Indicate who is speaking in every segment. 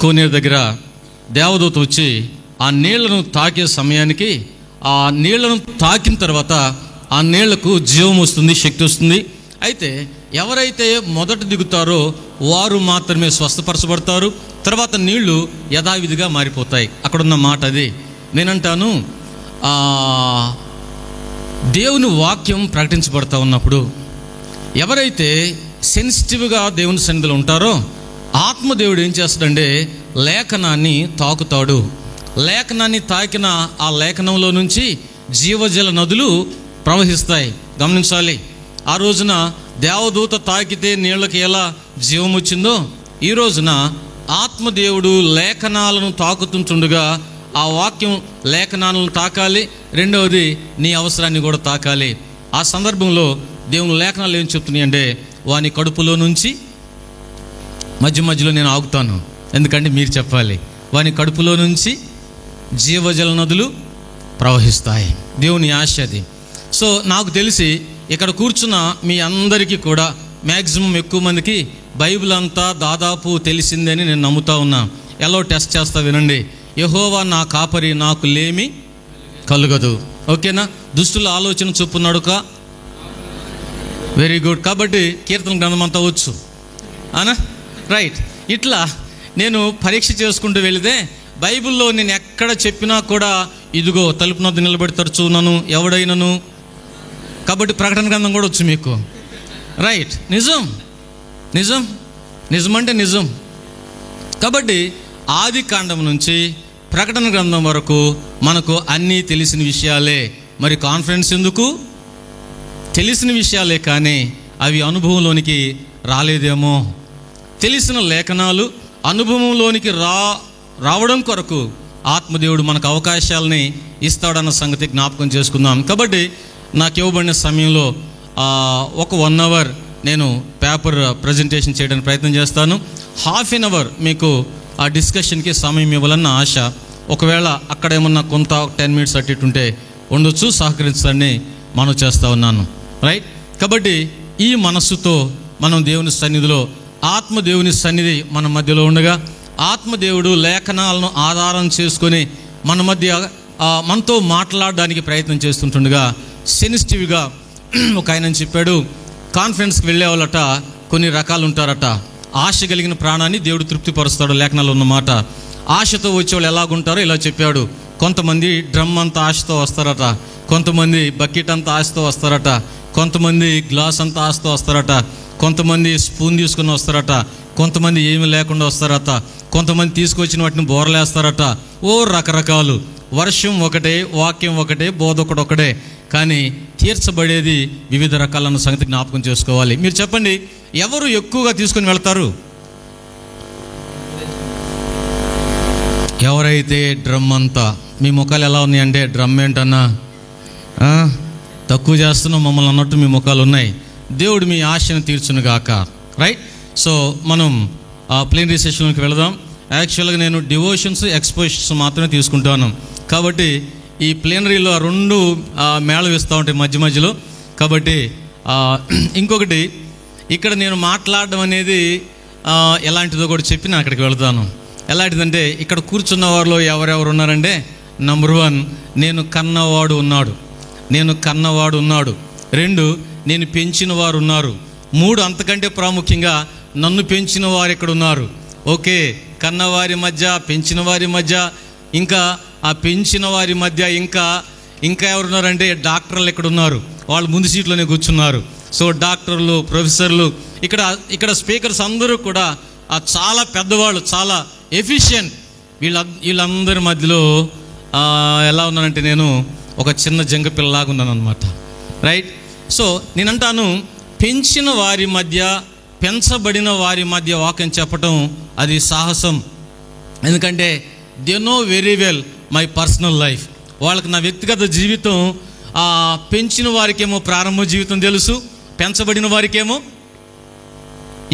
Speaker 1: కోనేరు దగ్గర దేవదూత వచ్చి ఆ నీళ్లను తాకే సమయానికి, ఆ నీళ్లను తాకిన తర్వాత ఆ నీళ్లకు జీవం వస్తుంది, శక్తి వస్తుంది. అయితే ఎవరైతే మొదట దిగుతారో వారు మాత్రమే స్వస్థపరచబడతారు. తర్వాత నీళ్లు యథావిధిగా మారిపోతాయి. అక్కడున్న మాట అది. నేనంటాను, దేవుని వాక్యం ప్రకటించబడతా ఉన్నప్పుడు ఎవరైతే సెన్సిటివ్గా దేవుని సన్నిధిలో ఉంటారో ఆత్మదేవుడు ఏం చేస్తాడంటే లేఖనాన్ని తాకుతాడు. లేఖనాన్ని తాకిన ఆ లేఖనంలో నుంచి జీవజల నదులు ప్రవహిస్తాయి. గమనించాలి. ఆ రోజున దేవదూత తాకితే నీళ్ళకి ఎలా జీవం వచ్చిందో, ఈ రోజున ఆత్మదేవుడు లేఖనాలను తాకుతుంటుండగా ఆ వాక్యం లేఖనాలను తాకాలి. రెండవది నీ అవసరాన్ని కూడా తాకాలి. ఆ సందర్భంలో దేవుని లేఖనాలు ఏం చెప్తున్నాయి అంటే, వాని కడుపులో నుంచి మధ్యలో నేను ఆగుతాను, ఎందుకంటే మీరు చెప్పాలి. వాని కడుపులో నుంచి జీవజల నదులు ప్రవహిస్తాయి. దేవుని ఆశ అది. సో నాకు తెలిసి ఇక్కడ కూర్చున్న మీ అందరికీ కూడా మ్యాక్సిమం ఎక్కువ మందికి బైబిల్ అంతా దాదాపు తెలిసిందని నేను నమ్ముతా ఉన్నా. ఎలా టెస్ట్ చేస్తా వినండి. యెహోవా నా కాపరి, నాకు లేమి కలుగదు. ఓకేనా? దుష్టుల ఆలోచన చొప్పునడుక. Very good. కాబట్టి కీర్తన గ్రంథం అంతా వచ్చు అనా? రైట్. ఇట్లా నేను పరీక్ష చేసుకుంటూ వెళితే బైబిల్లో నేను ఎక్కడ చెప్పినా కూడా ఇదిగో తలుపు నొద్ద నిలబడి తరచున్నాను ఎవడైనను. కాబట్టి ప్రకటన గ్రంథం కూడా వచ్చు మీకు. రైట్. నిజం నిజం నిజమంటే నిజం. కాబట్టి ఆది కాండం నుంచి ప్రకటన గ్రంథం వరకు మనకు అన్నీ తెలిసిన విషయాలే. మరి కాన్ఫిడెన్స్ ఎందుకు? తెలిసిన విషయాలే, కానీ అవి అనుభవంలోనికి రాలేదేమో. తెలిసిన లేఖనాలు అనుభవంలోనికి రావడం కొరకు ఆత్మదేవుడు మనకు అవకాశాలని ఇస్తాడన్న సంగతి జ్ఞాపకం చేసుకుందాం. కాబట్టి నాకు ఇవ్వబడిన సమయంలో ఒక 1 hour నేను పేపర్ ప్రజెంటేషన్ చేయడానికి ప్రయత్నం చేస్తాను. 1/2 hour మీకు ఆ డిస్కషన్కి సమయం ఇవ్వాలన్న ఆశ. ఒకవేళ అక్కడ ఏమన్నా కొంత 10 minutes అటు ఇటు ఉంటే ఉండొచ్చు, సహకరించడాన్ని మనం చేస్తూ ఉన్నాను. రైట్. కాబట్టి ఈ మనస్సుతో మనం దేవుని సన్నిధిలో, ఆత్మదేవుని సన్నిధి మన మధ్యలో ఉండగా, ఆత్మదేవుడు లేఖనాలను ఆధారం చేసుకొని మన మధ్య మనతో మాట్లాడడానికి ప్రయత్నం చేస్తుంటుండగా సెన్సిటివ్గా ఒక ఆయన చెప్పాడు, కాన్ఫరెన్స్కి వెళ్ళే వాళ్ళట కొన్ని రకాలు ఉంటారట. ఆశ కలిగిన ప్రాణాన్ని దేవుడు తృప్తిపరుస్తాడు, లేఖనాలు ఉన్నమాట. ఆశతో వచ్చేవాళ్ళు ఎలాగుంటారో ఇలా చెప్పాడు. కొంతమంది డ్రమ్ అంత ఆశతో వస్తారట, కొంతమంది బకెట్ అంత ఆశతో వస్తారట, కొంతమంది గ్లాస్ అంత ఆశతో వస్తారట, కొంతమంది స్పూన్ తీసుకుని వస్తారట, కొంతమంది ఏమీ లేకుండా వస్తారట, కొంతమంది తీసుకొచ్చిన వాటిని బోర్లేస్తారట. రకరకాలు. వర్షం ఒకటే, వాక్యం ఒకటే, బోధ ఒకటే, కానీ తీర్చబడేది వివిధ రకాలన్న సంగతి జ్ఞాపకం చేసుకోవాలి. మీరు చెప్పండి, ఎవరు ఎక్కువగా తీసుకుని వెళ్తారు? ఎవరైతే డ్రమ్ అంతా. మీ ముఖాలు ఎలా ఉన్నాయంటే, డ్రమ్ ఏంటన్నా తక్కువ చేస్తున్నాం మమ్మల్ని అన్నట్టు మీ ముఖాలు ఉన్నాయి. దేవుడు మీ ఆశను తీర్చును గాక. రైట్. సో మనం ప్లేనరీ సెషన్లోకి వెళదాం. యాక్చువల్గా నేను డివోషన్స్, ఎక్స్పోజిషన్స్ మాత్రమే తీసుకుంటాను. కాబట్టి ఈ ప్లేనరీలో 2 మేళ వేస్తూ ఉంటాయి మధ్యలో. కాబట్టి ఇంకొకటి, ఇక్కడ నేను మాట్లాడడం అనేది ఎలాంటిదో కూడా చెప్పి నేను అక్కడికి వెళతాను. ఎలాంటిదంటే, ఇక్కడ కూర్చున్న వారిలో ఎవరెవరు ఉన్నారంటే, నంబర్ 1 నేను కన్నవాడు ఉన్నాడు, 2 నేను పెంచిన వారు ఉన్నారు, 3 అంతకంటే ప్రాముఖ్యంగా నన్ను పెంచిన వారు ఇక్కడ ఉన్నారు. ఓకే. కన్నవారి మధ్య, పెంచిన వారి మధ్య, ఇంకా ఆ పెంచిన వారి మధ్య ఇంకా ఎవరున్నారంటే డాక్టర్లు ఇక్కడ ఉన్నారు. వాళ్ళు ముందు సీట్లోనే కూర్చున్నారు. సో డాక్టర్లు, ప్రొఫెసర్లు, ఇక్కడ స్పీకర్స్ అందరూ కూడా చాలా పెద్దవాళ్ళు, చాలా ఎఫిషియెంట్. వీళ్ళందరి మధ్యలో ఎలా ఉన్నానంటే నేను ఒక చిన్న జంగ పిల్లలాగా ఉన్నాను అనమాట. రైట్. సో నేనంటాను, పెంచిన వారి మధ్య, పెంచబడిన వారి మధ్య వాక్యం చెప్పటం అది సాహసం. ఎందుకంటే they know very well my personal life. వాళ్ళకి నా వ్యక్తిగత జీవితం, పెంచిన వారికేమో ప్రారంభ జీవితం తెలుసు, పెంచబడిన వారికేమో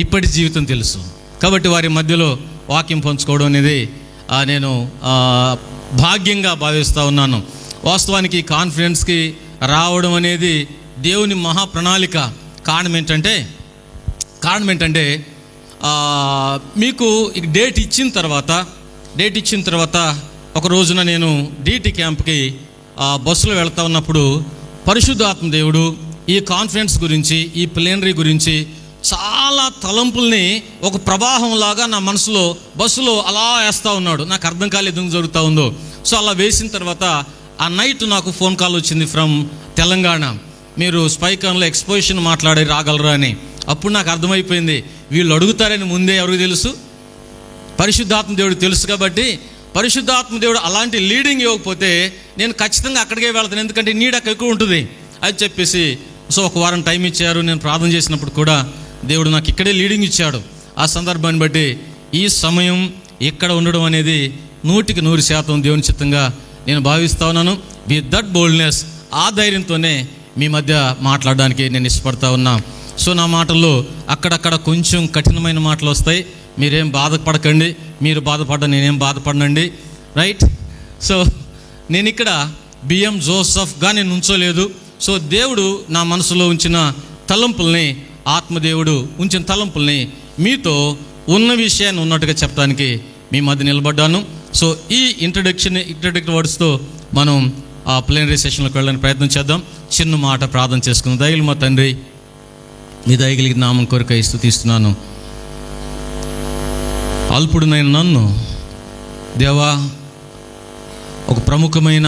Speaker 1: ఇప్పటి జీవితం తెలుసు. కాబట్టి వారి మధ్యలో వాక్యం పంచుకోవడం అనేది నేను భాగ్యంగా భావిస్తూ ఉన్నాను. వాస్తవానికి కాన్ఫిడెన్స్కి రావడం అనేది దేవుని మహాప్రణాళిక. కారణం ఏంటంటే మీకు డేట్ ఇచ్చిన తర్వాత ఒక రోజున నేను DT క్యాంప్కి బస్సులో వెళ్తా ఉన్నప్పుడు పరిశుద్ధాత్మ దేవుడు ఈ కాన్ఫరెన్స్ గురించి, ఈ ప్లేనరీ గురించి చాలా తలంపుల్ని ఒక ప్రవాహంలాగా నా మనసులో బస్సులో అలా వేస్తూ ఉన్నాడు. నాకు అర్థం కాలేదు ఎందుకు జరుగుతూ ఉందో. సో అలా వేసిన తర్వాత ఆ నైట్ నాకు ఫోన్ కాల్ వచ్చింది ఫ్రమ్ తెలంగాణ. మీరు స్పైకాన్లో ఎక్స్పోజిషన్ మాట్లాడి రాగలరా అని. అప్పుడు నాకు అర్థమైపోయింది, వీళ్ళు అడుగుతారని ముందే ఎవరికి తెలుసు? పరిశుద్ధాత్మ దేవుడు తెలుసు. కాబట్టి పరిశుద్ధాత్మ దేవుడు అలాంటి లీడింగ్ ఇవ్వకపోతే నేను ఖచ్చితంగా అక్కడికే వెళ్తాను, ఎందుకంటే నీడ్ అక్కడ ఎక్కువ ఉంటుంది అని చెప్పేసి. సో ఒక వారం టైం ఇచ్చారు. నేను ప్రార్థన చేసినప్పుడు కూడా దేవుడు నాకు ఇక్కడే లీడింగ్ ఇచ్చాడు. ఆ సందర్భాన్ని బట్టి ఈ సమయం ఇక్కడ ఉండడం అనేది 100% దేవుని చిత్తంగా నేను భావిస్తా ఉన్నాను. విత్ దట్ బోల్డ్నెస్, ఆ ధైర్యంతోనే మీ మధ్య మాట్లాడడానికి నేను ఇష్టపడతా ఉన్నా. సో నా మాటల్లో అక్కడక్కడ కొంచెం కఠినమైన మాటలు వస్తాయి. మీరేం బాధపడకండి, మీరు బాధపడ్డా నేనేం బాధపడనండి, రైట్? సో నేను ఇక్కడ బిఎం జోసఫ్గా నేను ఉంచోలేదు. సో దేవుడు నా మనసులో ఉంచిన తలంపుల్ని, ఆత్మదేవుడు ఉంచిన తలంపుల్ని మీతో ఉన్న విషయాన్ని ఉన్నట్టుగా చెప్పడానికి మీ మధ్య నిలబడ్డాను. సో ఈ ఇంట్రడక్టరీ వర్డ్స్తో మనం ఆ ప్లేనరీ సెషన్లోకి వెళ్ళడానికి ప్రయత్నం చేద్దాం. చిన్న మాట ప్రార్థన చేసుకుందాం. దయగలిగిన మా తండ్రి, మీ దయగలిగిన నామం కొరకై స్తుతిస్తున్నాను. అల్పుడునైన నన్ను దేవా ఒక ప్రముఖమైన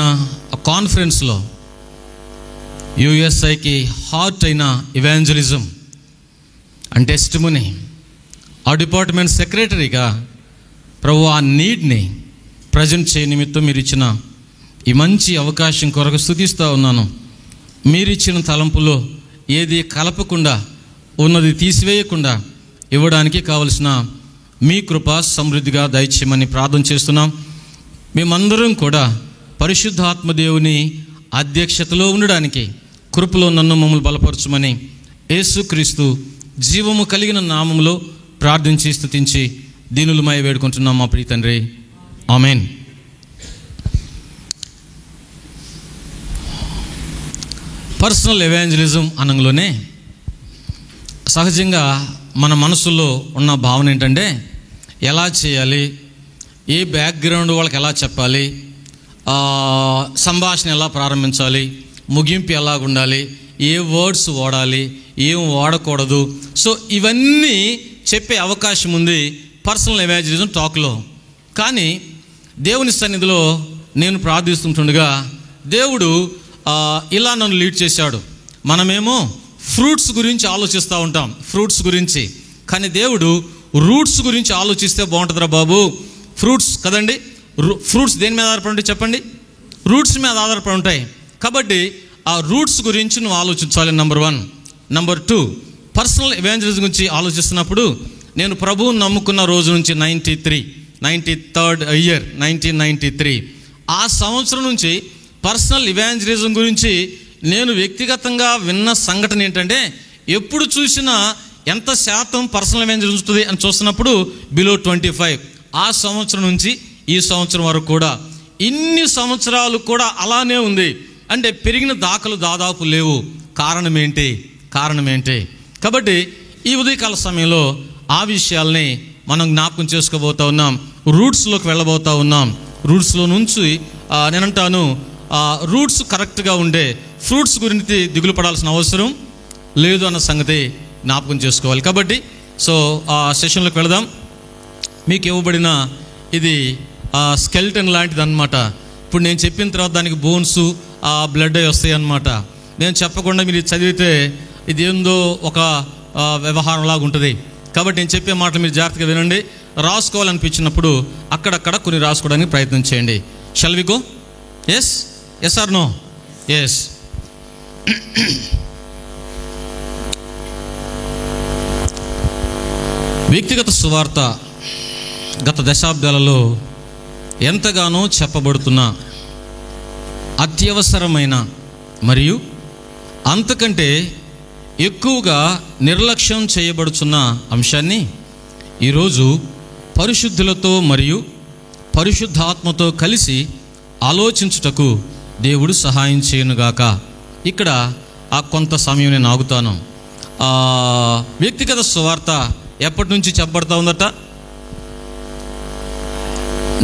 Speaker 1: కాన్ఫరెన్స్లో యుఎస్ఐకి హార్ట్ అయిన ఇవాంజలిజం అండ్ టెస్టిమనీ, ఆ డిపార్ట్మెంట్ సెక్రటరీగా ప్రభు ఆ నీడ్ని ప్రజెంట్ చేయ నిమిత్తం మీరు ఇచ్చిన ఈ మంచి అవకాశం కొరకు స్తుతిస్తూ ఉన్నాను. మీరిచ్చిన తలంపులో ఏది కలపకుండా, ఉన్నది తీసివేయకుండా ఇవ్వడానికి కావలసిన మీ కృప సమృద్ధిగా దయచేయమని ప్రార్థన చేస్తున్నాం. మేమందరం కూడా పరిశుద్ధాత్మ దేవుని అధ్యక్షతలో ఉండడానికి కృపలో నన్ను మమ్మల్ని బలపరచమని యేసుక్రీస్తు జీవము కలిగిన నామములో ప్రార్థించి స్తుతించి దీనులమై వేడుకుంటున్నాం మా ప్రియ తండ్రి, ఆమెన్. పర్సనల్ ఎవాంజలిజం అనగానే సహజంగా మన మనసులో ఉన్న భావన ఏంటంటే, ఎలా చేయాలి, ఏ బ్యాక్గ్రౌండ్ వాళ్ళకి ఎలా చెప్పాలి, సంభాషణ ఎలా ప్రారంభించాలి, ముగింపు ఎలా ఉండాలి, ఏ వర్డ్స్ వాడాలి, ఏం వాడకూడదు. సో ఇవన్నీ చెప్పే అవకాశం ఉంది పర్సనల్ ఎవాంజలిజం టాక్లో. కానీ దేవుని సన్నిధిలో నేను ప్రార్థిస్తుంటుండగా దేవుడు ఇలా నన్ను లీడ్ చేశాడు. మనమేమో ఫ్రూట్స్ గురించి ఆలోచిస్తూ ఉంటాం, ఫ్రూట్స్ గురించి. కానీ దేవుడు రూట్స్ గురించి ఆలోచిస్తే బాగుంటుందిరా బాబు. ఫ్రూట్స్ కదండి, ఫ్రూట్స్ దేని మీద ఆధారపడి ఉంటాయి చెప్పండి? రూట్స్ మీద ఆధారపడి ఉంటాయి. కాబట్టి ఆ రూట్స్ గురించి నువ్వు ఆలోచించాలి, నెంబర్ 1. నెంబర్ 2, పర్సనల్ ఎవాంజలిజం గురించి ఆలోచిస్తున్నప్పుడు నేను ప్రభువుని నమ్ముకున్న రోజు నుంచి 93rd ఇయర్ 1993 ఆ సంవత్సరం నుంచి పర్సనల్ ఎవాంజలిజం గురించి నేను వ్యక్తిగతంగా విన్న సంఘటన ఏంటంటే, ఎప్పుడు చూసినా ఎంత శాతం పర్సనల్ ఎవాంజలిజం ఉంటుంది అని చూస్తున్నప్పుడు బిలో 25. ఆ సంవత్సరం నుంచి ఈ సంవత్సరం వరకు కూడా ఇన్ని సంవత్సరాలు కూడా అలానే ఉంది. అంటే పెరిగిన దాఖలు దాదాపు లేవు. కారణం ఏంటి? కాబట్టి ఈ ఉదయకాల సమయంలో ఆ విషయాల్ని మనం జ్ఞాపకం చేసుకోబోతా ఉన్నాం. రూట్స్లోకి వెళ్ళబోతా ఉన్నాం. రూట్స్లో నుంచి నేనంటాను, రూట్స్ కరెక్ట్గా ఉండే ఫ్రూట్స్ గురించి దిగులు పడాల్సిన అవసరం లేదు అన్న సంగతి జ్ఞాపకం చేసుకోవాలి. కాబట్టి సో ఆ సెషన్లోకి వెళదాం. మీకు ఇవ్వబడిన ఇది స్కెల్టన్ లాంటిది అన్నమాట. ఇప్పుడు నేను చెప్పిన తర్వాత దానికి బోన్స్, బ్లడ్ అవి వస్తాయి అన్నమాట. నేను చెప్పకుండా మీరు చదివితే ఇది ఏందో ఒక వ్యవహారంలాగా ఉంటుంది. కాబట్టి నేను చెప్పే మాటలు మీరు జాగ్రత్తగా వినండి. రాసుకోవాలనిపించినప్పుడు అక్కడక్కడ కొన్ని రాసుకోవడానికి ప్రయత్నం చేయండి. Shall we go? Yes or no? Yes. వ్యక్తిగత సువార్త గత దశాబ్దాలలో ఎంతగానో చెప్పబడుతున్న అత్యవసరమైన మరియు అంతకంటే ఎక్కువగా నిర్లక్ష్యం చేయబడుతున్న అంశాన్ని ఈరోజు పరిశుద్ధులతో మరియు పరిశుద్ధాత్మతో కలిసి ఆలోచించుటకు దేవుడు సహాయం చేయనుగాక. ఇక్కడ కొంత సమయం నేను ఆగుతాను. వ్యక్తిగత సువార్త ఎప్పటి నుంచి చెప్పబడతా ఉందట?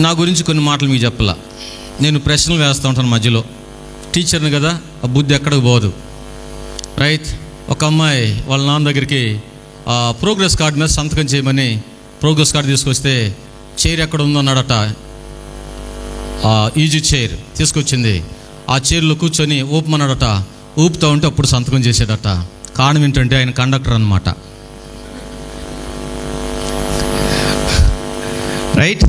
Speaker 1: నా గురించి కొన్ని మాటలు మీకు చెప్పలా. నేను ప్రశ్నలు వేస్తూ ఉంటాను మధ్యలో, టీచర్ని కదా, ఆ బుద్ధి ఎక్కడికి పోదు. రైట్. ఒక అమ్మాయి వాళ్ళ నాన్న దగ్గరికి ప్రోగ్రెస్ కార్డు మీద సంతకం చేయమని ప్రోగ్రెస్ కార్డు తీసుకొస్తే చైర్ ఎక్కడ ఉందో అన్నాడట. ఈజీ చైర్ తీసుకొచ్చింది. ఆ చైర్లో కూర్చొని ఊపమన్నాడట. ఊపుతూ ఉంటే అప్పుడు సంతకం చేసాడట. కారణం ఏంటంటే ఆయన కండక్టర్ అన్నమాట. రైట్.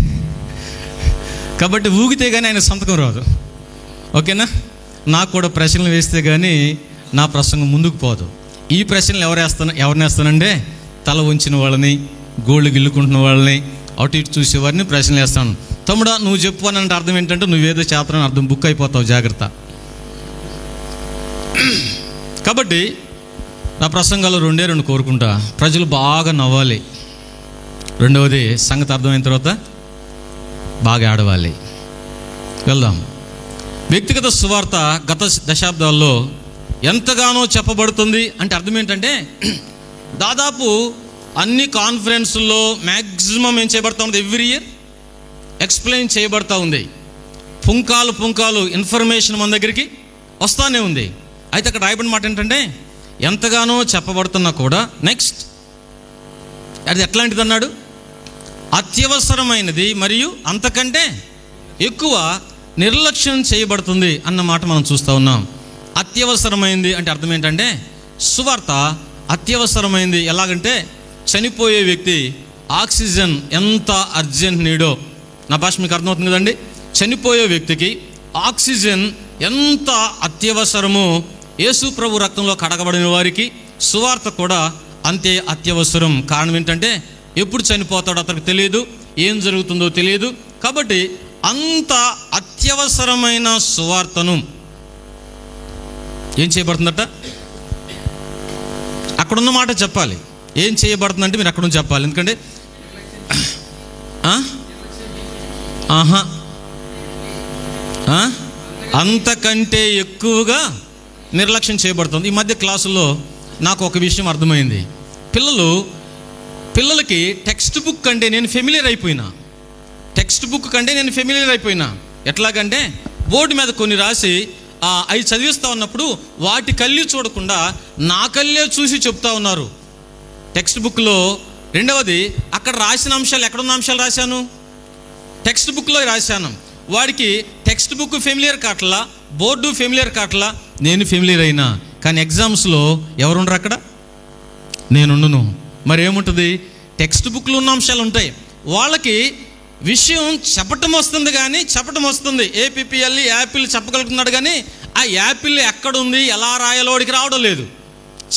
Speaker 1: కాబట్టి ఊగితే కానీ ఆయన సంతకం రాదు. ఓకేనా? నాకు కూడా ప్రశ్నలు వేస్తే కానీ నా ప్రసంగం ముందుకు పోదు. ఈ ప్రశ్నలు ఎవరిని వేస్తానంటే తల ఉంచిన వాళ్ళని, గోళ్ళు గిల్లుకుంటున్న వాళ్ళని, అటు ఇటు చూసేవారిని ప్రశ్నలు వేస్తాను. తమ్ముడా నువ్వు చెప్పు అని అంటే అర్థం ఏంటంటే నువ్వేదో చేస్తానని అర్థం, బుక్ అయిపోతావు, జాగ్రత్త. కాబట్టి నా ప్రసంగాలు రెండు కోరుకుంటా. ప్రజలు బాగా నవ్వాలి. రెండవది సంగతి అర్థమైన తర్వాత బాగా ఆడవాలి. వెళ్దాం. వ్యక్తిగత సువార్త గత దశాబ్దాల్లో ఎంతగానో చెప్పబడుతుంది అంటే అర్థం ఏంటంటే దాదాపు అన్ని కాన్ఫరెన్సుల్లో మ్యాక్సిమం ఏం చేయబడతా ఉంది? ఎవ్రీ ఇయర్ ఎక్స్ప్లెయిన్ చేయబడతా ఉంది. పుంకాలు ఇన్ఫర్మేషన్ మన దగ్గరికి వస్తానే ఉంది. అయితే అక్కడ రాయబడిన మాట ఏంటంటే ఎంతగానో చెప్పబడుతున్నా కూడా నెక్స్ట్ అది ఎట్లాంటిది అన్నాడు? అత్యవసరమైనది మరియు అంతకంటే ఎక్కువ నిర్లక్ష్యం చేయబడుతుంది అన్న మాట మనం చూస్తూ ఉన్నాం. అత్యవసరమైంది అంటే అర్థం ఏంటంటే సువార్త అత్యవసరమైంది. ఎలాగంటే చనిపోయే వ్యక్తి ఆక్సిజన్ ఎంత అర్జెంట్ నీడో, నా భాష మీకు అర్థమవుతుంది కదండి. చనిపోయే వ్యక్తికి ఆక్సిజన్ ఎంత అత్యవసరమో యేసు ప్రభు రక్తంలో కడగబడిన వారికి సువార్త కూడా అంతే అత్యవసరం. కారణం ఏంటంటే ఎప్పుడు చనిపోతాడో అతనికి తెలియదు, ఏం జరుగుతుందో తెలియదు. కాబట్టి అంత అత్యవసరమైన సువార్తను ఏం చేయబడుతుందట? అక్కడున్న మాట చెప్పాలి. ఏం చేయబడుతుందంటే మీరు అక్కడ నుంచి చెప్పాలి. ఎందుకంటే అంతకంటే ఎక్కువగా నిర్లక్ష్యం చేయబడుతుంది. ఈ మధ్య క్లాసుల్లో నాకు ఒక విషయం అర్థమైంది. పిల్లలకి టెక్స్ట్ బుక్ కంటే నేను ఫెమిలియర్ అయిపోయినా. ఎట్లాగంటే బోర్డు మీద కొన్ని రాసి అవి చదివిస్తూ ఉన్నప్పుడు వాటి కళ్ళు చూడకుండా నా కళ్ళే చూసి చెప్తా ఉన్నారు టెక్స్ట్ బుక్లో. రెండవది అక్కడ రాసిన అంశాలు, ఎక్కడున్న అంశాలు రాశాను? టెక్స్ట్ బుక్లో రాశాను. వాడికి టెక్స్ట్ బుక్ ఫెమిలియర్ కావట్లా, బోర్డు ఫెమిలియర్ కావట్లా, నేను ఫెమిలియర్ అయినా. కానీ ఎగ్జామ్స్లో ఎవరుండరు అక్కడ? నేనుండును. మరి ఏముంటుంది? టెక్స్ట్ బుక్లో ఉన్న అంశాలు ఉంటాయి. వాళ్ళకి విషయం చెప్పటం వస్తుంది. ఏపీఎల్ యాపిల్ చెప్పగలుగుతున్నాడు, కానీ ఆ యాపిల్ ఎక్కడుంది, ఎలా రాయాలో వాడికి రావడం లేదు.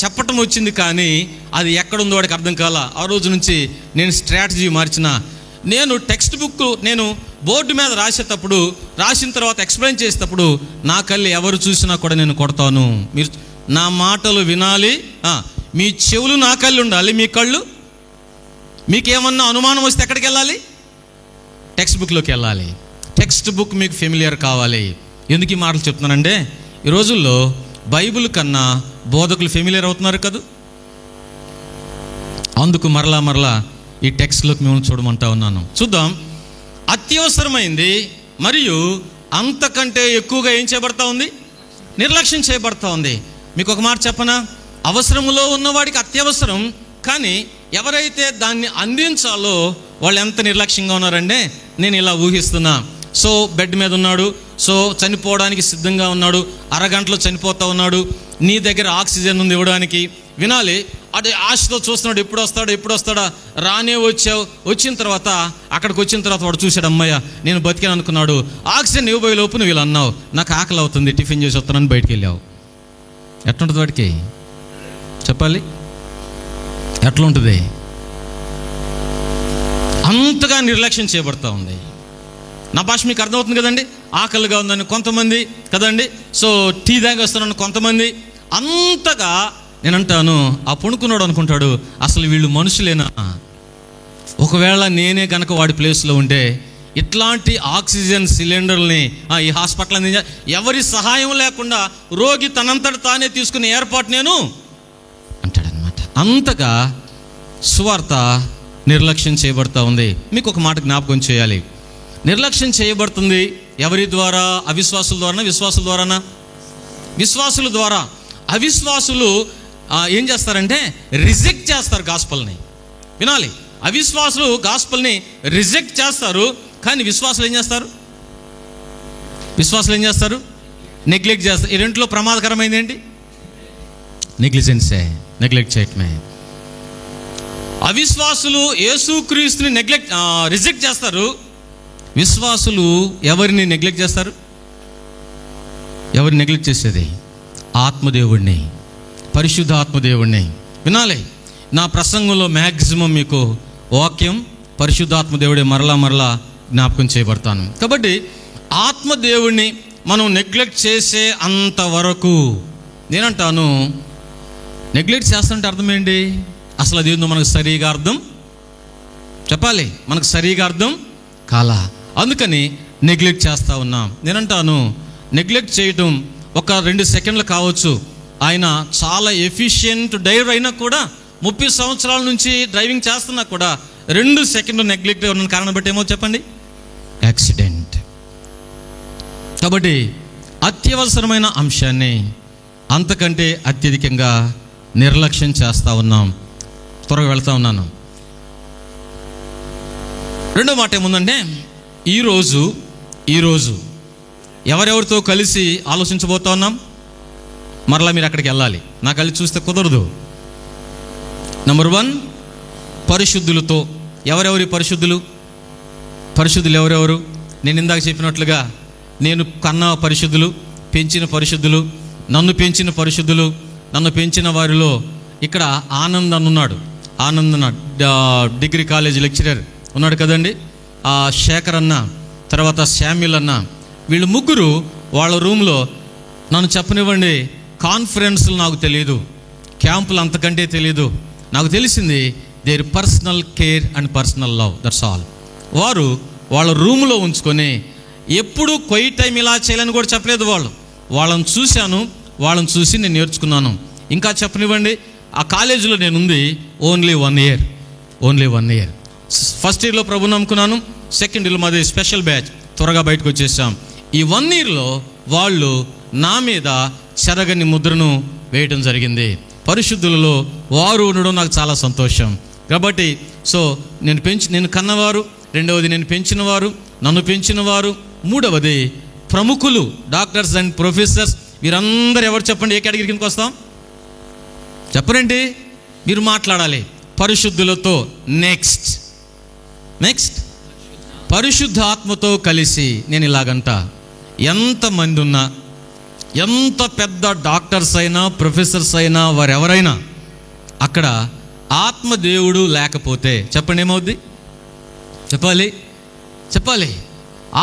Speaker 1: చెప్పటం వచ్చింది కానీ అది ఎక్కడుందో వాడికి అర్థం కాల. ఆ రోజు నుంచి నేను స్ట్రాటజీ మార్చిన. నేను టెక్స్ట్ బుక్ బోర్డు మీద రాసిన తర్వాత ఎక్స్ప్లెయిన్ చేసేటప్పుడు నా కళ్ళు ఎవరు చూసినా కూడా నేను కొడతాను. మీరు నా మాటలు వినాలి, మీ చెవులు నా కళ్ళు ఉండాలి, మీ కళ్ళు మీకేమన్నా అనుమానం వస్తే ఎక్కడికి వెళ్ళాలి? టెక్స్ట్ బుక్లోకి వెళ్ళాలి. టెక్స్ట్ బుక్ మీకు ఫెమిలియర్ కావాలి. ఎందుకు ఈ మాటలు చెప్తున్నానంటే ఈ రోజుల్లో బైబిల్ కన్నా బోధకులు ఫెమిలియర్ అవుతున్నారు కదా. అందుకు మరలా ఈ టెక్స్ట్లోకి మేము చూడమంటా ఉన్నాను. చూద్దాం. అత్యవసరమైంది మరియు అంతకంటే ఎక్కువగా ఏం చేయబడతా ఉంది? నిర్లక్ష్యం చేయబడతా ఉంది. మీకు ఒక మాట చెప్పనా? అవసరములో ఉన్నవాడికి అత్యవసరం, కానీ ఎవరైతే దాన్ని అందించాలో వాళ్ళు ఎంత నిర్లక్ష్యంగా ఉన్నారంటే నేను ఇలా ఊహిస్తున్నా. సో బెడ్ మీద ఉన్నాడు, సో చనిపోవడానికి సిద్ధంగా ఉన్నాడు, అరగంటలో చనిపోతా ఉన్నాడు, నీ దగ్గర ఆక్సిజన్ ఉంది ఇవ్వడానికి. వినాలి, అదే ఆశతో చూస్తున్నాడు, ఎప్పుడు వస్తాడా. రానే వచ్చిన తర్వాత అక్కడికి వచ్చిన తర్వాత వాడు చూశాడు, అమ్మయ్య నేను బతికాను అనుకున్నాడు. ఆక్సిజన్ ఇవ్వబోయే లోపు నువ్వు ఇలా అన్నావు, నాకు ఆకలి అవుతుంది, టిఫిన్ చేసి వస్తానని బయటికి వెళ్ళావు. ఎట్లుంటుంది వాడికి? చెప్పాలి, ఎట్లుంటుంది? అంతగా నిర్లక్ష్యం చేయబడతా ఉంది. నా భాష మీకు అర్థమవుతుంది కదండి. ఆకలిగా ఉందని కొంతమంది కదండి, సో టీ తాగేస్తున్నాను కొంతమంది. అంతగా నేను అంటాను, ఆ పుణుకున్నాడు అనుకుంటాడు అసలు వీళ్ళు మనుషులేనా? ఒకవేళ నేనే కనుక వాడి ప్లేస్లో ఉంటే ఇట్లాంటి ఆక్సిజన్ సిలిండర్ని ఈ హాస్పిటల్ అందించా, ఎవరి సహాయం లేకుండా రోగి తనంతట తానే తీసుకునే ఏర్పాటు నేను అంటాడనమాట. అంతగా సువార్త నిర్లక్ష్యం చేయబడతా ఉంది. మీకు ఒక మాట జ్ఞాపకం చేయాలి. నిర్లక్ష్యం చేయబడుతుంది ఎవరి ద్వారా? అవిశ్వాసుల ద్వారానా, విశ్వాసుల ద్వారానా? విశ్వాసుల ద్వారా. అవిశ్వాసులు ఏం చేస్తారంటే రిజెక్ట్ చేస్తారు గాస్పల్ని. వినాలి, అవిశ్వాసులు గాస్పల్ని రిజెక్ట్ చేస్తారు, కానీ విశ్వాసులు ఏం చేస్తారు? విశ్వాసులు ఏం చేస్తారు? నెగ్లెక్ట్ చేస్తారు. ఈ రెంట్లో ప్రమాదకరమైంది ఏంటి? నెగ్లిజెన్సే, నెగ్లెక్ట్ చేయటమే. అవిశ్వాసులు యేసుక్రీస్తుని రిజెక్ట్ చేస్తారు. విశ్వాసులు ఎవరిని నెగ్లెక్ట్ చేస్తారు? ఎవరిని నెగ్లెక్ట్ చేసేది? ఆత్మదేవుడిని, పరిశుద్ధ ఆత్మదేవుడిని. వినాలి, నా ప్రసంగంలో మ్యాక్సిమం మీకు వాక్యం పరిశుద్ధాత్మదేవుడే మరలా జ్ఞాపకం చేయబడతాను. కాబట్టి ఆత్మదేవుడిని మనం నెగ్లెక్ట్ చేసే అంతవరకు, నేనంటాను, నెగ్లెక్ట్ చేస్తుంటే అర్థం ఏంటి? అసలు అది ఏందో మనకు సరిగా అర్థం చెప్పాలి, మనకు సరిగా అర్థం కాలా, అందుకని నెగ్లెక్ట్ చేస్తూ ఉన్నాం. నేనంటాను, నెగ్లెక్ట్ చేయటం ఒక 2 సెకండ్లు కావచ్చు. ఆయన చాలా ఎఫిషియెంట్ డ్రైవర్ అయినా కూడా, 30 సంవత్సరాల నుంచి డ్రైవింగ్ చేస్తున్నా కూడా 2 సెకండ్లు నెగ్లెక్ట్ ఉన్న కారణం బట్టి ఏమో చెప్పండి? యాక్సిడెంట్. కాబట్టి అత్యవసరమైన అంశాన్ని అంతకంటే అత్యధికంగా నిర్లక్ష్యం చేస్తూ ఉన్నాం. త్వరగా వెళ్తా ఉన్నాను. రెండో మాట ఏముందంటే, ఈరోజు ఎవరెవరితో కలిసి ఆలోచించబోతా ఉన్నాం? మరలా మీరు అక్కడికి వెళ్ళాలి, నా కలిసి చూస్తే కుదరదు. నెంబర్ 1, పరిశుద్ధులతో. ఎవరెవరి పరిశుద్ధులు? పరిశుద్ధులు ఎవరెవరు? నేను ఇందాక చెప్పినట్లుగా, నేను కన్న పరిశుద్ధులు, పెంచిన పరిశుద్ధులు, నన్ను పెంచిన పరిశుద్ధులు. నన్ను పెంచిన వారిలో ఇక్కడ ఆనంద్ అన్నాడు. ఆనంద్ డిగ్రీ కాలేజ్ లెక్చరర్ ఉన్నాడు కదండి. ఆ శేఖర్ అన్న, తర్వాత శామ్యుల్ అన్న, వీళ్ళు ముగ్గురు వాళ్ళ రూమ్లో నన్ను చెప్పనివ్వండి, కాన్ఫరెన్స్లు నాకు తెలియదు, క్యాంపులు అంతకంటే తెలియదు. నాకు తెలిసింది there personal care and personal love, that's all. వారు వాళ్ళ రూమ్లో ఉంచుకొని ఎప్పుడు క్వైట్ టైం ఇలా చేయాలని కూడా చెప్పలేదు. వాళ్ళని చూశాను, వాళ్ళని చూసి నేను నేర్చుకున్నాను. ఇంకా చెప్పనివ్వండి, ఆ కాలేజీలో నేను ఉంది ఓన్లీ 1 year. ఫస్ట్ ఇయర్లో ప్రభు నమ్ముకున్నాను, సెకండ్ ఇయర్లో మాది స్పెషల్ బ్యాచ్, త్వరగా బయటకు వచ్చేసాం. ఈ 1 yearలో వాళ్ళు నా మీద చెరగని ముద్రను వేయటం జరిగింది. పరిశుద్ధులలో వారు ఉండడం నాకు చాలా సంతోషం. కాబట్టి నేను కన్నవారు, రెండవది నేను పెంచిన వారు, నన్ను పెంచిన వారు, మూడవది ప్రముఖులు, డాక్టర్స్ అండ్ ప్రొఫెసర్స్. వీరందరూ ఎవరు చెప్పండి? ఏ కేటగిరీ కిందకి వస్తాం? చెప్పరండి, మీరు మాట్లాడాలి. పరిశుద్ధులతో. నెక్స్ట్ పరిశుద్ధ ఆత్మతో కలిసి. నేను ఇలాగంట, ఎంతమంది ఉన్నా, ఎంత పెద్ద డాక్టర్స్ అయినా ప్రొఫెసర్స్ అయినా వారెవరైనా, అక్కడ ఆత్మదేవుడు లేకపోతే చెప్పండి ఏమవుద్ది? చెప్పాలి.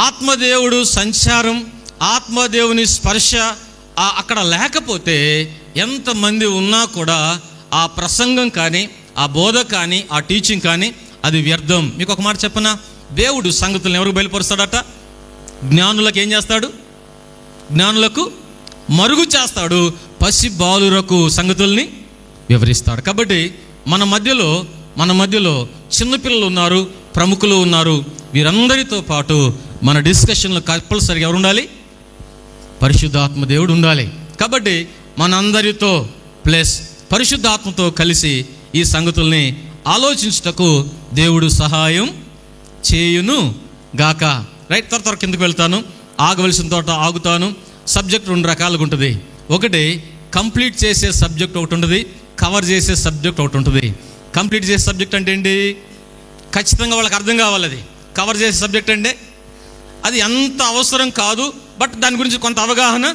Speaker 1: ఆత్మదేవుడు సంచారం, ఆత్మదేవుని స్పర్శ అక్కడ లేకపోతే ఎంతమంది ఉన్నా కూడా ఆ ప్రసంగం కానీ, ఆ బోధ కానీ, ఆ టీచింగ్ కానీ అది వ్యర్థం. మీకు ఒక మాట చెప్పనా? దేవుడు సంగతులను ఎవరికి బయలుపరుస్తాడట? జ్ఞానులకు ఏం చేస్తాడు? జ్ఞానులకు మరుగు చేస్తాడు, పసి బాలురకు సంగతుల్ని వివరిస్తాడు. కాబట్టి మన మధ్యలో చిన్నపిల్లలు ఉన్నారు, ప్రముఖులు ఉన్నారు. వీరందరితో పాటు మన డిస్కషన్లో కంపల్సరీగా ఎవరు ఉండాలి? పరిశుద్ధాత్మ దేవుడు ఉండాలి. కాబట్టి మనందరితో ప్లస్ పరిశుద్ధాత్మతో కలిసి ఈ సంగతుల్ని ఆలోచించుటకు దేవుడు సహాయం చేయును గాక. రైట్, త్వర కిందకు వెళ్తాను. ఆగవలసిన తోట ఆగుతాను. సబ్జెక్ట్ 2 రకాలుగా ఉంటుంది. ఒకటి కంప్లీట్ చేసే సబ్జెక్ట్ ఒకటి ఉంటుంది, కవర్ చేసే సబ్జెక్ట్ ఒకటి ఉంటుంది. కంప్లీట్ చేసే సబ్జెక్ట్ అంటే ఏంటి? ఖచ్చితంగా వాళ్ళకి అర్థం కావాలి. అది కవర్ చేసే సబ్జెక్ట్ అంటే అది అంత అవసరం కాదు, బట్ దాని గురించి కొంత అవగాహన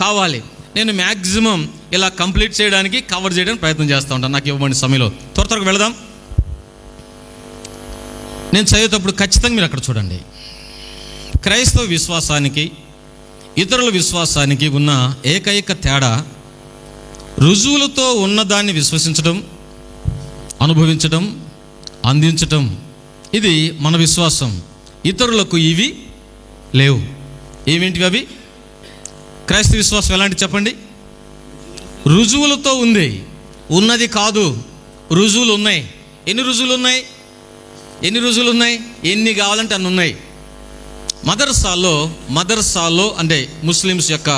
Speaker 1: కావాలి. నేను మ్యాక్సిమం ఇలా కంప్లీట్ చేయడానికి, కవర్ చేయడానికి ప్రయత్నం చేస్తూ ఉంటాను, నాకు ఇవ్వబడిన సమయంలో. త్వరగా వెళదాం. నేను చదివేటప్పుడు ఖచ్చితంగా మీరు అక్కడ చూడండి. క్రైస్తవ విశ్వాసానికి ఇతరుల విశ్వాసానికి ఉన్న ఏకైక తేడా రుజువులతో ఉన్నదాన్ని విశ్వసించడం, అనుభవించడం, అందించటం. ఇది మన విశ్వాసం. ఇతరులకు ఇవి లేవు. ఏమేంటివి అవి? క్రైస్తవ విశ్వాసం ఎలాంటి చెప్పండి? రుజువులతో ఉంది. ఉన్నది కాదు, రుజువులు ఉన్నాయి. ఎన్ని రుజువులు ఉన్నాయి? ఎన్ని కావాలంటే అన్ని ఉన్నాయి. మదర్సాలో అంటే ముస్లిమ్స్ యొక్క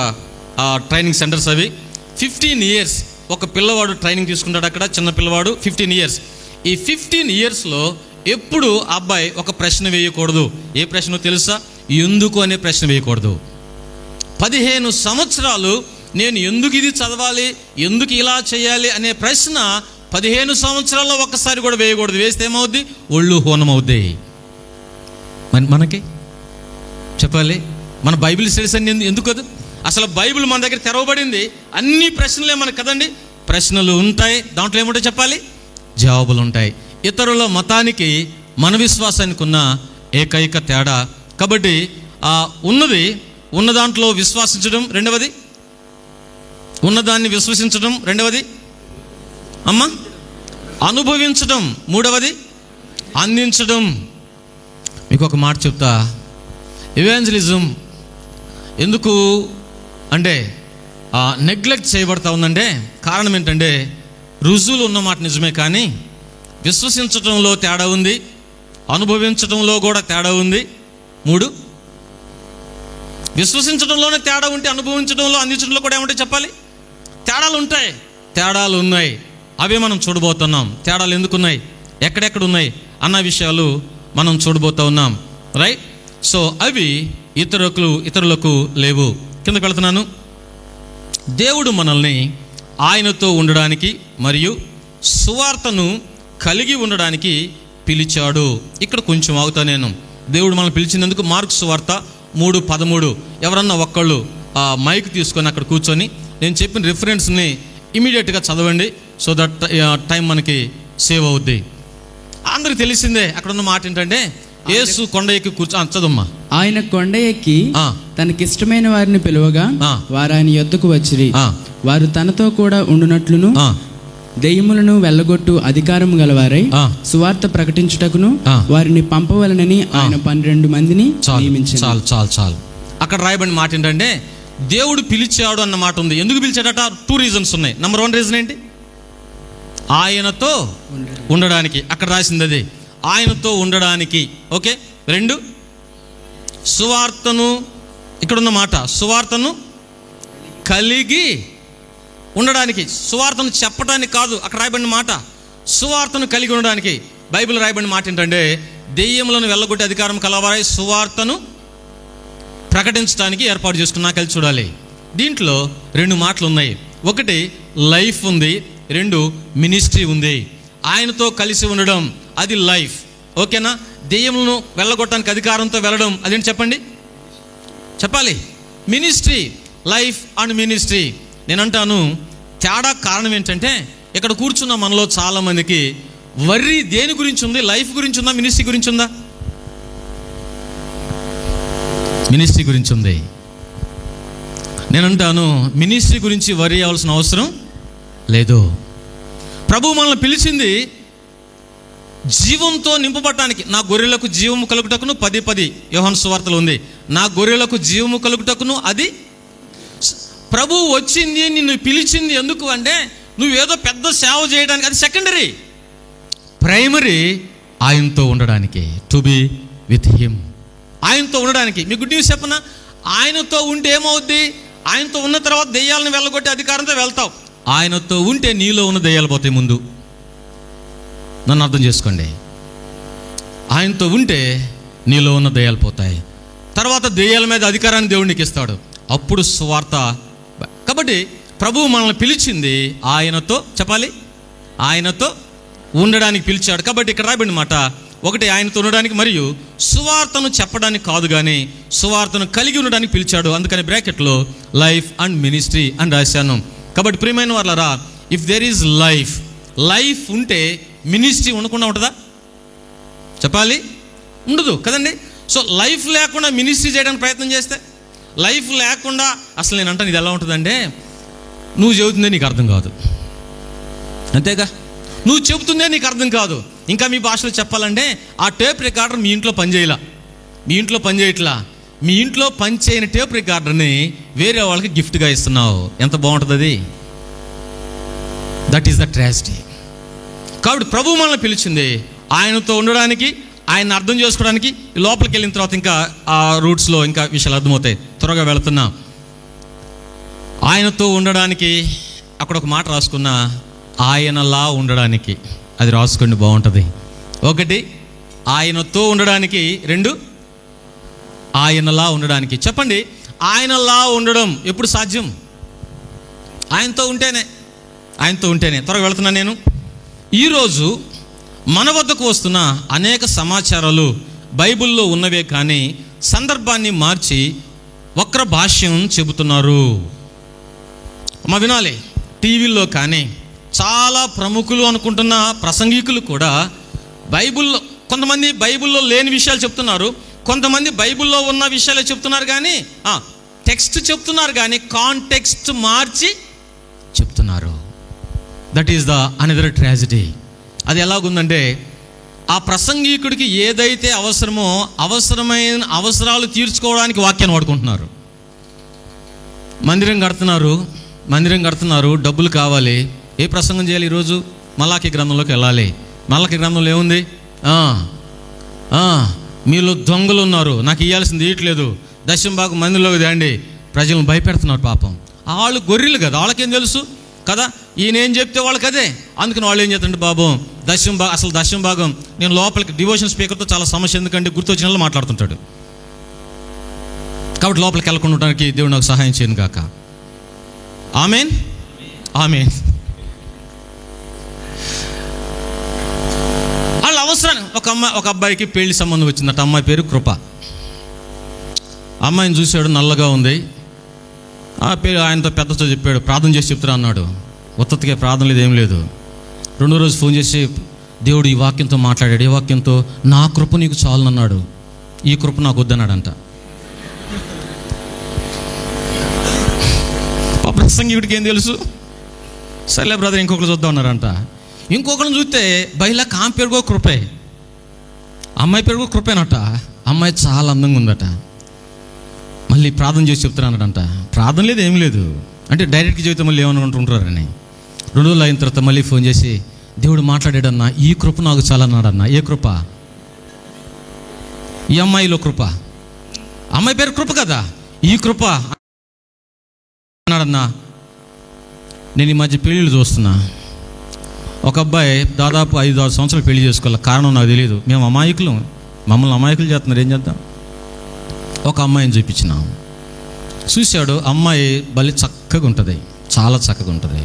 Speaker 1: ట్రైనింగ్ సెంటర్స్ అవి. 15 years ఒక పిల్లవాడు ట్రైనింగ్ తీసుకుంటాడు అక్కడ, చిన్న పిల్లవాడు 15 years. ఈ 15 yearsలో ఎప్పుడు అబ్బాయి ఒక ప్రశ్న వేయకూడదు. ఏ ప్రశ్న తెలుసా? ఎందుకు అనే ప్రశ్న వేయకూడదు. 15 సంవత్సరాలు నేను ఎందుకు ఇది చదవాలి, ఎందుకు ఇలా చేయాలి అనే ప్రశ్న 15 సంవత్సరాల్లో ఒక్కసారి కూడా వేయకూడదు. వేస్తే ఏమవుద్ది? ఒళ్ళు హోనమవుద్ది. మనకి చెప్పాలి, మన బైబిల్ స్టడీస్ అన్ని ఎందుకు కదా? అసలు బైబిల్ మన దగ్గర తెరవబడింది, అన్ని ప్రశ్నలే మనకు కదండి. ప్రశ్నలు ఉంటాయి, దాంట్లో ఏముంటాయి చెప్పాలి? జవాబులు ఉంటాయి. ఇతరుల మతానికి మన విశ్వాసానికి ఉన్న ఏకైక తేడా. కాబట్టి ఉన్న దాంట్లో విశ్వాసించడం రెండవది, ఉన్నదాన్ని విశ్వసించడం రెండవది, అనుభవించడం మూడవది, అందించడం. మీకు ఒక మాట చెప్తా, ఎవాంజలిజం ఎందుకు అంటే నెగ్లెక్ట్ చేయబడతా ఉందంటే కారణం ఏంటంటే, రుజువులు ఉన్నమాట నిజమే, కానీ విశ్వసించడంలో తేడా ఉంది, అనుభవించడంలో కూడా తేడా ఉంది. 3, విశ్వసించడంలోనే తేడా ఉంటే అనుభవించడంలో, అందించడంలో కూడా ఏమంటే చెప్పాలి? తేడాలు ఉన్నాయి. అవే మనం చూడబోతున్నాం. తేడాలు ఎందుకున్నాయి, ఎక్కడెక్కడ ఉన్నాయి అన్న విషయాలు మనం చూడబోతూ ఉన్నాం. రైట్? సో అవి ఇతరులకు లేవు. కిందకి వెళ్తున్నాను. దేవుడు మనల్ని ఆయనతో ఉండడానికి మరియు సువార్తను కలిగి ఉండడానికి పిలిచాడు. ఇక్కడ కొంచెం ఆగుతా నేను. దేవుడు మనల్ని పిలిచినందుకు మార్కు సువార్త 3:13. ఎవరన్నా ఒక్కళ్ళు మైక్ తీసుకొని అక్కడ కూర్చొని నేను చెప్పిన రిఫరెన్స్ని ఇమీడియట్గా చదవండి. సో దట్ టైం మనకి సేవ్ అవుద్ది. అందరికి తెలిసిందే అక్కడ ఉన్న మాట ఏంటంటే, యేసు కొండ ఎక్కి చదవమ్మా.
Speaker 2: ఆయన కొండ ఎక్కి తనకిష్టమైన వారిని పిలువగా వారు ఆయన యొద్దకు వచ్చిరి. వారు తనతో కూడా ఉండునట్లును దెయ్యములను వెళ్ళగొట్టు అధికారం గలవారై సువార్త ప్రకటించుటకును వారిని పంపవలనని ఆయన 12 మందిని నియమించారు.
Speaker 1: చాలు. అక్కడ రాయబడిన మాట ఏంటంటే, దేవుడు పిలిచాడు అన్న మాట ఉంది. ఎందుకు పిలిచాడట? 2 reasons ఉన్నాయి. నెంబర్ 1 రీజన్ ఏంటి? ఆయనతో ఉండడానికి. అక్కడ రాసింది అది, ఆయనతో ఉండడానికి. ఓకే. 2, సువార్తను, ఇక్కడున్న మాట సువార్తను కలిగి ఉండడానికి. సువార్తను చెప్పడానికి కాదు, అక్కడ రాయబడిన మాట సువార్తను కలిగి ఉండడానికి. బైబిల్ రాయబడిన మాట ఏంటంటే, దెయ్యములను వెళ్ళగొట్టే అధికారం కలవారై సువార్తను ప్రకటించడానికి ఏర్పాటు చేసుకున్నా. కలిసి చూడాలి. దీంట్లో 2 మాటలు ఉన్నాయి. ఒకటి లైఫ్ ఉంది, 2 మినిస్ట్రీ ఉంది. ఆయనతో కలిసి ఉండడం అది లైఫ్. ఓకేనా? దెయ్యములను వెళ్ళగొట్టడానికి అధికారంతో వెళ్ళడం అదేంటి చెప్పాలి? మినిస్ట్రీ. Life and ministry. నేను అంటాను, తేడా కారణం ఏంటంటే, ఇక్కడ కూర్చున్న మనలో చాలా మందికి వర్రీ దేని గురించి ఉంది? లైఫ్ గురించి ఉందా, మినిస్ట్రీ గురించి ఉందా? మినిస్ట్రీ గురించి ఉంది. నేను అంటాను, మినిస్ట్రీ గురించి వర్రీ అవ్వాల్సిన అవసరం లేదు. ప్రభు మనల్ని పిలిచింది జీవంతో నింపబడటానికి. నా గొర్రెలకు జీవము కలుగుటకును 10:10 యోహాను సువార్తలో ఉంది. నా గొర్రెలకు జీవము కలుగుటకును. అది ప్రభు వచ్చింది, నిన్ను పిలిచింది ఎందుకు అంటే, నువ్వేదో పెద్ద సేవ చేయడానికి. అది సెకండరీ. ప్రైమరీ ఆయనతో ఉండడానికి. To be with him. ఆయనతో ఉండడానికి. మీ గుడ్ న్యూస్ చెప్పనా? ఆయనతో ఉంటే ఏమవుద్ది? ఆయనతో ఉన్న తర్వాత దెయ్యాలను వెళ్ళగొట్టే అధికారంతో వెళ్తావు. ఆయనతో ఉంటే నీలో ఉన్న దెయ్యాలు పోతాయి. ముందు నన్ను అర్థం చేసుకోండి. ఆయనతో ఉంటే నీలో ఉన్న దెయ్యాలు పోతాయి. తర్వాత దెయ్యాల మీద అధికారాన్ని దేవునికి ఇస్తాడు. అప్పుడు సువార్త. కాబట్టి ప్రభువు మనల్ని పిలిచింది ఆయనతో చెప్పాలి, ఆయనతో ఉండడానికి పిలిచాడు. కాబట్టి ఇక్కడ రాబడిన మాట ఒకటి, ఆయనతో ఉండడానికి మరియు సువార్తను చెప్పడానికి కాదు, కానీ సువార్తను కలిగి ఉండడానికి పిలిచాడు. అందుకని బ్రాకెట్లో లైఫ్ అండ్ మినిస్ట్రీ అని రాశాను. కాబట్టి ప్రియమైన వాళ్ళరా, ఇఫ్ దెర్ ఈజ్ లైఫ్ ఉంటే మినిస్ట్రీ ఉండకుండా ఉంటుందా చెప్పాలి? ఉండదు కదండి. సో లైఫ్ లేకుండా మినిస్ట్రీ చేయడానికి ప్రయత్నం చేస్తే, లైఫ్ లేకుండా అసలు నేను అంటాను, ఇది ఎలా ఉంటుందంటే, నువ్వు చెబుతుందే నీకు అర్థం కాదు. అంతేగా, నువ్వు చెబుతుందే నీకు అర్థం కాదు. ఇంకా మీ భాషలో చెప్పాలంటే, ఆ టేప్ రికార్డర్ మీ ఇంట్లో పనిచేయలా, మీ ఇంట్లో పనిచేయట్లా. మీ ఇంట్లో పనిచేయని టేప్ రికార్డర్ని వేరే వాళ్ళకి గిఫ్ట్గా ఇస్తున్నావు. ఎంత బాగుంటుంది అది. That is the tragedy. కాబట్టి ప్రభువు మనల్ని పిలిచింది ఆయనతో ఉండడానికి, ఆయన అర్థం చేసుకోవడానికి. లోపలికి వెళ్ళిన తర్వాత ఇంకా ఆ రూట్స్లో ఇంకా విషయాలు అర్థమవుతాయి. త్వరగా వెళుతున్నా. ఆయనతో ఉండడానికి అక్కడ ఒక మాట రాసుకున్నా, ఆయనలా ఉండడానికి. అది రాసుకోండి, బాగుంటుంది. 1 ఆయనతో ఉండడానికి, 2 ఆయనలా ఉండడానికి. చెప్పండి, ఆయనలా ఉండడం ఎప్పుడు సాధ్యం? ఆయనతో ఉంటేనే. త్వరగా వెళుతున్నా నేను. ఈరోజు మన వద్దకు వస్తున్న అనేక సమాచారాలు బైబిల్లో ఉన్నవే కానీ సందర్భాన్ని మార్చి వక్ర భాష్యం చెబుతున్నారు. వినాలి. టీవీల్లో కానీ చాలా ప్రముఖులు అనుకుంటున్న ప్రసంగికులు కూడా బైబిల్లో, కొంతమంది బైబిల్లో లేని విషయాలు చెప్తున్నారు, కొంతమంది బైబిల్లో ఉన్న విషయాలే చెప్తున్నారు, కానీ టెక్స్ట్ చెప్తున్నారు కానీ కాంటెక్స్ట్ మార్చి చెప్తున్నారు. That is the another tragedy. అది ఎలాగుందంటే, ఆ ప్రసంగికుడికి ఏదైతే అవసరమో అవసరమైన అవసరాలు తీర్చుకోవడానికి వాక్యాన్ని వాడుకుంటున్నారు. మందిరం కడుతున్నారు, డబ్బులు కావాలి. ఏ ప్రసంగం చేయాలి ఈరోజు? మలాకి గ్రంథంలోకి వెళ్ళాలి. మలాకి గ్రంథంలో ఏముంది? మీలో దొంగలు ఉన్నారు, నాకు ఇవ్వాల్సింది ఇవ్వట్లేదు, దశమ భాగం మందిలోకి తేండి. ప్రజలను భయపెడుతున్నారు. పాపం వాళ్ళు గొర్రెలు కదా, వాళ్ళకేం తెలుసు కదా, ఈయన ఏం చెప్తే వాళ్ళకి అదే. అందుకని వాళ్ళు ఏం చేస్తారంటే, బాబు దశమ భాగం నేను లోపలికి డివోషన్ స్పీకర్తో చాలా సమస్య, ఎందుకంటే గుర్తొచ్చిన వాళ్ళు మాట్లాడుతుంటాడు, కాబట్టి లోపలికి వెళ్ళకుండా ఉండడానికి దేవుడు నాకు సహాయం చేయను గాక. ఆమేన్. వాళ్ళ అవసరాన్ని ఒక అబ్బాయికి పెళ్లి సంబంధం వచ్చిందట. అమ్మాయి పేరు కృప. అమ్మాయిని చూశాడు, నల్లగా ఉంది. ఆ పేరు ఆయనతో పెద్దతో చెప్పాడు, ప్రార్థన చేసి చెప్తున్నా అన్నాడు. ఉత్తత్తుగా ప్రార్థన లేదు, ఏం లేదు. 2వ రోజు ఫోన్ చేసి, దేవుడు ఈ వాక్యంతో మాట్లాడాడు. ఏ వాక్యంతో? నా కృప నీకు చాలునన్నాడు. ఈ కృప నాకు వద్దన్నాడంట. ప్రసంగికుడికి ఏం తెలుసు? సర్లే బ్రదర్, ఇంకొకరు చూద్దాం అన్నారంట. ఇంకొకరిని చూస్తే బయలా కామ్ పేరు కూడా కృపే, అమ్మాయి పేరు కూడా కృపేనట. అమ్మాయి చాలా అందంగా ఉందట. మళ్ళీ ప్రార్థన చేసి చెప్తున్నానంట. ప్రార్థన లేదు, ఏం లేదు అంటే డైరెక్ట్గా చెబితే మళ్ళీ ఏమని ఉంటుంటారని. 2 రోజులు అయిన తర్వాత మళ్ళీ ఫోన్ చేసి, దేవుడు మాట్లాడాడన్నా, ఈ కృప నాకు చాలా అన్నాడన్నా. ఏ కృప? ఈ అమ్మాయిలో కృప. అమ్మాయి పేరు కృప కదా, ఈ కృప అన్నాడన్నా. నేను ఈ మధ్య పెళ్ళిళ్ళు చూస్తున్నా. ఒక అబ్బాయి దాదాపు 5-6 సంవత్సరాలు పెళ్లి చేసుకోవాలి. కారణం నాకు తెలియదు. మేము అమాయకులు, మమ్మల్ని అమాయకులు చేస్తున్నారు, ఏం చేద్దాం? ఒక అమ్మాయిని చూపించినాం. చూశాడు, అమ్మాయి భలే చక్కగా ఉంటుంది, చాలా చక్కగా ఉంటుంది.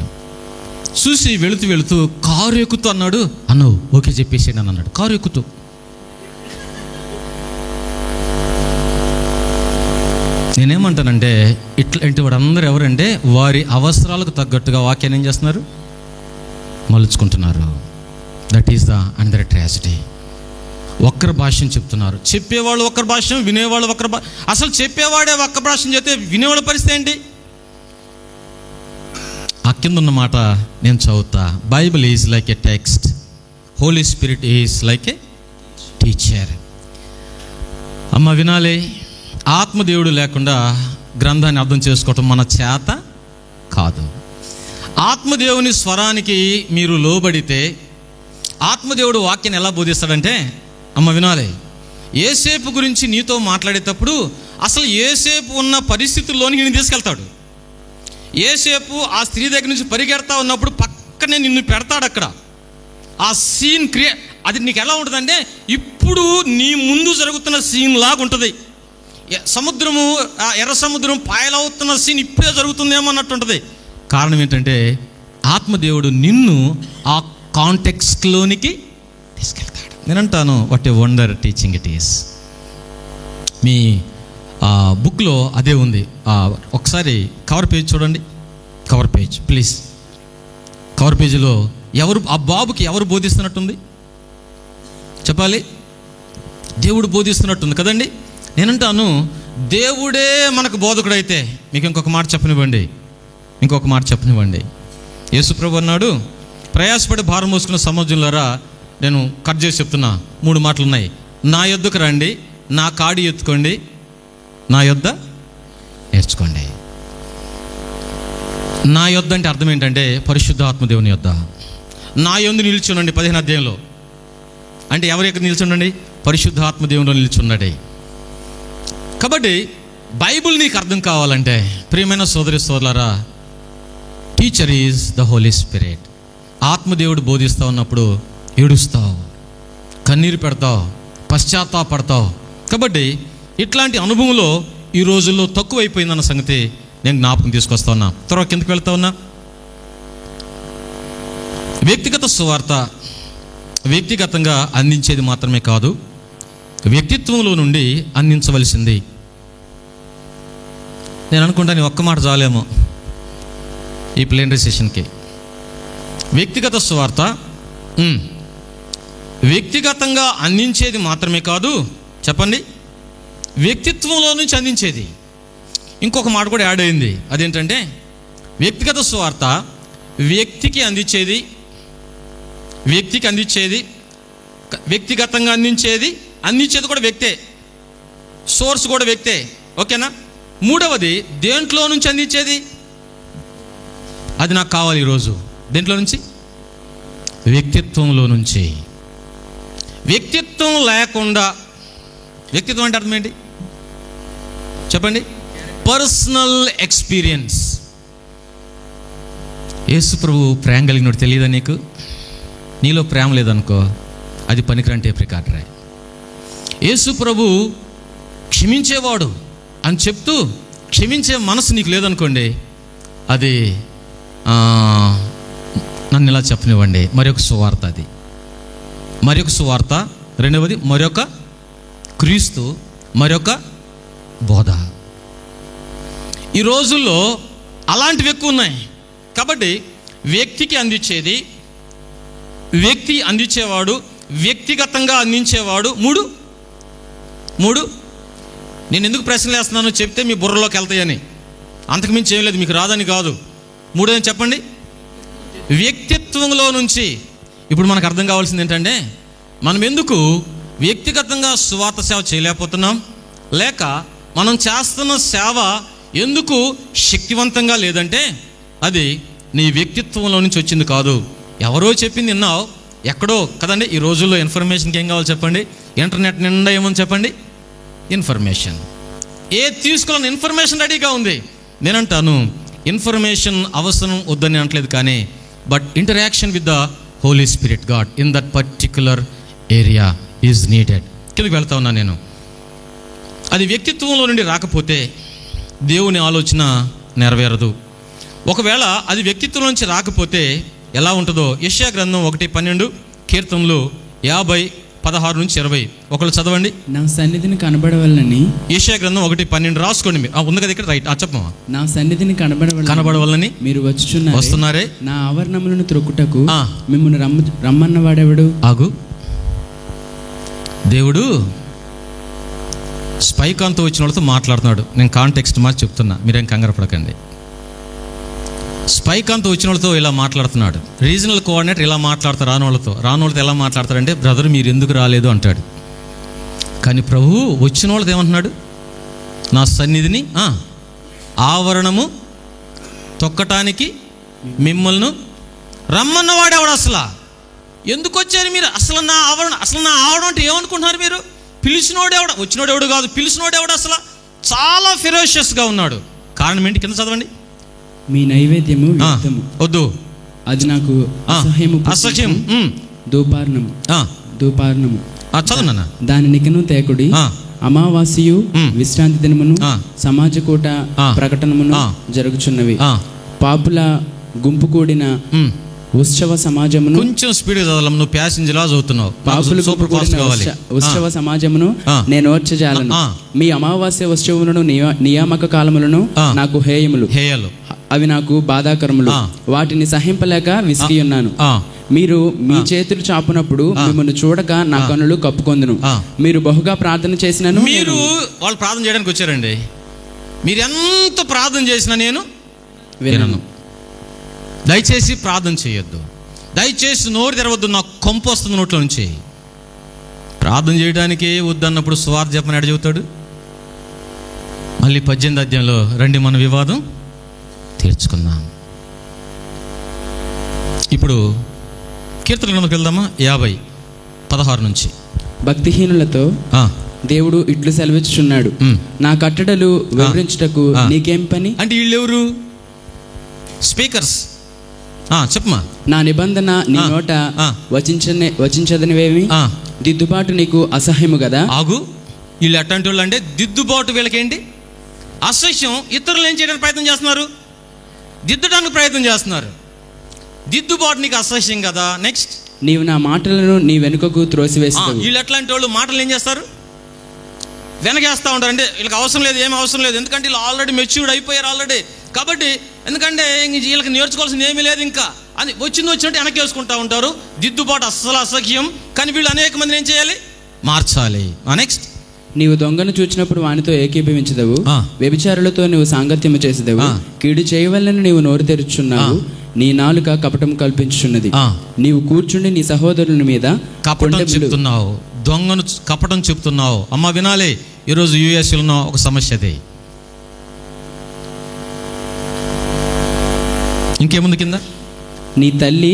Speaker 1: చూసి వెళుతూ కారు ఎక్కుతూ అన్నాడు. అన్నావు ఓకే చెప్పేసి అన్నాడు. కారు ఎక్కుతూ నేనేమంటానంటే, ఇట్లాంటి వాడందరూ ఎవరంటే వారి అవసరాలకు తగ్గట్టుగా వాక్యాన్ని ఏం చేస్తున్నారు? మలుచుకుంటున్నారు. That is the another tragedy. వక్ర భాష్యం చెప్తున్నారు. చెప్పేవాళ్ళు వక్ర భాష్యం, వినేవాళ్ళు వక్ర భాష. అసలు చెప్పేవాడే వక్ర భాష్యం చేస్తే వినేవాళ్ళ పరిస్థితి ఏంటి? ఆ కింద ఉన్న మాట నేను చదువుతా. Bible is like a text, Holy Spirit is like a teacher. అమ్మ వినాలి. ఆత్మదేవుడు లేకుండా గ్రంథాన్ని అర్థం చేసుకోవటం మన చేత కాదు. ఆత్మదేవుని స్వరానికి మీరు లోబడితే ఆత్మదేవుడు వాక్యాన్ని ఎలా బోధిస్తాడంటే, అమ్మ వినాలి, యేసేపు గురించి నీతో మాట్లాడేటప్పుడు అసలు యేసేపు ఉన్న పరిస్థితుల్లోని నిన్ను తీసుకెళ్తాడు. యేసేపు ఆ స్త్రీ దగ్గర నుంచి పరిగెడతా ఉన్నప్పుడు పక్కనే నిన్ను పెడతాడు. అక్కడ ఆ సీన్ అది నీకు ఎలా ఉంటుందంటే, ఇప్పుడు నీ ముందు జరుగుతున్న సీన్ లాగా ఉంటుంది. సముద్రము, ఎర్ర సముద్రం పాయలవుతున్న సీన్ ఇప్పుడే జరుగుతుందేమో అన్నట్టు ఉంటుంది. కారణం ఏంటంటే, ఆత్మదేవుడు నిన్ను ఆ కాంటెక్స్ట్లోనికి తీసుకెళ్తాడు. నేనంటాను, what a wonder teaching it is. మీ బుక్లో అదే ఉంది. ఒకసారి కవర్ పేజ్ చూడండి. Cover page please. కవర్ పేజీలో ఎవరు, ఆ బాబుకి ఎవరు బోధిస్తున్నట్టుంది చెప్పాలి? దేవుడు బోధిస్తున్నట్టుంది కదండి. నేనంటాను, దేవుడే మనకు బోధకుడైతే, మీకు ఇంకొక మాట చెప్పనివ్వండి. యేసుప్రభు అన్నాడు, ప్రయాసపడి భారం మోసుకున్న సమాజంలారా, నేను కట్ చేసి చెప్తున్నా, 3 మాటలు ఉన్నాయి. నా యొద్దకు రండి, నా కాడి ఎత్తుకోండి, నా యొద్ద నేర్చుకోండి. నా యొద్ద అంటే అర్థం ఏంటంటే, పరిశుద్ధ ఆత్మదేవుని యొద్ద. నా యందు నిల్చుండండి 15వ అధ్యాయంలో. అంటే ఎవరి యొక్క నిల్చుండండి? పరిశుద్ధాత్మ దేవునిలో నిల్చున్నాడే. కాబట్టి బైబిల్ నీకు అర్థం కావాలంటే ప్రియమైన సోదరి సోదరులారా, teacher is the Holy Spirit. ఆత్మదేవుడు బోధిస్తూ ఉన్నప్పుడు ఏడుస్తావు, కన్నీరు పెడతావు, పశ్చాత్తాపడతావు. కాబట్టి ఇట్లాంటి అనుభవంలో ఈ రోజుల్లో తక్కువైపోయిందన్న సంగతి నేను జ్ఞాపకం తీసుకొస్తా ఉన్నా. తర్వాత కిందకి వెళ్తా ఉన్నా. వ్యక్తిగత సువార్త వ్యక్తిగతంగా అందించేది మాత్రమే కాదు, వ్యక్తిత్వంలో నుండి అందించవలసింది. నేను అనుకుంటాను ఒక్క మాట చాలేమో ఈ ప్లేనరీ సెషన్కి. వ్యక్తిగత సువార్త వ్యక్తిగతంగా అందించేది మాత్రమే కాదు, చెప్పండి, వ్యక్తిత్వంలో నుంచి అందించేది. ఇంకొక మాట కూడా యాడ్ అయింది. అదేంటంటే వ్యక్తిగత సువార్త వ్యక్తికి అందించేది, వ్యక్తిగతంగా అందించేది కూడా వ్యక్తే, సోర్స్ కూడా వ్యక్తే. ఓకేనా? మూడవది దేంట్లో నుంచి అందించేది? అది నాకు కావాలి ఈరోజు. దేంట్లో నుంచి? వ్యక్తిత్వంలో నుంచి. వ్యక్తిత్వం లేకుండా, వ్యక్తిత్వం అంటే అర్థం ఏంటి చెప్పండి? Personal experience. యేసు ప్రభు ప్రేమ కలిగినట్టు తెలియదా నీకు? నీలో ప్రేమ లేదనుకో, అది పనికిరాని టేప్ రికార్డరే. యేసు ప్రభు క్షమించేవాడు అని చెప్తూ క్షమించే మనసు నీకు లేదనుకోండి, అది నన్ను ఇలా చెప్పనివ్వండి, మరొక సువార్త. అది మరొక సువార్త. రెండవది మరొక క్రీస్తు, మరొక బోధ. ఈ రోజుల్లో అలాంటివి ఎక్కువ ఉన్నాయి. కాబట్టి వ్యక్తికి అందించేది, వ్యక్తి అందించేవాడు, వ్యక్తిగతంగా అందించేవాడు. మూడు నేను ఎందుకు ప్రశ్నలు వేస్తున్నానో చెప్తే మీ బుర్రలోకి వెళ్తాయని, అంతకుమించి ఏం లేదు, మీకు రాదని కాదు. మూడోది చెప్పండి, వ్యక్తిత్వంలో నుంచి. ఇప్పుడు మనకు అర్థం కావాల్సింది ఏంటంటే, మనం ఎందుకు వ్యక్తిగతంగా సువార్త సేవ చేయలేకపోతున్నాం, లేక మనం చేస్తున్న సేవ ఎందుకు శక్తివంతంగా లేదంటే అది నీ వ్యక్తిత్వంలో నుంచి వచ్చింది కాదు. ఎవరో చెప్పింది విన్నావు ఎక్కడో కదండి. ఈ రోజుల్లో ఇన్ఫర్మేషన్కి ఏం కావాలి చెప్పండి? ఇంటర్నెట్ నిండా ఏమని చెప్పండి? ఇన్ఫర్మేషన్. తీసుకోవాలని ఇన్ఫర్మేషన్ రెడీగా ఉంది. నేనంటాను ఇన్ఫర్మేషన్ అవసరం వద్దని అనట్లేదు, కానీ but interaction with the Holy Spirit God in that particular area is needed. కిందకి వెళ్తా ఉన్నా నేను. అది వ్యక్తిత్వంలో నుండి రాకపోతే దేవుని ఆలోచన నెరవేరదు. ఒకవేళ అది వ్యక్తిత్వం నుంచి రాకపోతే ఎలా ఉంటుందో యెషయా గ్రంథం 1:12, కీర్తనలు 50:16-20 ఒకళ్ళు చదవండి.
Speaker 2: నా సన్నిధిని కనబడవల్లని.
Speaker 1: యెషయా గ్రంథం 1:12 రాసుకోండి. ఉంది కదా ఇక్కడ, రైట్? చెప్పమ్మా.
Speaker 2: నా సన్నిధిని కనబడవల్లని మీరు వస్తున్నారే, నా ఆవరణములను త్రొక్కుటకు మిమ్మల్ని రమ్మన్న వాడెవడు?
Speaker 1: ఆగు. దేవుడు స్పైకాన్తో వచ్చిన వాళ్ళతో మాట్లాడుతున్నాడు. నేను కాంటెక్స్ట్ మార్చి చెప్తున్నా, మీరేం కంగారు పడకండి. స్పైకాన్తో వచ్చిన వాళ్ళతో ఇలా మాట్లాడుతున్నాడు. రీజనల్ కోఆర్డినేటర్ ఇలా మాట్లాడతారు రాని వాళ్ళతో ఎలా మాట్లాడతారంటే, బ్రదర్ మీరు ఎందుకు రాలేదు అంటాడు. కానీ ప్రభువు వచ్చిన వాళ్ళతో ఏమంటున్నాడు? నా సన్నిధిని ఆవరణము తొక్కటానికి మిమ్మల్ని రమ్మన్నవాడేవాడు. అసలు ఎందుకు వచ్చారు మీరు? అసలు నా ఆవరణ అంటే ఏమనుకుంటున్నారు మీరు? పిలిచినోడేవాడు, వచ్చినోడెవడు కాదు, పిలిచినోడేవాడు. అసలు చాలా ఫెరోషియస్గా ఉన్నాడు. కారణం ఏంటి? కింద చదవండి.
Speaker 2: మీ నైవేద్యము
Speaker 1: వద్దు,
Speaker 2: అది నాకు అసహ్యం. ధూపార్ణము
Speaker 1: చదువునా.
Speaker 2: దాని నికను తేకుడి. అమావాస్యయు విశ్రాంతి దినమును సమాజకూట ప్రకటనమును జరుగుచున్నవి. పాపుల గుంపు కూడిన ఉత్సవ సమాజమును. కొంచెం స్పీడ్ చదవాలి, నువ్వు ప్యాసింజర్ లా చదువుతున్నావు. ఉత్సవ సమాజమును నేను ఓర్చజాలను. మీ అమావాస్య ఉత్సవములను నియామక కాలములను నాకు హేయములు. అవి నాకు బాధాకరములు. వాటిని సహింపలేక విసిగి ఉన్నాను. మీరు మీ చేతులు చాపునప్పుడు మిమ్మల్ని చూడక నా కన్నులు కప్పుకొందును. మీరు బహుగా ప్రార్థన చేసినను. మీరు వాళ్ళు ప్రార్థన చేయడానికి వచ్చారండి. మీరు ఎంత ప్రార్థన చేసినా నేను వినను. దయచేసి ప్రార్థన చేయొద్దు, దయచేసి నోరు తెరవద్దు, నాకు కొంపు వస్తుంది నోట్లో నుంచి. ప్రార్థన చేయడానికి వద్దన్నప్పుడు సువార్త చెప్పని ఎడ చెబుతాడు? మళ్ళీ 18వ అధ్యాయంలో రండి మన వివాదం తీర్చుకుందాం. ఇప్పుడు
Speaker 1: కీర్తన గ్రంథంకి వెళ్దామా? 50:16 నుంచి.
Speaker 2: భక్తిహీనులతో దేవుడు ఇట్లు సెలవిచ్చుచున్నాడు, నా కట్టడలు వివరించుటకు నీకేం పని?
Speaker 1: అంటే వీళ్ళు ఎవరు? స్పీకర్స్. చెప్పమా. నా
Speaker 2: నిబంధన నీ నోట వచించదనివేమి? దిద్దుబాటు నీకు అసహ్యము కదా.
Speaker 1: ఆగు. వీళ్ళు ఎట్లాంటి వాళ్ళు అంటే దిద్దుబాటు వీళ్ళకేంటి? అసహ్యం. ఇతరులు ఏం చేయడానికి ప్రయత్నం చేస్తున్నారు? దిద్దడానికి ప్రయత్నం చేస్తున్నారు. దిద్దుబాటు నీకు అసహ్యం కదా. నెక్స్ట్,
Speaker 2: నీవు నా మాటలను నీ వెనుకకు త్రోసివేస్తావు.
Speaker 1: వీళ్ళు ఎట్లాంటి వాళ్ళు? మాటలు ఏం చేస్తారు? వెనకేస్తూ ఉంటారు. అంటే వీళ్ళకి అవసరం లేదు, ఏమి అవసరం లేదు. ఎందుకంటే వీళ్ళు ఆల్రెడీ మెచ్యూర్డ్ అయిపోయారు ఆల్రెడీ. కాబట్టి ఎందుకంటే వీళ్ళకి నేర్చుకోవాల్సింది ఏమీ లేదు ఇంకా అని వచ్చినట్టు వెనకేసుకుంటూ ఉంటారు. దిద్దుబాటు అస్సలు అసహ్యం. కానీ వీళ్ళు అనేక మందిని ఏం చేయాలి? మార్చాలి. నెక్స్ట్,
Speaker 2: నీవు దొంగను చూచినప్పుడు వానితో ఏకీభవించదవు, వ్యభిచారులతో నీవు సాంగత్యము చేసేదవు, కీడు చేయవలనని నీవు నోరు తెరుచున్నావు, నీ నాలుక కపటం కల్పించుచున్నది, నీవు కూర్చుండి నీ సహోదరుల మీద
Speaker 1: కపటం చెప్తున్నావు, దొంగను కపటం చెప్తున్నావు. అమ్మ వినాలి, ఈరోజు యుఎస్లో ఒక సమస్య అదే. ఇంకేముంది కింద?
Speaker 2: నీ తల్లి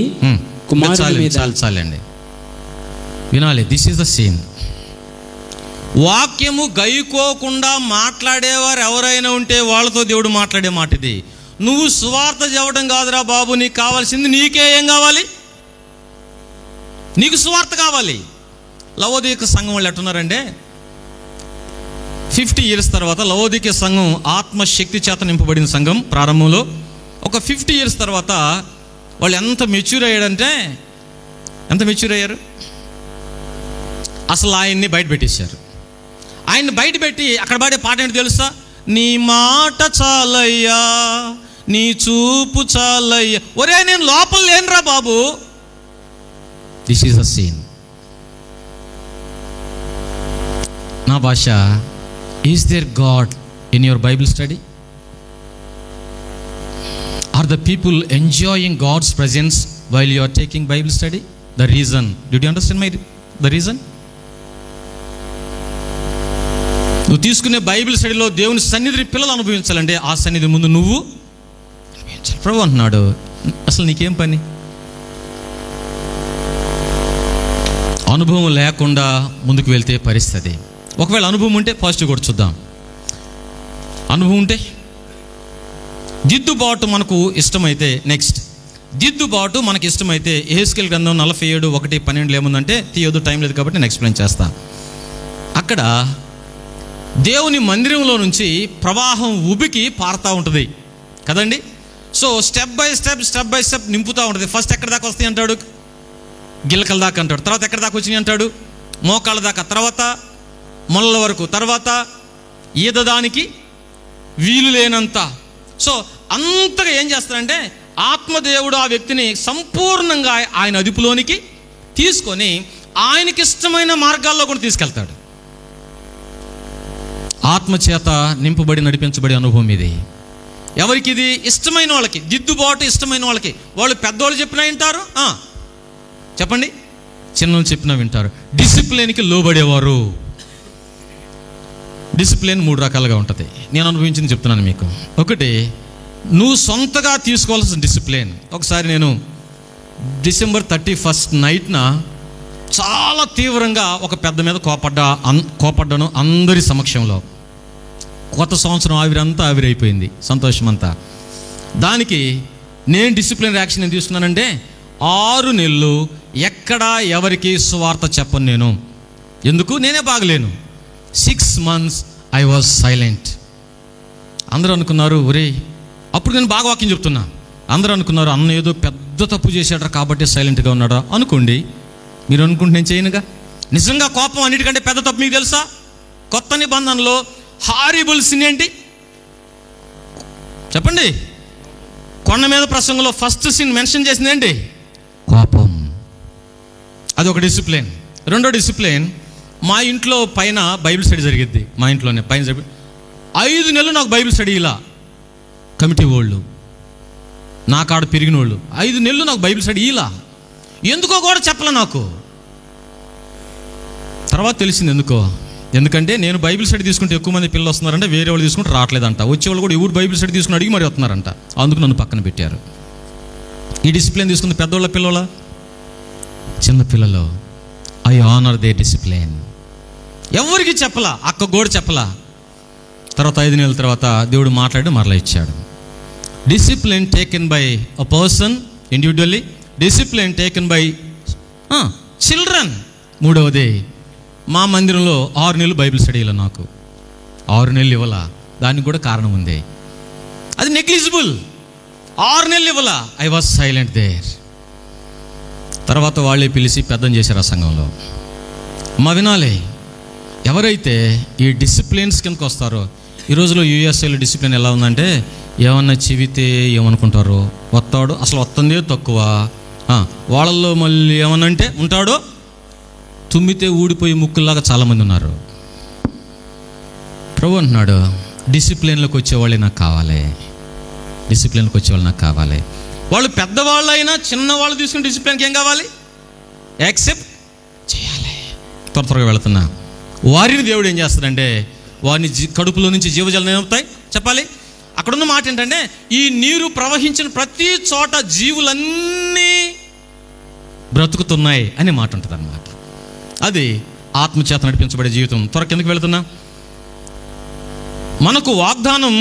Speaker 2: కుమారుల మీద.
Speaker 1: చాలండి, వినాలి. This is the scene. వాక్యము గైకోకుండా మాట్లాడేవారు ఎవరైనా ఉంటే వాళ్ళతో దేవుడు మాట్లాడే మాట ఇది. నువ్వు సువార్త చెప్పడం కాదురా బాబు, నీకు కావాల్సింది నీకే ఏం కావాలి? నీకు సువార్త కావాలి. లవోదిక సంఘం వాళ్ళు ఎట్టున్నారంటే 50 years తర్వాత లవోదిక సంఘం ఆత్మశక్తి చేత నింపబడిన సంఘం. ప్రారంభంలో ఒక 50 years తర్వాత వాళ్ళు ఎంత మెచ్యూర్ అయ్యాడంటే, ఎంత మెచ్యూర్ అయ్యారు? అసలు ఆయన్ని బయట పెట్టేశారు. ఆయన్ని బయట పెట్టి అక్కడ పాడే పాట ఏంటి తెలుసా? నీ మాట చాలయ్యా, నీ చూపు చాలయ్యా. ఒరే నేను లోపల లేనురా బాబు. This is the scene. నా భాష, is there God in your Bible study? Are the people enjoying God's presence while you are taking Bible study? The reason, did you understand the reason? నువ్వు తీసుకునే బైబిల్ స్టడీలో దేవుని సన్నిధిని పిల్లలు అనుభవించాలంటే ఆ సన్నిధి ముందు నువ్వు అనుభవించాలి. ప్రభు అంటున్నాడు, అసలు నీకేం పని? అనుభవం లేకుండా ముందుకు వెళ్తే పరిస్థితి. ఒకవేళ అనుభవం ఉంటే పాజిటివ్ కూడా చూద్దాం. అనుభవం ఉంటే దిద్దుబాటు మనకు ఇష్టమైతే, నెక్స్ట్ దిద్దుబాటు మనకి ఇష్టమైతే యెహెజ్కేలు గ్రంథం 47:1-12 ఏముందంటే, తీయొద్దు, టైం లేదు కాబట్టి నేను ఎక్స్ప్లెయిన్ చేస్తా. అక్కడ దేవుని మందిరంలో నుంచి ప్రవాహం ఉబికి పారుతూ ఉంటుంది కదండి. సో స్టెప్ బై స్టెప్ నింపుతూ ఉంటుంది. ఫస్ట్ ఎక్కడి దాకా వస్తాయి అంటాడు? గిలకల దాకా అంటాడు. తర్వాత ఎక్కడి దాకా వచ్చినాయి అంటాడు? మోకాళ్ళ దాకా. తర్వాత మొలల వరకు. తర్వాత ఈదడానికి వీలు లేనంత. సో అంతగా ఏం చేస్తారంటే ఆత్మదేవుడు ఆ వ్యక్తిని సంపూర్ణంగా ఆయన అదుపులోనికి తీసుకొని ఆయనకి ఇష్టమైన మార్గాల్లో కూడా తీసుకెళ్తాడు. ఆత్మచేత నింపబడి నడిపించబడే అనుభవం ఇది. ఎవరికి ఇది? ఇష్టమైన వాళ్ళకి. దిద్దుబాటు ఇష్టమైన వాళ్ళకి. వాళ్ళు పెద్దవాళ్ళు చెప్పినా వింటారు, చెప్పండి, చిన్నోళ్ళు చెప్పినా వింటారు. డిసిప్లిన్కి లోబడేవారు. డిసిప్లిన్ 3 రకాలుగా ఉంటుంది. నేను అనుభవించింది చెప్తున్నాను మీకు. ఒకటి, నువ్వు సొంతగా తీసుకోవాల్సిన డిసిప్లిన్. ఒకసారి నేను December 31st నైట్న చాలా తీవ్రంగా ఒక పెద్ద మీద కోపడ్డాను అందరి సమక్షంలో. కొత్త సంవత్సరం ఆవిరంతా ఆవిరైపోయింది, సంతోషం అంతా. దానికి నేను డిసిప్లిన్ యాక్షన్ ఏం తీసుకున్నానంటే 6 నెలలు ఎక్కడా ఎవరికి సువార్త చెప్పను నేను. ఎందుకు? నేనే బాగలేను. 6 months ఐ వాజ్ సైలెంట్. అందరూ అనుకున్నారు, ఒరే, అప్పుడు నేను బాగా వాక్యం చెప్తున్నా. అందరూ అనుకున్నారు, అన్న ఏదో పెద్ద తప్పు చేశాడు కాబట్టి సైలెంట్గా ఉన్నాడా అనుకోండి. మీరు అనుకుంటే నేను చేయనుగా. నిజంగా కోపం అన్నిటికంటే పెద్ద తప్పు మీకు తెలుసా? కొత్త నిబంధనలో హారిబుల్ సిన్ ఏంటి చెప్పండి? కొండ మీద ప్రసంగంలో ఫస్ట్ సిన్ మెన్షన్ చేసింది ఏంటి? కోపం. అది ఒక డిసిప్లిన్. రెండో డిసిప్లిన్, మా ఇంట్లో పైన బైబిల్ స్టడీ జరిగిద్ది. మా ఇంట్లోనే పైన 5 నెలలు నాకు బైబిల్ స్టడీ ఇలా. కమిటీ వాళ్ళు, నా కాడ పెరిగిన వాళ్ళు 5 నెలలు నాకు బైబిల్ స్టడీ ఇలా. ఎందుకో కూడా చెప్పలే నాకు. తర్వాత తెలిసింది ఎందుకో. ఎందుకంటే నేను బైబిల్ స్టడీ తీసుకుంటే ఎక్కువ మంది పిల్లలు వస్తున్నారంటే వేరే వాళ్ళు తీసుకుంటే రావట్లేదంట. వచ్చేవాళ్ళు కూడా ఎవరు బైబిల్ స్టడీ తీసుకుని అడిగి మరి వస్తున్నారంట. అందుకు నన్ను పక్కన పెట్టారు. ఈ డిసిప్లిన్ తీసుకుంది పెద్దోళ్ళ పిల్లల చిన్నపిల్లలు, ఐ ఆనర్ దే డిసిప్లిన్. ఎవరికి చెప్పలా, అక్క కూడా చెప్పలా. తర్వాత 5 నెలల తర్వాత దేవుడు మాట్లాడి మరలా ఇచ్చాడు. Discipline taken by a person individually, discipline taken by children. మూడవది, మా మందిరంలో 6 నెలలు బైబిల్ స్టడీలో నాకు 6 నెలలు ఇవ్వాలా. దానికి కూడా కారణం ఉంది. అది నెగ్లిజిబుల్. 6 నెలలు ఇవ్వాలా. I was silent there. తర్వాత వాళ్ళే పిలిచి పెద్దం చేశారు ఆ సంఘంలో. మా వినాలి, ఎవరైతే ఈ డిసిప్లిన్స్ కిందకు వస్తారో, ఈ రోజులో యూఎస్ఏలో డిసిప్లిన్ ఎలా ఉందంటే, ఏమన్నా చెబితే ఏమనుకుంటారో, వస్తాడు అసలు వస్తుందే తక్కువ, వాళ్ళల్లో మళ్ళీ ఏమనంటే ఉంటాడో, తుమ్మితే ఊడిపోయి ముక్కుల్లాగా చాలామంది ఉన్నారు. ప్రభు అంటున్నాడు, డిసిప్లిన్లోకి వచ్చేవాళ్ళే నాకు కావాలి, డిసిప్లిన్కి వచ్చేవాళ్ళు నాకు కావాలి. వాళ్ళు పెద్దవాళ్ళు అయినా చిన్నవాళ్ళు తీసుకుని డిసిప్లిన్కి ఏం కావాలి? యాక్సెప్ట్ చేయాలి. త్వరగా వెళుతున్నా. వారిని దేవుడు ఏం చేస్తాడంటే, వారిని కడుపులో నుంచి జీవజలం ఏమవుతాయి చెప్పాలి. అక్కడున్న మాట ఏంటంటే, ఈ నీరు ప్రవహించిన ప్రతి చోట జీవులన్నీ బ్రతుకుతున్నాయి అనే మాట ఉంటుంది అన్నమాట. అది ఆత్మచేత నడిపించబడే జీవితం. కిందకి వెళుతున్నా. మనకు వాగ్దానం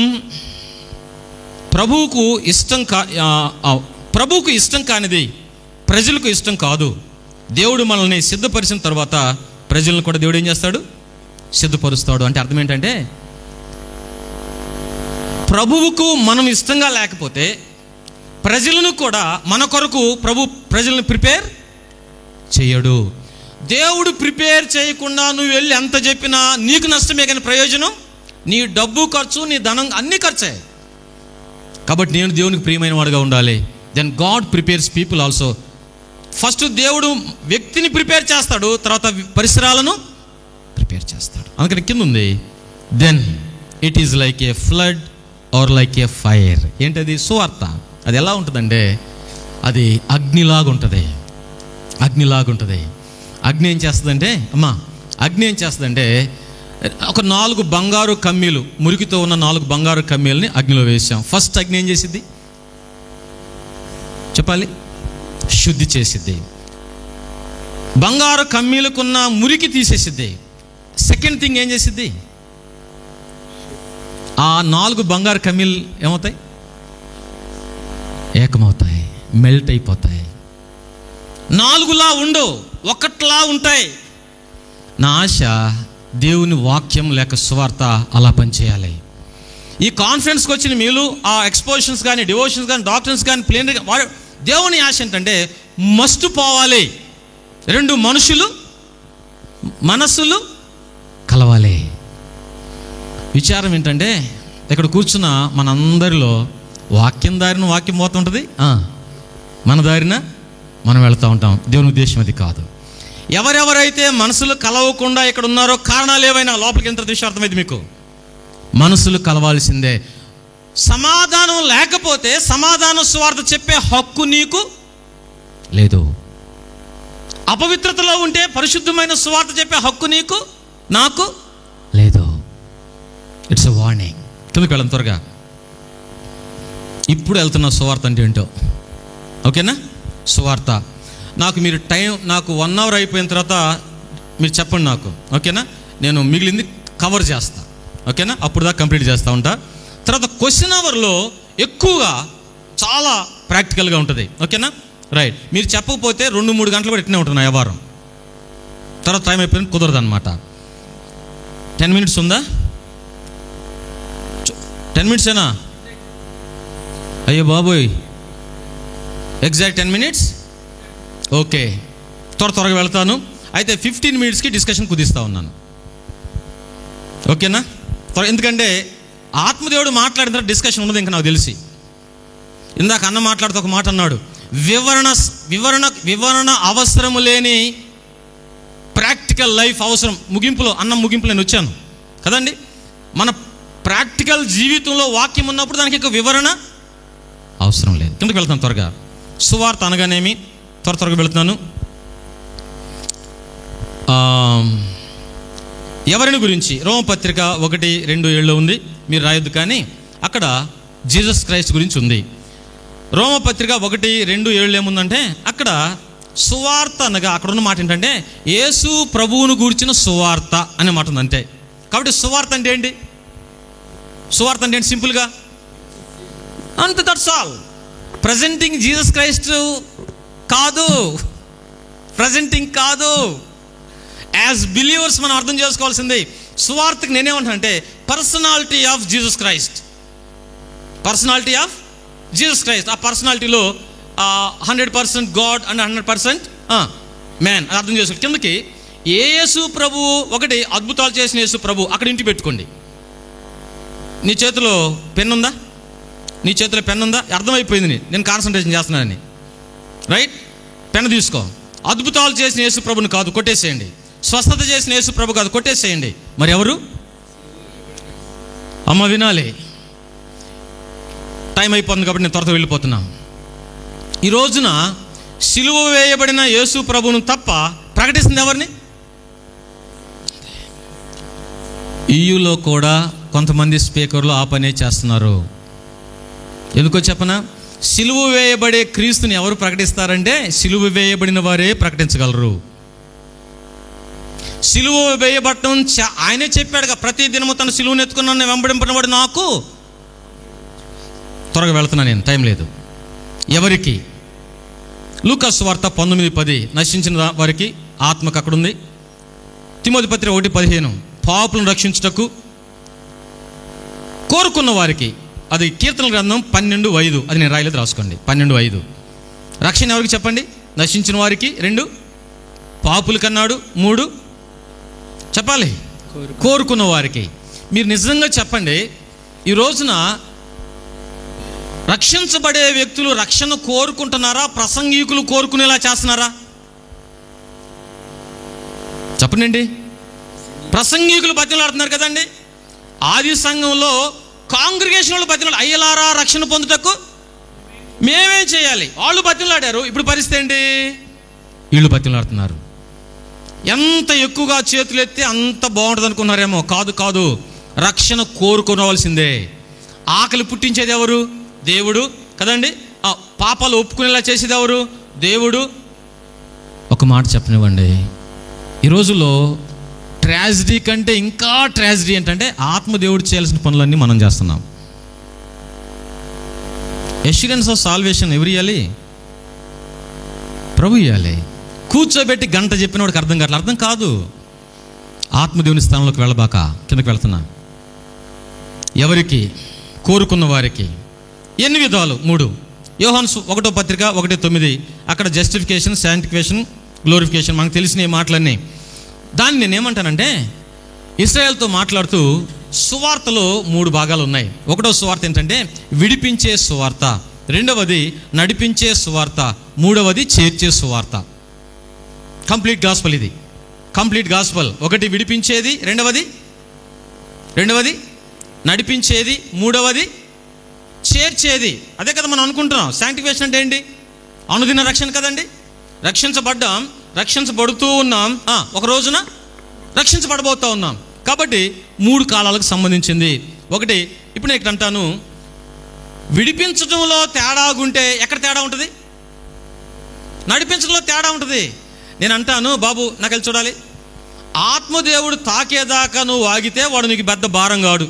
Speaker 1: ప్రభువుకు ఇష్టం కానిది ప్రజలకు ఇష్టం కాదు. దేవుడు మనల్ని సిద్ధపరిచిన తర్వాత ప్రజలను కూడా దేవుడు ఏం చేస్తాడు? సిద్ధపరుస్తాడు. అంటే అర్థం ఏంటంటే, ప్రభువుకు మనం ఇష్టంగా లేకపోతే ప్రజలను కూడా మన కొరకు ప్రజలను ప్రిపేర్ చేయడు. దేవుడు ప్రిపేర్ చేయకుండా నువ్వు వెళ్ళి ఎంత చెప్పినా నీకు నష్టమే కానీ ప్రయోజనం, నీ డబ్బు ఖర్చు, నీ ధనం అన్నీ ఖర్చే. కాబట్టి నేను దేవునికి ప్రియమైన వాడుగా ఉండాలి. Then God prepares people also. First దేవుడు వ్యక్తిని ప్రిపేర్ చేస్తాడు, తర్వాత పరిసరాలను ప్రిపేర్ చేస్తాడు. అందుకని కింద ఉంది, then it is like a flood or like a fire. ఏంటది? సువార్త. అది ఎలా ఉంటుందంటే, అది అగ్నిలాగుంటుంది. అగ్ని ఏం చేస్తుందంటే, అగ్ని ఏం చేస్తుందంటే, ఒక 4 బంగారు కమ్మీలు, మురికితో ఉన్న 4 బంగారు కమ్మీలని అగ్నిలో వేసాం. ఫస్ట్ అగ్ని ఏం చేసిద్ది చెప్పాలి? శుద్ధి చేసిద్ది. బంగారు కమ్మీలకున్న మురికి తీసేసిద్ది. సెకండ్ థింగ్ ఏం చేసిద్ది? ఆ 4 బంగారు కమ్మీలు ఏమవుతాయి? ఏకమవుతాయి, మెల్ట్ అయిపోతాయి. 4లా ఉండవు, ఒకట్లా ఉంటాయి. నా ఆశ దేవుని వాక్యం లేక సువార్త అలా పనిచేయాలి. ఈ కాన్ఫరెన్స్కి వచ్చిన మీరు ఆ ఎక్స్పోజిషన్స్ కానీ, డివోషన్స్ కానీ, డాక్టర్స్ కానీ, ప్లేన్ దేవుని ఆశ ఏంటంటే మస్ట్ పోవాలి. 2 మనస్సులు కలవాలి. విచారం ఏంటంటే, ఇక్కడ కూర్చున్న మనందరిలో వాక్యం దారిన వాక్యం పోతుంటుంది, మన దారిన మనం వెళ్తూ ఉంటాం. దేవుని ఉద్దేశం అది కాదు. ఎవరెవరైతే మనసులు కలవకుండా ఇక్కడ ఉన్నారో, కారణాలు ఏవైనా లోపలికి ఎంత విషయం అర్థమైంది మీకు? మనసులు కలవాల్సిందే. సమాధానం లేకపోతే సమాధాన సువార్త చెప్పే హక్కు నీకు లేదు. అపవిత్రతలో ఉంటే పరిశుద్ధమైన సువార్త చెప్పే హక్కు నీకు నాకు లేదు. It's a warning. కిందకి వెళ్ళం త్వరగా. ఇప్పుడు వెళ్తున్న సువార్త అంటే ఏంటో ఓకేనా? సువార్త మీరు నాకు 1 hour అయిపోయిన తర్వాత మీరు చెప్పండి నాకు, ఓకేనా? నేను మిగిలింది కవర్ చేస్తా, ఓకేనా? అప్పుడు దాకా కంప్లీట్ చేస్తూ ఉంటా. తర్వాత క్వశ్చన్ అవర్లో ఎక్కువగా చాలా ప్రాక్టికల్గా ఉంటుంది, ఓకేనా? రైట్. మీరు చెప్పకపోతే 2-3 గంటలు కూడా ఇట్నే ఉంటున్నా వ్యవహారం. తర్వాత టైం అయిపోయింది, కుదరదు అనమాట. 10 minutes ఉందా? 10 minutes ఏనా? అయ్యో బాబోయ్, ఎగ్జాక్ట్ 10 minutes. ఓకే, త్వరగా వెళ్తాను. అయితే 15 minutesకి డిస్కషన్ కుదిస్తూ ఉన్నాను, ఓకేనా? ఎందుకంటే ఆత్మదేవుడు మాట్లాడిన తర్వాత డిస్కషన్ ఉన్నది ఇంకా నాకు తెలిసి. ఇందాక అన్న మాట్లాడుతూ ఒక మాట అన్నాడు, వివరణ అవసరము లేని ప్రాక్టికల్ లైఫ్ అవసరం. ముగింపులో నేను వచ్చాను కదండి. మన ప్రాక్టికల్ జీవితంలో వాక్యం ఉన్నప్పుడు దానికి ఇంకా వివరణ అవసరం లేదు. కిందకి వెళ్తాను త్వరగా. సువార్త అనగానేమి త్వరగా వెళుతున్నాను. ఎవరిని గురించి? రోమపత్రిక 1:2 ఉంది, మీరు రాయొద్దు, కానీ అక్కడ జీసస్ క్రైస్ట్ గురించి ఉంది. రోమపత్రిక 1:2 ఏముందంటే, అక్కడ సువార్త అనగా అక్కడ ఉన్న మాట ఏంటంటే యేసు ప్రభువును గూర్చిన సువార్త అనే మాట ఉంది అంతే. కాబట్టి సువార్త అంటే ఏంటి? సువార్త అంటే ఏంటి? సింపుల్గా అంతే, that's all. Presenting Jesus Christ కాదు, ప్రజెంటింగ్ కాదు. యాజ్ బిలీవర్స్ మనం అర్థం చేసుకోవాల్సింది సువార్తకి నేనేమంటాను అంటే personality of Jesus Christ. Personality of Jesus Christ. ఆ పర్సనాలిటీలో 100% గాడ్ అండ్ 100% మ్యాన్ అని అర్థం చేసుకోవాలి. కిందకి ఏ యేసు ప్రభు, ఒకటి అద్భుతాలు చేసిన యేసు ప్రభు అక్కడ ఇంటి పెట్టుకోండి. నీ చేతిలో పెన్ ఉందా? నీ చేతిలో పెన్ ఉందా? అర్థమైపోయింది నేను కాన్సన్ట్రేషన్ చేస్తున్నానని. రైట్, పెన్ తీసుకో. అద్భుతాలు చేసిన యేసు ప్రభుని కాదు, కొట్టేసేయండి. స్వస్థత చేసిన యేసు ప్రభు కాదు, కొట్టేసేయండి. మరి ఎవరు? అమ్మ వినాలి, టైం అయిపోతుంది కాబట్టి నేను త్వరతో వెళ్ళిపోతున్నా. ఈ రోజున సిలువ వేయబడిన యేసు ప్రభువును తప్ప ప్రకటిస్తుంది ఎవరిని? ఈయులో కూడా కొంతమంది స్పీకర్లు ఆ పనే చేస్తున్నారు. ఎందుకో చెప్పనా? సిలువ వేయబడే క్రీస్తుని ఎవరు ప్రకటిస్తారంటే సిలువ వేయబడిన వారే ప్రకటించగలరు. సిలువ వేయబడటం ఆయనే చెప్పాడుగా, ప్రతి దినము తన సిలువను ఎత్తుకున్న వెంబడింపనవాడు నాకు. త్వరగా వెళుతున్నా నేను, టైం లేదు. ఎవరికి? లూకా సువార్త 19:10 నశించిన వారికి ఆత్మకు అక్కడ ఉంది. తిమోతి పత్రిక 1:15 పాపులను రక్షించుటకు కోరుకున్న వారికి. అది కీర్తన గ్రంథం 12:5. అది నేను రాయలేదు, రాసుకోండి. 12:5 రక్షణ ఎవరికి చెప్పండి? నశించిన వారికి. 2 పాపులు కన్నాడు. 3 చెప్పాలి కోరుకున్న వారికి. మీరు నిజంగా చెప్పండి, ఈ రోజున రక్షించబడే వ్యక్తులు రక్షణ కోరుకుంటున్నారా? ప్రసంగికులు కోరుకునేలా చేస్తున్నారా? చెప్పండి. ప్రసంగికులు బతిమలాడుతున్నారు కదండి. ఆది సంఘంలో కాంగ్రిగేషన్ వాళ్ళు బతిమలాడు, అయ్యలారా రక్షణ పొందుటకు మేమేం చేయాలి? వాళ్ళు బతిమలాడారు. ఇప్పుడు పరిస్థితి ఏంటి? వీళ్ళు బతిమలాడుతున్నారు. ఎంత ఎక్కువగా చేతులు ఎత్తే అంత బాగుంటుంది అనుకున్నారేమో. కాదు కాదు, రక్షణ కోరుకోవాల్సిందే. ఆకలి పుట్టించేది ఎవరు? దేవుడు కదండి. పాపాలు ఒప్పుకునేలా చేసేది ఎవరు? దేవుడు. ఒక మాట చెప్పనివ్వండి, ఈ రోజుల్లో ట్రాజిడీ కంటే ఇంకా ట్రాజిడీ ఏంటంటే ఆత్మదేవుడు చేయాల్సిన పనులన్నీ మనం చేస్తున్నాం. ఎష్యూరెన్స్ ఆఫ్ సాల్వేషన్ ఎవరు ఇవ్వాలి? ప్రభు ఇవ్వాలి. కూర్చోబెట్టి గంట చెప్పిన వాడికి అర్థం కావట్లేదు. అర్థం కాదు. ఆత్మదేవుని స్థానంలోకి వెళ్ళబాక. కిందకి వెళ్తున్నా. ఎవరికి? కోరుకున్న వారికి. ఎన్ని విధాలు? 3 యోహాను 1వ పత్రిక 1:9 అక్కడ జస్టిఫికేషన్, శాంటిఫికేషన్, గ్లోరిఫికేషన్ మనకు తెలిసిన ఈ మాటలన్నీ. దాన్ని నేనేమంటానంటే ఇశ్రాయేల్తో మాట్లాడుతూ సువార్తలో 3 భాగాలు ఉన్నాయి. 1వ సువార్త ఏంటంటే విడిపించే సువార్త, 2వది నడిపించే సువార్త, 3వది చేర్చే సువార్త. Complete gospel. ఇది కంప్లీట్ గాస్పల్. 1 విడిపించేది, 2వది నడిపించేది, 3వది చేర్చేది. అదే కదా మనం అనుకుంటున్నాం. శాంటిఫికేషన్ అంటే ఏంటి? అనుదిన రక్షణ కదండి. రక్షించబడ్డాం, రక్షించబడుతూ ఉన్నాం, ఒక రోజున రక్షించబడబోతూ ఉన్నాం. కాబట్టి 3 కాలాలకు సంబంధించింది. 1 ఇప్పుడు నేను ఇక్కడ అంటాను, విడిపించడంలో తేడా ఉంటే ఎక్కడ తేడా ఉంటుంది? నడిపించడంలో తేడా ఉంటుంది. నేను అంటాను, బాబు నాకు వెళ్ళి చూడాలి. ఆత్మదేవుడు తాకేదాకా నువ్వు ఆగితే వాడు నీకు పెద్ద భారం కాడు.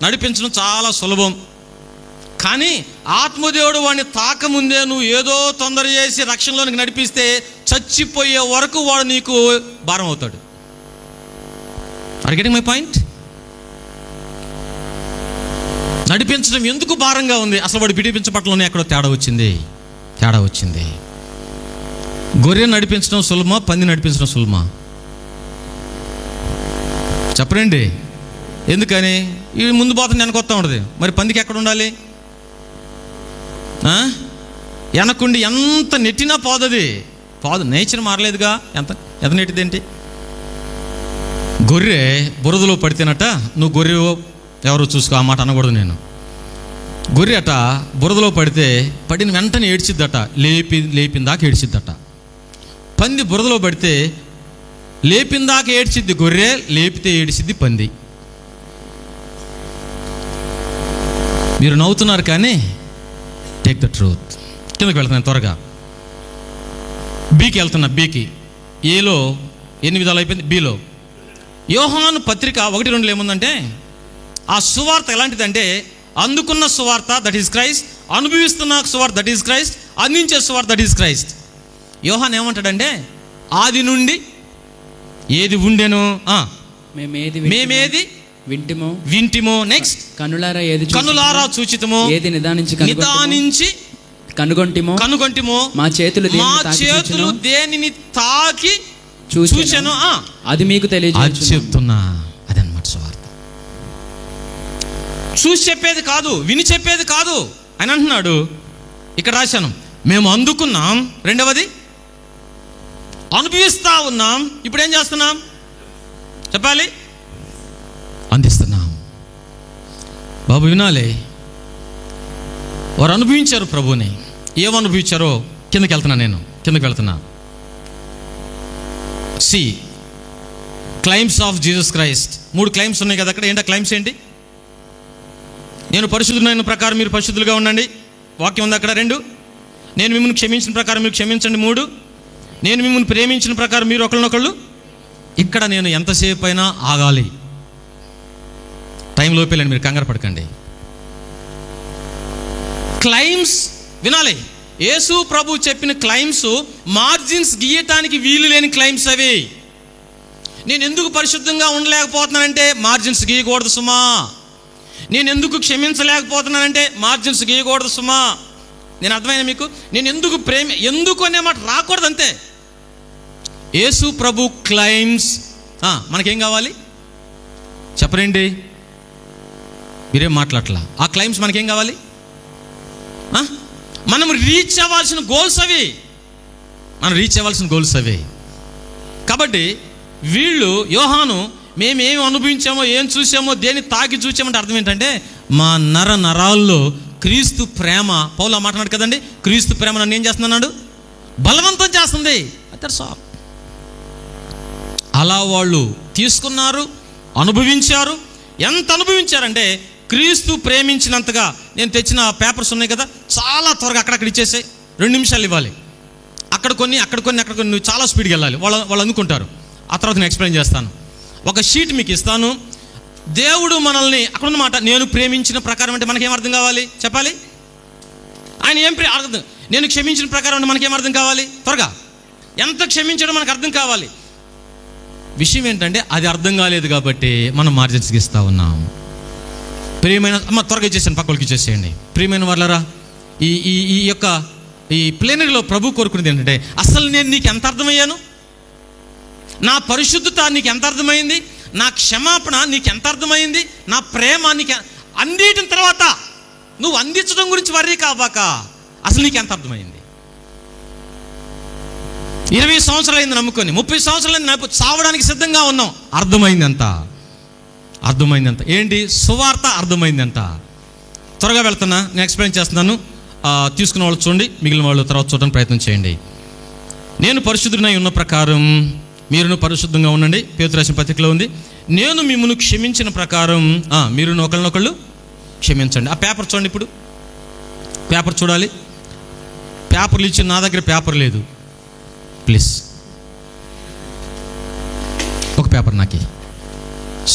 Speaker 1: నడిపించడం చాలా సులభం. కానీ ఆత్మదేవుడు వాడిని తాకముందే నువ్వు ఏదో తొందర చేసి రక్షణలోనికి నడిపిస్తే చచ్చిపోయే వరకు వాడు నీకు భారం అవుతాడు. Are getting my point? నడిపించడం ఎందుకు భారంగా ఉంది? అసలు వాడు విడిపించబట్టలోనే ఎక్కడో తేడా వచ్చింది. గొర్రె నడిపించడం సులభమా? పంది నడిపించడం సులభమా? చెప్పరండి. ఎందుకని? ఈ ముందు పోతుంది, వెనకొస్తా ఉంటుంది. మరి పందికి ఎక్కడ ఉండాలి? వెనకుండి ఎంత నెట్టినా పోదది. నేచర్ మారలేదుగా. ఎంత నెట్టిదేంటి? గొర్రె బురదలో పడితేనట, నువ్వు గొర్రె ఎవరో చూసుకో, ఆ మాట అనకూడదు నేను. గొర్రె అట బురదలో పడిన వెంటనే ఏడ్చిద్దట, లేపిందాక ఏడ్చిద్దట. పంది బురదలో పడితే లేపిందాక ఏడ్చిద్ది గొర్రె, లేపితే ఏడ్చిద్ది పంది. మీరు నవ్వుతున్నారు కానీ టేక్ ద ట్రూత్. కిందకి వెళ్తున్నాను త్వరగా. బీకి వెళ్తున్నా. బీకి, ఏలో 8 విధాలు అయిపోయింది, బీలో యోహాను పత్రిక 1-2 ఏముందంటే, ఆ సువార్త ఎలాంటిదంటే అందుకున్న సువార్త దట్ ఈస్ క్రైస్ట్, అనుభవిస్తున్న సువార్త దట్ ఈస్ క్రైస్ట్, అందించే సువార్త దట్ ఈస్ క్రైస్ట్. యోహాన్ ఏమంటాడంటే, ఆది నుండి ఏది ఉండెను, మేమేది వింటిమో, నెక్స్ట్ కనులారా చూచితమో, ఏది నిదానించి కనుగొంటిమో, మా చేతులు దేనిని తాకి చూచెను,
Speaker 2: అది మీకు తెలియజేయుచున్నాము.
Speaker 1: చెప్తున్నా. అదన్నమాట సువార్త. చూసి చెప్పేది కాదు, విని చెప్పేది కాదు. అని అంటున్నాడు. ఇక్కడ రాశాను, మేము అందుకున్నాం, రెండవది అనుభవిస్తా ఉన్నాం, ఇప్పుడు ఏం చేస్తున్నాం చెప్పాలి, అందిస్తున్నాం. బాబు వినాలి, వారు అనుభవించారు ప్రభుని. ఏమనుభవించారో కిందకి వెళ్తున్నా, నేను కిందకి వెళ్తున్నా. See claims of Jesus Christ. 3 claims ఉన్నాయి కదా అక్కడ. ఏంటా క్లైమ్స్ ఏంటి? నేను పరిశుద్ధులైన ప్రకారం మీరు పరిశుద్ధులుగా ఉండండి, వాక్యం ఉంది అక్కడ. 2, నేను మిమ్మల్ని క్షమించిన ప్రకారం మీరు క్షమించండి. 3, నేను మిమ్మల్ని ప్రేమించిన ప్రకారం మీరు ఒకళ్ళనొకళ్ళు. ఇక్కడ నేను ఎంతసేపు అయినా ఆగాలి, టైం లోపేలండి, మీరు కంగారు పడకండి. క్లైమ్స్ వినాలి. యేసు ప్రభు చెప్పిన క్లైమ్స్ మార్జిన్స్ గీయటానికి వీలు లేని క్లైమ్స్ అవి. నేను ఎందుకు పరిశుద్ధంగా ఉండలేకపోతున్నానంటే మార్జిన్స్ గీయకూడదు సుమా. నేను ఎందుకు క్షమించలేకపోతున్నానంటే మార్జిన్స్ గీయకూడదు సుమా. నేను అర్థమైనా మీకు? నేను ఎందుకు అనే మాట రాకూడదు అంతే. యేసు ప్రభు క్లైమ్స్ మనకేం కావాలి చెప్పరేంటి? మీరేం మాట్లాడట్లా. ఆ క్లైమ్స్ మనకేం కావాలి? మనం రీచ్ అవ్వాల్సిన గోల్స్ అవి. కాబట్టి వీళ్ళు యోహాను మేమేమి అనుభవించామో, ఏం చూసామో, దేన్ని తాకి చూసామంటే అర్థం ఏంటంటే మా నరాల్లో క్రీస్తు ప్రేమ. పౌలు మాట్లాడు కదండి, క్రీస్తు ప్రేమ నన్ను ఏం చేస్తున్నాడు? బలవంతం చేస్తుంది. అలా వాళ్ళు తీసుకున్నారు, అనుభవించారు. ఎంత అనుభవించారంటే క్రీస్తు ప్రేమించినంతగా. నేను తెచ్చిన పేపర్స్ ఉన్నాయి కదా, చాలా త్వరగా అక్కడక్కడ ఇచ్చేసాయి. 2 నిమిషాలు ఇవ్వాలి. అక్కడ కొన్ని నువ్వు చాలా స్పీడ్గా వెళ్ళాలి. వాళ్ళు అనుకుంటారు. ఆ తర్వాత నేను ఎక్స్ప్లెయిన్ చేస్తాను. ఒక షీట్ మీకు ఇస్తాను. దేవుడు మనల్ని అక్కడ ఉన్నమాట, నేను ప్రేమించిన ప్రకారం అంటే మనకేం అర్థం కావాలి చెప్పాలి? ఆయన అర్థం, నేను క్షమించిన ప్రకారం అంటే మనకేం అర్థం కావాలి? త్వరగా ఎంత క్షమించడం మనకు అర్థం కావాలి. విషయం ఏంటంటే అది అర్థం కాలేదు కాబట్టి మనం మార్జిన్స్కి ఇస్తా ఉన్నాం. ప్రియమైన త్వరగా ఇచ్చేసాను, పక్కలకి ఇచ్చేసేయండి. ప్రియమైన వాళ్ళరా, ఈ యొక్క ఈ ప్లేనరీలో ప్రభు కోరుకునేది ఏంటంటే, అసలు నేను నీకు ఎంత అర్థమయ్యాను, నా పరిశుద్ధత నీకు ఎంత అర్థమైంది, నా క్షమాపణ నీకు ఎంత అర్థమైంది, నా ప్రేమ నీకు అందించిన తర్వాత నువ్వు అందించడం గురించి వర్రీ కాబాక, అసలు నీకు ఎంత అర్థమైంది. 20 సంవత్సరాలైంది నమ్ముకొని, 30 సంవత్సరాలైంది చావడానికి సిద్ధంగా ఉన్నాం. అర్థమైందంత ఏంటి? సువార్త అర్థమైందంత. త్వరగా వెళ్తున్నా, నేను ఎక్స్ప్లెయిన్ చేస్తున్నాను. తీసుకున్న వాళ్ళు చూడండి, మిగిలిన వాళ్ళు తర్వాత చూడడానికి ప్రయత్నం చేయండి. నేను పరిశుద్ధుడినై ఉన్న ప్రకారం మీరును పరిశుద్ధంగా ఉండండి. పేతురు రాసిన పత్రికలో ఉంది. నేను మిమ్మల్ని క్షమించిన ప్రకారం మీరును ఒకళ్ళనొకళ్ళు క్షమించండి. ఆ పేపర్ చూడండి. ఇప్పుడు పేపర్ చూడాలి. పేపర్లు ఇచ్చి నా దగ్గర పేపర్ లేదు, ప్లీజ్ ఒక పేపర్ నాకి.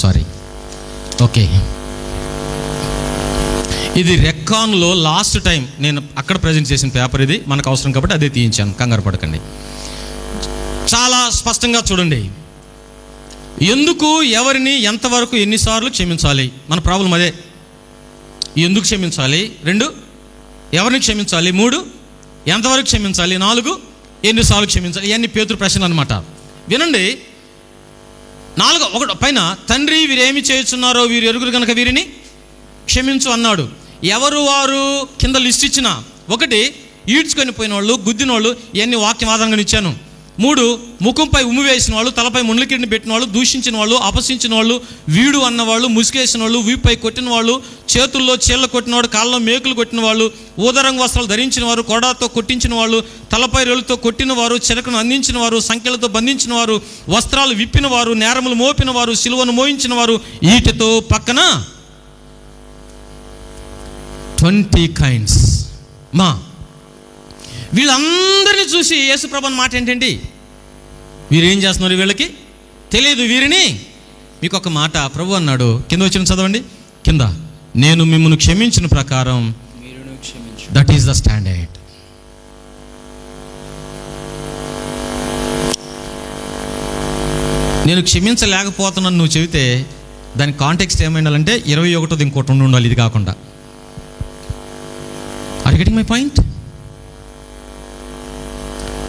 Speaker 1: సారీ. ఓకే, ఇది రెక్కాన్లో లాస్ట్ టైం నేను అక్కడ ప్రజెంట్ చేసిన పేపర్. ఇది మనకు అవసరం కాబట్టి అదే తీయించాను, కంగారు పడకండి. చాలా స్పష్టంగా చూడండి. ఎందుకు, ఎవరిని, ఎంతవరకు, ఎన్నిసార్లు క్షమించాలి. మన ప్రాబ్లం అదే. ఎందుకు క్షమించాలి, 2 ఎవరిని క్షమించాలి, 3 ఎంతవరకు క్షమించాలి, 4 ఎన్నిసార్లు క్షమించాలి. ఇవన్నీ పేతురు ప్రశ్నలు అనమాట. వినండి. 4 పైన తండ్రి వీరేమి చేయుచున్నారో వీరు ఎరుగురు కనుక వీరిని క్షమించు అన్నాడు. ఎవరు వారు కింద లిస్ట్ ఇచ్చిన 1 ఈడ్చుకొని పోయిన వాళ్ళు, గుద్దిన వాళ్ళు, ఇవన్నీ వాక్యం ఆధారంగా ఇచ్చాను. 3 ముఖంపై ఉమ్ము వేసిన వాళ్ళు, తలపై ముళ్ళకిడిని పెట్టిన వాళ్ళు, దూషించిన వాళ్ళు, అపహసించిన వాళ్ళు, వీడు అన్నవాళ్ళు, ముసుకేసిన వాళ్ళు, వీపై కొట్టిన వాళ్ళు, చేతుల్లో చీళ్ళ కొట్టినవాడు, కాళ్ళలో మేకులు కొట్టిన వాళ్ళు, ఊదరంగు వస్త్రాలు ధరించిన వారు, కొడాతో కొట్టించిన వాళ్ళు, తలపై రేలుతో కొట్టిన వారు, చెరకును అందించిన వారు, సంఖ్యలతో బంధించిన వారు, వస్త్రాలు విప్పిన వారు, నేరములు మోపిన వారు, సిలువను మోయించిన వారు, ఈటెతో పక్కన 20 kinds. వీళ్ళందరినీ చూసి యేసుప్రభు మాట ఏంటండి, వీరేం చేస్తున్నారు, వీళ్ళకి తెలియదు వీరిని. మీకు ఒక మాట ప్రభు అన్నాడు, కింద వచ్చిన చదవండి, కింద, నేను మిమ్మల్ని క్షమించిన ప్రకారం దట్ ఈస్ ద స్టాండర్డ్. నేను క్షమించలేకపోతున్నాను నువ్వు చెబితే దాని కాంటెక్స్ట్ ఏమైండాలంటే 21ది ఇంకోటి ఉండాలి, ఇది కాకుండా. Are you getting my point?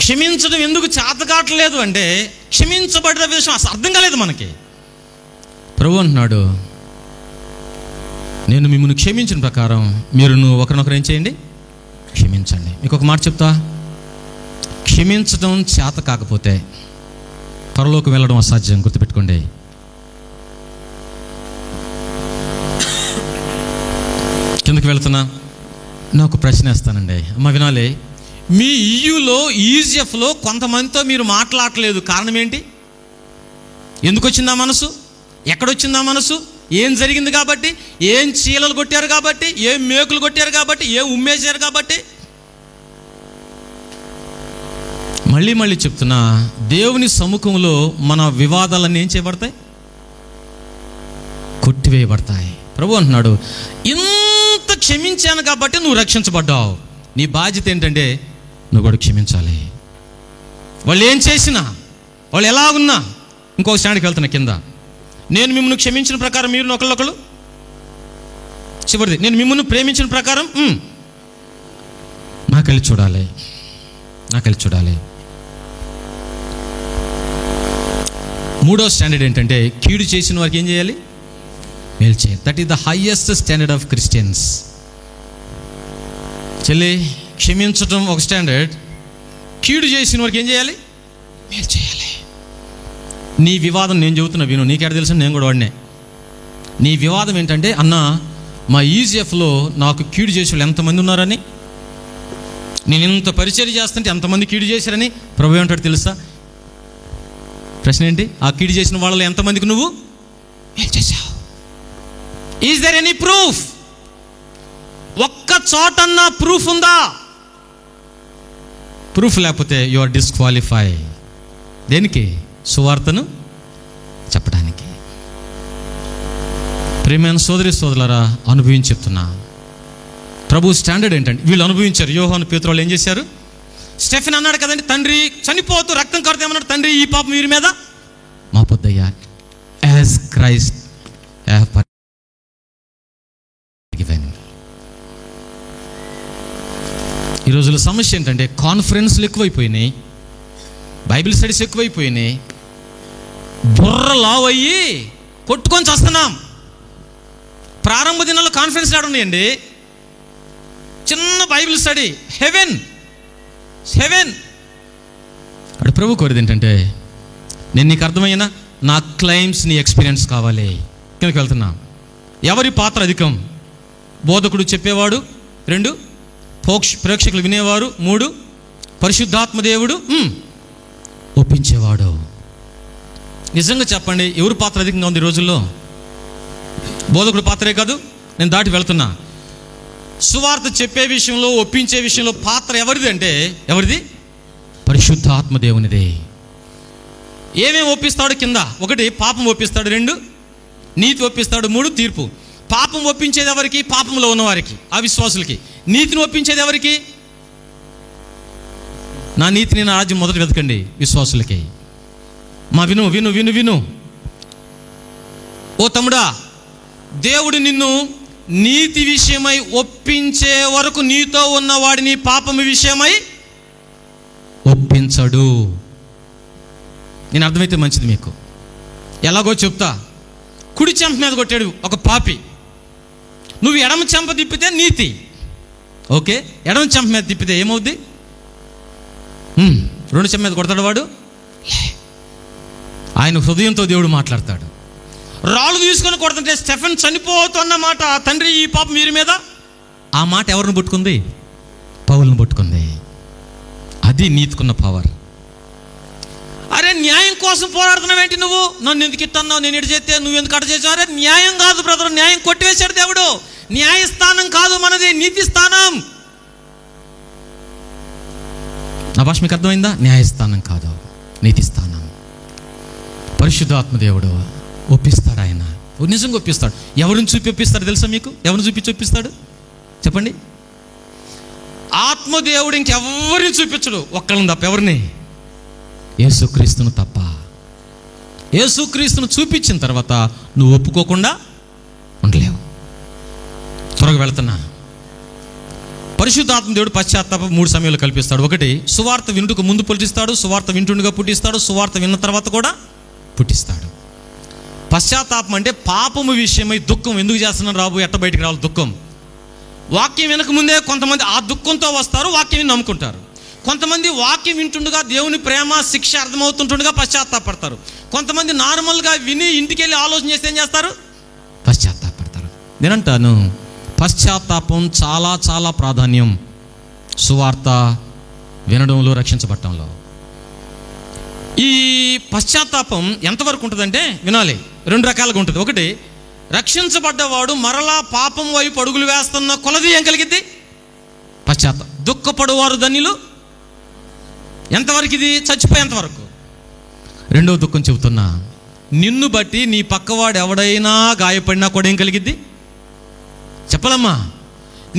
Speaker 1: క్షమించడం ఎందుకు చేత కావట్లేదు అంటే క్షమించబడిన విషయం అసలు అర్థం కాలేదు మనకి. ప్రభు అంటున్నాడు, నేను మిమ్మల్ని క్షమించిన ప్రకారం మీరు ఒకరినొకరు ఏం చేయండి, క్షమించండి. మీకు ఒక మాట చెప్తా, క్షమించడం చేత కాకపోతే పరలోకి వెళ్ళడం అసాధ్యం, గుర్తుపెట్టుకోండి. కిందకి వెళ్తున్నా, నాకు ప్రశ్న వేస్తానండి, అమ్మ వినాలి. మీ ఈయులో ఈజిఎఫ్లో కొంతమందితో మీరు మాట్లాడలేదు, కారణం ఏంటి? ఎందుకు వచ్చిందా మనసు? ఎక్కడొచ్చిందా మనసు? ఏం జరిగింది కాబట్టి? ఏం చీలలు కొట్టారు కాబట్టి? ఏం మేకులు కొట్టారు కాబట్టి? ఏం ఉమ్మేశారు కాబట్టి? మళ్ళీ మళ్ళీ చెప్తున్నా, దేవుని సముఖంలో మన వివాదాలన్నీ ఏం చేయబడతాయి? కొట్టివేయబడతాయి. ప్రభు అంటున్నాడు, ఇంత క్షమించాను కాబట్టి నువ్వు రక్షించబడ్డావు. నీ బాధ్యత ఏంటంటే నువ్వు కూడా క్షమించాలి. వాళ్ళు ఏం చేసినా, వాళ్ళు ఎలా ఉన్నా. ఇంకొక స్టాండ్కి వెళ్తున్నా, కింద, నేను మిమ్మల్ని క్షమించిన ప్రకారం మీరు ఒకళ్ళొకళ్ళు, చివరిది, నేను మిమ్మల్ని ప్రేమించిన ప్రకారం నాకెళ్ళి చూడాలి, నాకెళ్ళి చూడాలి. మూడో స్టాండర్డ్ ఏంటంటే కీడు చేసిన వారికి ఏం చేయాలి? మేలు చేయాలి. That is the highest standard of Christians. చెల్లి, క్షమించడం ఒక స్టాండర్డ్, కీడు చేసిన వారికి ఏం చేయాలి? మేలు చేయాలి. నీ వివాదం నేను చెబుతున్నా విను, నీకెక్కడ తెలుసు, నేను కూడా వాడినే. నీ వివాదం ఏంటంటే, అన్న మా ఈజిఎఫ్లో నాకు కీడు చేసే వాళ్ళు ఎంతమంది ఉన్నారని, నేను ఇంత పరిచర్య చేస్తుంటే ఎంతమంది కీడు చేశారని ప్రభు ఏమంటాడు తెలుసా? ప్రశ్న ఏంటి? ఆ కీడు చేసిన వాళ్ళలో ఎంతమందికి నువ్వు మేలు చేశావు? Is there any proof? ఒక్క చోటన్నా ప్రూఫ్ ఉందా? ప్రూఫ్ లేకపోతే యు ఆర్ డిస్క్వాలిఫై. దేనికి? సువార్తను చెప్పడానికి. ప్రియమైన సోదరి సోదరులారా, అనుభవించి చెప్తున్నా, ప్రభు స్టాండర్డ్ ఏంటంటే వీళ్ళు అనుభవించారు. యోహాను, పేతురు వాళ్ళు ఏం చేశారు? స్టెఫెన్ అన్నాడు కదండి, తండ్రి చనిపోతూ రక్తం కడితే ఏమన్నాడు? తండ్రి ఈ పాపం వీరి మీద మోపొద్దయ్యా, యాజ్ క్రైస్ట్ హ్యావ్ ఫర్గివెన్. ఈ రోజుల సమస్య ఏంటంటే కాన్ఫరెన్స్లు ఎక్కువైపోయినాయి, బైబిల్ స్టడీస్ ఎక్కువైపోయినాయి, బుర్ర లావ్ అయ్యి కొట్టుకొని చేస్తున్నాం. ప్రారంభ దినాల్లో కాన్ఫరెన్స్లు ఆడున్నాయండి, చిన్న బైబిల్ స్టడీ, హెవెన్ హెవెన్. అక్కడ ప్రభు కోరేది ఏంటంటే, నేను నీకు అర్థమైనా నా క్లైమ్స్ నీ ఎక్స్పీరియన్స్ కావాలి. కిందకి వెళ్తున్నా, ఎవరి పాత్ర అధికం? బోధకుడు చెప్పేవాడు, 2 ప్రేక్షకులు వినేవారు, 3 పరిశుద్ధాత్మ దేవుడు ఒప్పించేవాడు. నిజంగా చెప్పండి, ఎవరి పాత్ర అధికంగా ఉంది ఈ రోజుల్లో? బోధకుడు పాత్రే కాదు. నేను దాటి వెళ్తున్నా, సువార్త చెప్పే విషయంలో, ఒప్పించే విషయంలో పాత్ర ఎవరిది అంటే, ఎవరిది? పరిశుద్ధాత్మ దేవునిదే. ఏమేమి ఒప్పిస్తాడు? కింద 1 పాపం ఒప్పిస్తాడు, 2 నీతి ఒప్పిస్తాడు, 3 తీర్పు. పాపం ఒప్పించేది ఎవరికి? పాపంలో ఉన్నవారికి, అవిశ్వాసులకి. నీతిని ఒప్పించేది ఎవరికి? నా నీతిని, నా రాజ్యం మొదట వెతకండి, విశ్వాసులకి. మా విను విను విను విను ఓ తమ్ముడా, దేవుడు నిన్ను నీతి విషయమై ఒప్పించే వరకు నీతో ఉన్నవాడిని పాపము విషయమై ఒప్పించడు. నేను అర్థమైతే మంచిది మీకు. ఎలాగో చెప్తా. కుడి చెంప మీద కొట్టాడు ఒక పాపి, నువ్వు ఎడమ చెంప తిప్పితే నీతి, ఓకే. ఎడమ చెంప మీద తిప్పితే ఏమవుద్ది? 2 చెంప మీద కొడతాడు వాడు. ఆయన హృదయంతో దేవుడు మాట్లాడతాడు. రాళ్ళు తీసుకొని కొడుతుంటే స్టెఫెన్ చనిపోతున్న మాట, తండ్రి ఈ పాపం వీరి మీద, ఆ మాట ఎవరిని పట్టుకుంది? పౌలుని పట్టుకుంది. అది నీతికున్న పవర్. అరే న్యాయం కోసం పోరాడుతున్నావు ఏంటి నువ్వు? నన్ను ఎందుకు ఇట్టన్నావు, నేను ఇటు చేస్తే నువ్వు ఎందుకు అటు చేసావు? అరే న్యాయం కాదు బ్రదర్, న్యాయం కొట్టివేశాడు దేవుడు. న్యాయస్థానం కాదు మనది, నీతి స్థానం. భాష మీకు అర్థమైందా? న్యాయస్థానం కాదు, నీతి స్థానం. పరిశుద్ధాత్మ దేవుడు ఒప్పిస్తాడు. ఆయన నిజంగా ఒప్పిస్తాడు. ఎవరిని చూపి ఒప్పిస్తాడు తెలుసా మీకు? ఎవరిని చూపించి ఒప్పిస్తాడు చెప్పండి? ఆత్మదేవుడు ఇంకెవరిని చూపించడు, ఒక్కళ్ళని తప్ప. ఎవరిని? యేసుక్రీస్తును తప్ప. యేసుక్రీస్తును చూపించిన తర్వాత నువ్వు ఒప్పుకోకుండా ఉండలేవు. త్వరగా వెళుతున్నా. పరిశుద్ధాత్మ దేవుడు పశ్చాత్తాప 3 సమయాలు కల్పిస్తాడు. ఒకటి, సువార్త వినుటకు ముందు పుట్టిస్తాడు, సువార్త వింటుండగా పుట్టిస్తాడు, సువార్త విన్న తర్వాత కూడా పుట్టిస్తాడు. పశ్చాత్తాపం అంటే పాపము విషయమై దుఃఖం. ఎందుకు చేస్తున్నాను రాబు, ఎట్ట బయటికి రావాలి దుఃఖం. వాక్యం వినక ముందే కొంతమంది ఆ దుఃఖంతో వస్తారు, వాక్యం నమ్ముకుంటారు. కొంతమంది వాక్యం వింటుండగా దేవుని ప్రేమ శిక్ష అర్థమవుతుంటుండగా పశ్చాత్తాపడతారు. కొంతమంది నార్మల్గా విని ఇంటికి వెళ్ళి ఆలోచన చేస్తే ఏం చేస్తారు? పశ్చాత్తాపడతారు. నేనంటాను, పశ్చాత్తాపం చాలా చాలా ప్రాధాన్యం సువార్త వినడంలో, రక్షించబడటంలో. ఈ పశ్చాత్తాపం ఎంతవరకు ఉంటుందంటే, వినాలి, 2 రకాలుగా ఉంటుంది. ఒకటి, రక్షించబడ్డవాడు మరలా పాపం వైపు అడుగులు వేస్తున్న కొలది ఏం కలిగిద్ది? పశ్చాత్తాపం. దుఃఖపడువారు ధన్యులు. ఎంతవరకు ఇది? చచ్చిపోయేంత వరకు. రెండవ దుఃఖం చెబుతున్నా, నిన్ను బట్టి నీ పక్కవాడు ఎవడైనా గాయపడినా కూడా ఏం కలిగిద్ది? చెప్పలమ్మా.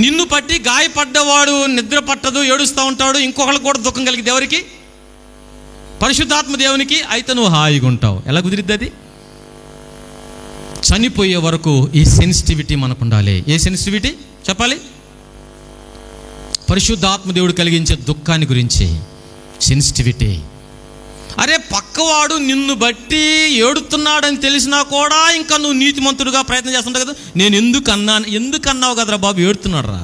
Speaker 1: నిన్ను పట్టి గాయపడ్డవాడు నిద్ర పట్టదు, ఏడుస్తూ ఉంటాడు, ఇంకొకళ్ళకి కూడా దుఃఖం కలిగిద్ది. ఎవరికి? పరిశుద్ధాత్మ దేవునికి. అయితే నువ్వు హాయిగా ఉంటావు. ఎలా కుదిరిద్ది అది? చనిపోయే వరకు ఈ సెన్సిటివిటీ మనకు ఉండాలి. ఏ సెన్సిటివిటీ చెప్పాలి? పరిశుద్ధాత్మ దేవుడు కలిగించే దుఃఖాన్ని గురించి సెన్సిటివిటీ. అరే, పక్కవాడు నిన్ను బట్టి ఏడుతున్నాడని తెలిసినా కూడా ఇంకా నువ్వు నీతిమంతుడుగా ప్రయత్నం చేస్తుంటావు కదా. నేను ఎందుకన్నావు కదరా బాబు, ఏడుతున్నాడు రా.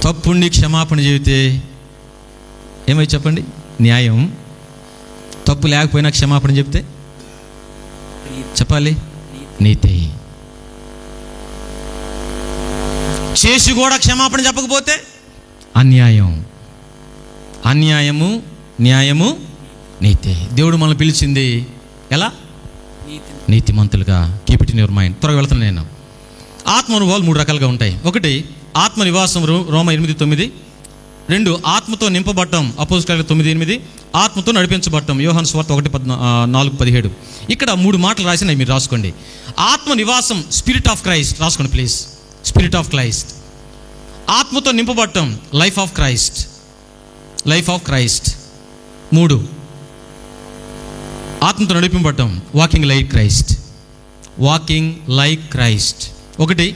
Speaker 1: తప్పుండి క్షమాపణ చెబితే ఏమై చెప్పండి? న్యాయం. తప్పు లేకపోయినా క్షమాపణ చెప్తే చెప్పాలి నీతి. చేసి కూడా క్షమాపణ చెప్పకపోతే అన్యాయం. అన్యాయము, న్యాయము, నీతి. దేవుడు మనల్ని పిలిచింది ఎలా? నీతిమంతులుగా. Keep it in your mind. త్వరగా వెళ్తున్నాను నేను. ఆత్మ అనుభవాలు 3 రకాలుగా ఉంటాయి. ఒకటి, ఆత్మ నివాసం, రోమ 8:9. 2, ఆత్మతో నింపబడటం, అపోస్తలుల 9:8. ఆత్మతో నడిపించబడటం, యోహాను సువార్త 1:4-17. ఇక్కడ 3 మాటలు రాసినాయి, మీరు రాసుకోండి. ఆత్మ నివాసం, స్పిరిట్ ఆఫ్ క్రైస్ట్. రాసుకోండి ప్లీజ్. Spirit of Christ. ఆత్మతో నింపబడటం, life of Christ. Life of Christ. 3, ఆత్మతో నడిపింపబడటం, walking like Christ. Walking like Christ. 1,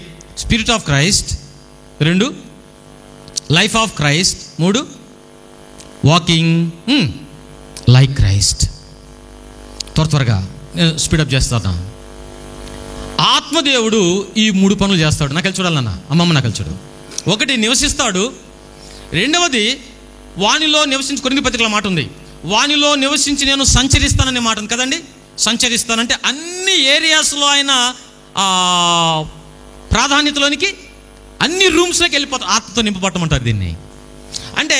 Speaker 1: spirit of Christ. 2, life of Christ. 3, walking like Christ. త్వరగా స్పీడప్ చేస్తాను. ఆత్మదేవుడు ఈ 3 పనులు చేస్తాడు. నాకెళ్ళి చూడాలన్నా, అమ్మమ్మ నాకెళ్ళి చూడు. 1, నివసిస్తాడు. 2వది, వానిలో నివసించి, కొరింథీ పత్రికలో మాట ఉంది, వానిలో నివసించి నేను సంచరిస్తాననే మాట ఉంది కదండి. సంచరిస్తానంటే అన్ని ఏరియాస్లో ఆయన ప్రాధాన్యతలోనికి, అన్ని రూమ్స్లోకి వెళ్ళిపోతాడు. ఆత్మతో నింపబడటం అంటారు దీన్ని. అంటే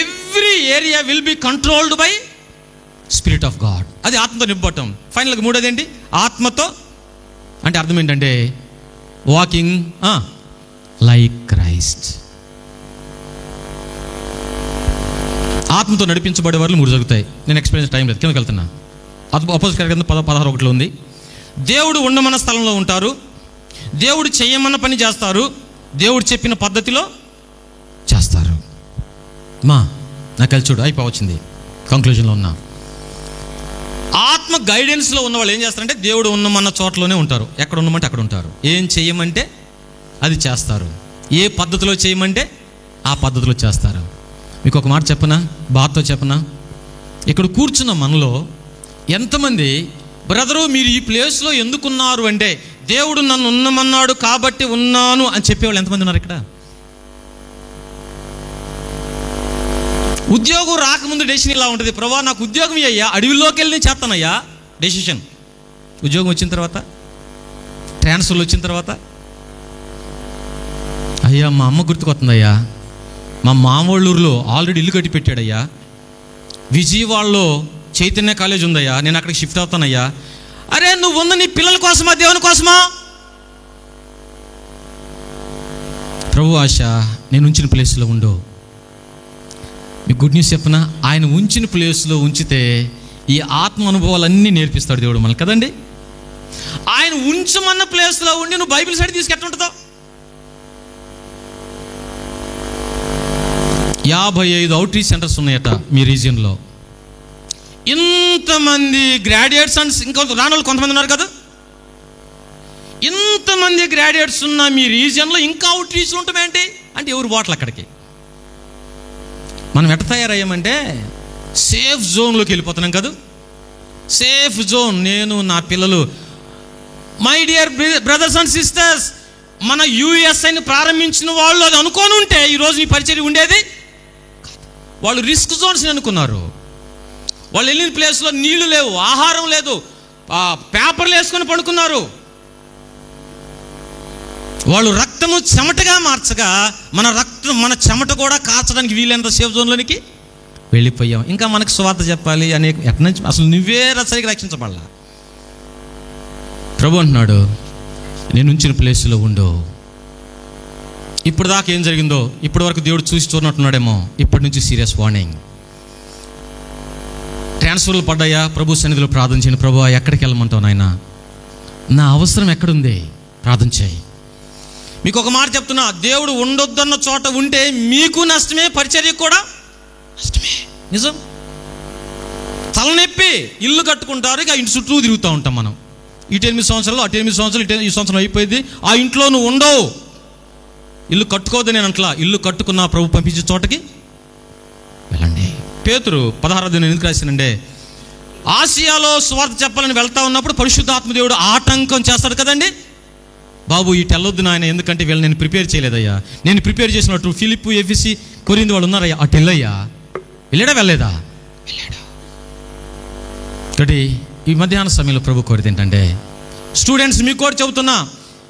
Speaker 1: every area will be controlled by spirit of God. అది ఆత్మతో నింపబడటం. ఫైనల్గా 3వది ఏంటి? ఆత్మతో అంటే అర్థం ఏంటంటే వాకింగ్ లైక్ క్రైస్ట్. ఆత్మతో నడిపించబడే వాళ్ళు 3 జరుగుతాయి. నేను ఎక్స్ప్లెయిన్ టైం లేదు, కిందకి వెళ్తున్నా. అపోజిట్ 16:1 ఉంది. దేవుడు ఉండమన్న స్థలంలో ఉంటారు, దేవుడు చేయమన్న పని చేస్తారు, దేవుడు చెప్పిన పద్ధతిలో చేస్తారు. నాకు వెళ్ళి చూడు, అయిపోవచ్చింది, కంక్లూజన్లో ఉన్నా. ఆత్మ గైడెన్స్లో ఉన్న వాళ్ళు ఏం చేస్తారంటే దేవుడు ఉన్నమన్న చోట్లోనే ఉంటారు. ఎక్కడ ఉండమంటే అక్కడ ఉంటారు. ఏం చేయమంటే అది చేస్తారు. ఏ పద్ధతిలో చేయమంటే ఆ పద్ధతిలో చేస్తారు. మీకు ఒక మాట చెప్పనా, బాధతో చెప్పనా? ఇక్కడ కూర్చున్న మనలో ఎంతమంది బ్రదరు మీరు ఈ ప్లేస్లో ఎందుకున్నారు అంటే దేవుడు నన్ను ఉన్నమన్నాడు కాబట్టి ఉన్నాను అని చెప్పేవాళ్ళు ఎంతమంది ఉన్నారు ఇక్కడ? ఉద్యోగం రాకముందు డెసిషన్ ఇలా ఉంటుంది, ప్రభా నాకు ఉద్యోగం అయ్యా, అడవిలోకి వెళ్ళి చేస్తానయ్యా డెసిషన్. ఉద్యోగం వచ్చిన తర్వాత, ట్రాన్స్ఫర్లు వచ్చిన తర్వాత, అయ్యా మా అమ్మ గుర్తుకొస్తుందయ్యా, మా మామూళ్ళూరులో ఆల్రెడీ ఇల్లు కట్టి పెట్టాడయ్యా, విజయవాడలో చైతన్య కాలేజ్ ఉందయ్యా, నేను అక్కడికి షిఫ్ట్ అవుతానయ్యా. అరే నువ్వు ఉన్న నీ పిల్లల కోసమా దేవుని కోసమా? ప్రభు ఆశ నేను ఉంచిన ప్లేస్లో ఉండు. మీకు గుడ్ న్యూస్ చెప్పనా, ఆయన ఉంచిన ప్లేస్లో ఉంచితే ఈ ఆత్మ అనుభవాలన్నీ నేర్పిస్తాడు దేవుడు మనకి కదండి. ఆయన ఉంచమన్న ప్లేస్లో ఉండి నువ్వు బైబిల్ స్టడీ తీసుకెట్టుంటుందో. 55 అవుట్రీచ్ సెంటర్స్ ఉన్నాయట మీ రీజియన్లో. ఇంతమంది గ్రాడ్యుయేట్స్ అండ్ ఇంకా రానోళ్ళు కొంతమంది ఉన్నారు కదా. ఇంతమంది గ్రాడ్యుయేట్స్ ఉన్న మీ రీజియన్లో ఇంకా అవుట్రీచ్లు ఉంటామేంటి అంటే ఎవరు బాటలు అక్కడికి. మనం ఎట్ట తయారయ్యామంటే సేఫ్ జోన్లోకి వెళ్ళిపోతున్నాం కదా. Safe zone. నేను నా పిల్లలు, my dear brothers and sisters, మన యుఎస్ఐని ప్రారంభించిన వాళ్ళు అది అనుకోని ఉంటే ఈరోజు నీ పరిచర్య ఉండేది. వాళ్ళు రిస్క్ జోన్స్ అనుకున్నారు. వాళ్ళు వెళ్ళిన ప్లేస్లో నీళ్లు లేవు, ఆహారం లేదు, పేపర్లు వేసుకొని పడుకున్నారు. వాళ్ళు రక్తము చెమటగా మార్చగా మన చెమట కూడా కాచడానికి వీలైనంత సేఫ్ జోన్లోనికి వెళ్ళిపోయాం. ఇంకా మనకు స్వార్థ చెప్పాలి అనే ఎట్నుంచి అసలు నువ్వే సరిగ్గా రక్షించబడలా. ప్రభు అంటున్నాడు, నేను ఉంచిన ప్లేస్లో ఉండు. ఇప్పుడు దాకా ఏం జరిగిందో ఇప్పటి వరకు దేవుడు చూసి చూడనట్టున్నాడేమో, ఇప్పటి నుంచి సీరియస్ వార్నింగ్. ట్రాన్స్ఫర్లు పడ్డాయా, ప్రభు సన్నిధిలో ప్రార్థన చేయను. ప్రభు ఎక్కడికి వెళ్ళమంటావు నాయన, నా అవసరం ఎక్కడుంది, ప్రార్థన చేయి. మీకు ఒక మాట చెప్తున్నా, దేవుడు ఉండొద్దన్న చోట ఉంటే మీకు నష్టమే, పరిచర్యకు కూడా నష్టమే. నిజం. తలనొప్పి. ఇల్లు కట్టుకుంటారు, ఇక ఇంటి చుట్టూ తిరుగుతూ ఉంటాం మనం. ఇటు 8 సంవత్సరాలు, అటు 8 సంవత్సరాలు, ఈ సంవత్సరం అయిపోయింది. ఆ ఇంట్లో నువ్వు ఉండవు. ఇల్లు కట్టుకోవద్దు నేను అంట్లా. ఇల్లు కట్టుకున్న ప్రభు పంపించే చోటకి వెళ్ళండి. పేతురు 16 ఎందుకు రాశానంటే, ఆసియాలో స్వార్థ చెప్పాలని వెళ్తా ఉన్నప్పుడు పరిశుద్ధాత్మ దేవుడు ఆటంకం చేస్తాడు కదండి. బాబు ఇటు వెళ్ళొద్దు నాయన, ఎందుకంటే వీళ్ళు నేను ప్రిపేర్ చేయలేదయ్యా. నేను ప్రిపేర్ చేసినట్టు ఫిలిప్పు, ఎఫెసీ, కొరింథీ వాళ్ళు ఉన్నారయ్యా, అటు వెళ్ళయ్యా. వెళ్ళాడా వెళ్ళలేదా? వెళ్ళాడు. ఒకటి ఈ మధ్యాహ్న సమయంలో ప్రభు కోరితే ఏంటంటే, స్టూడెంట్స్ మీకు కూడా చెబుతున్నా,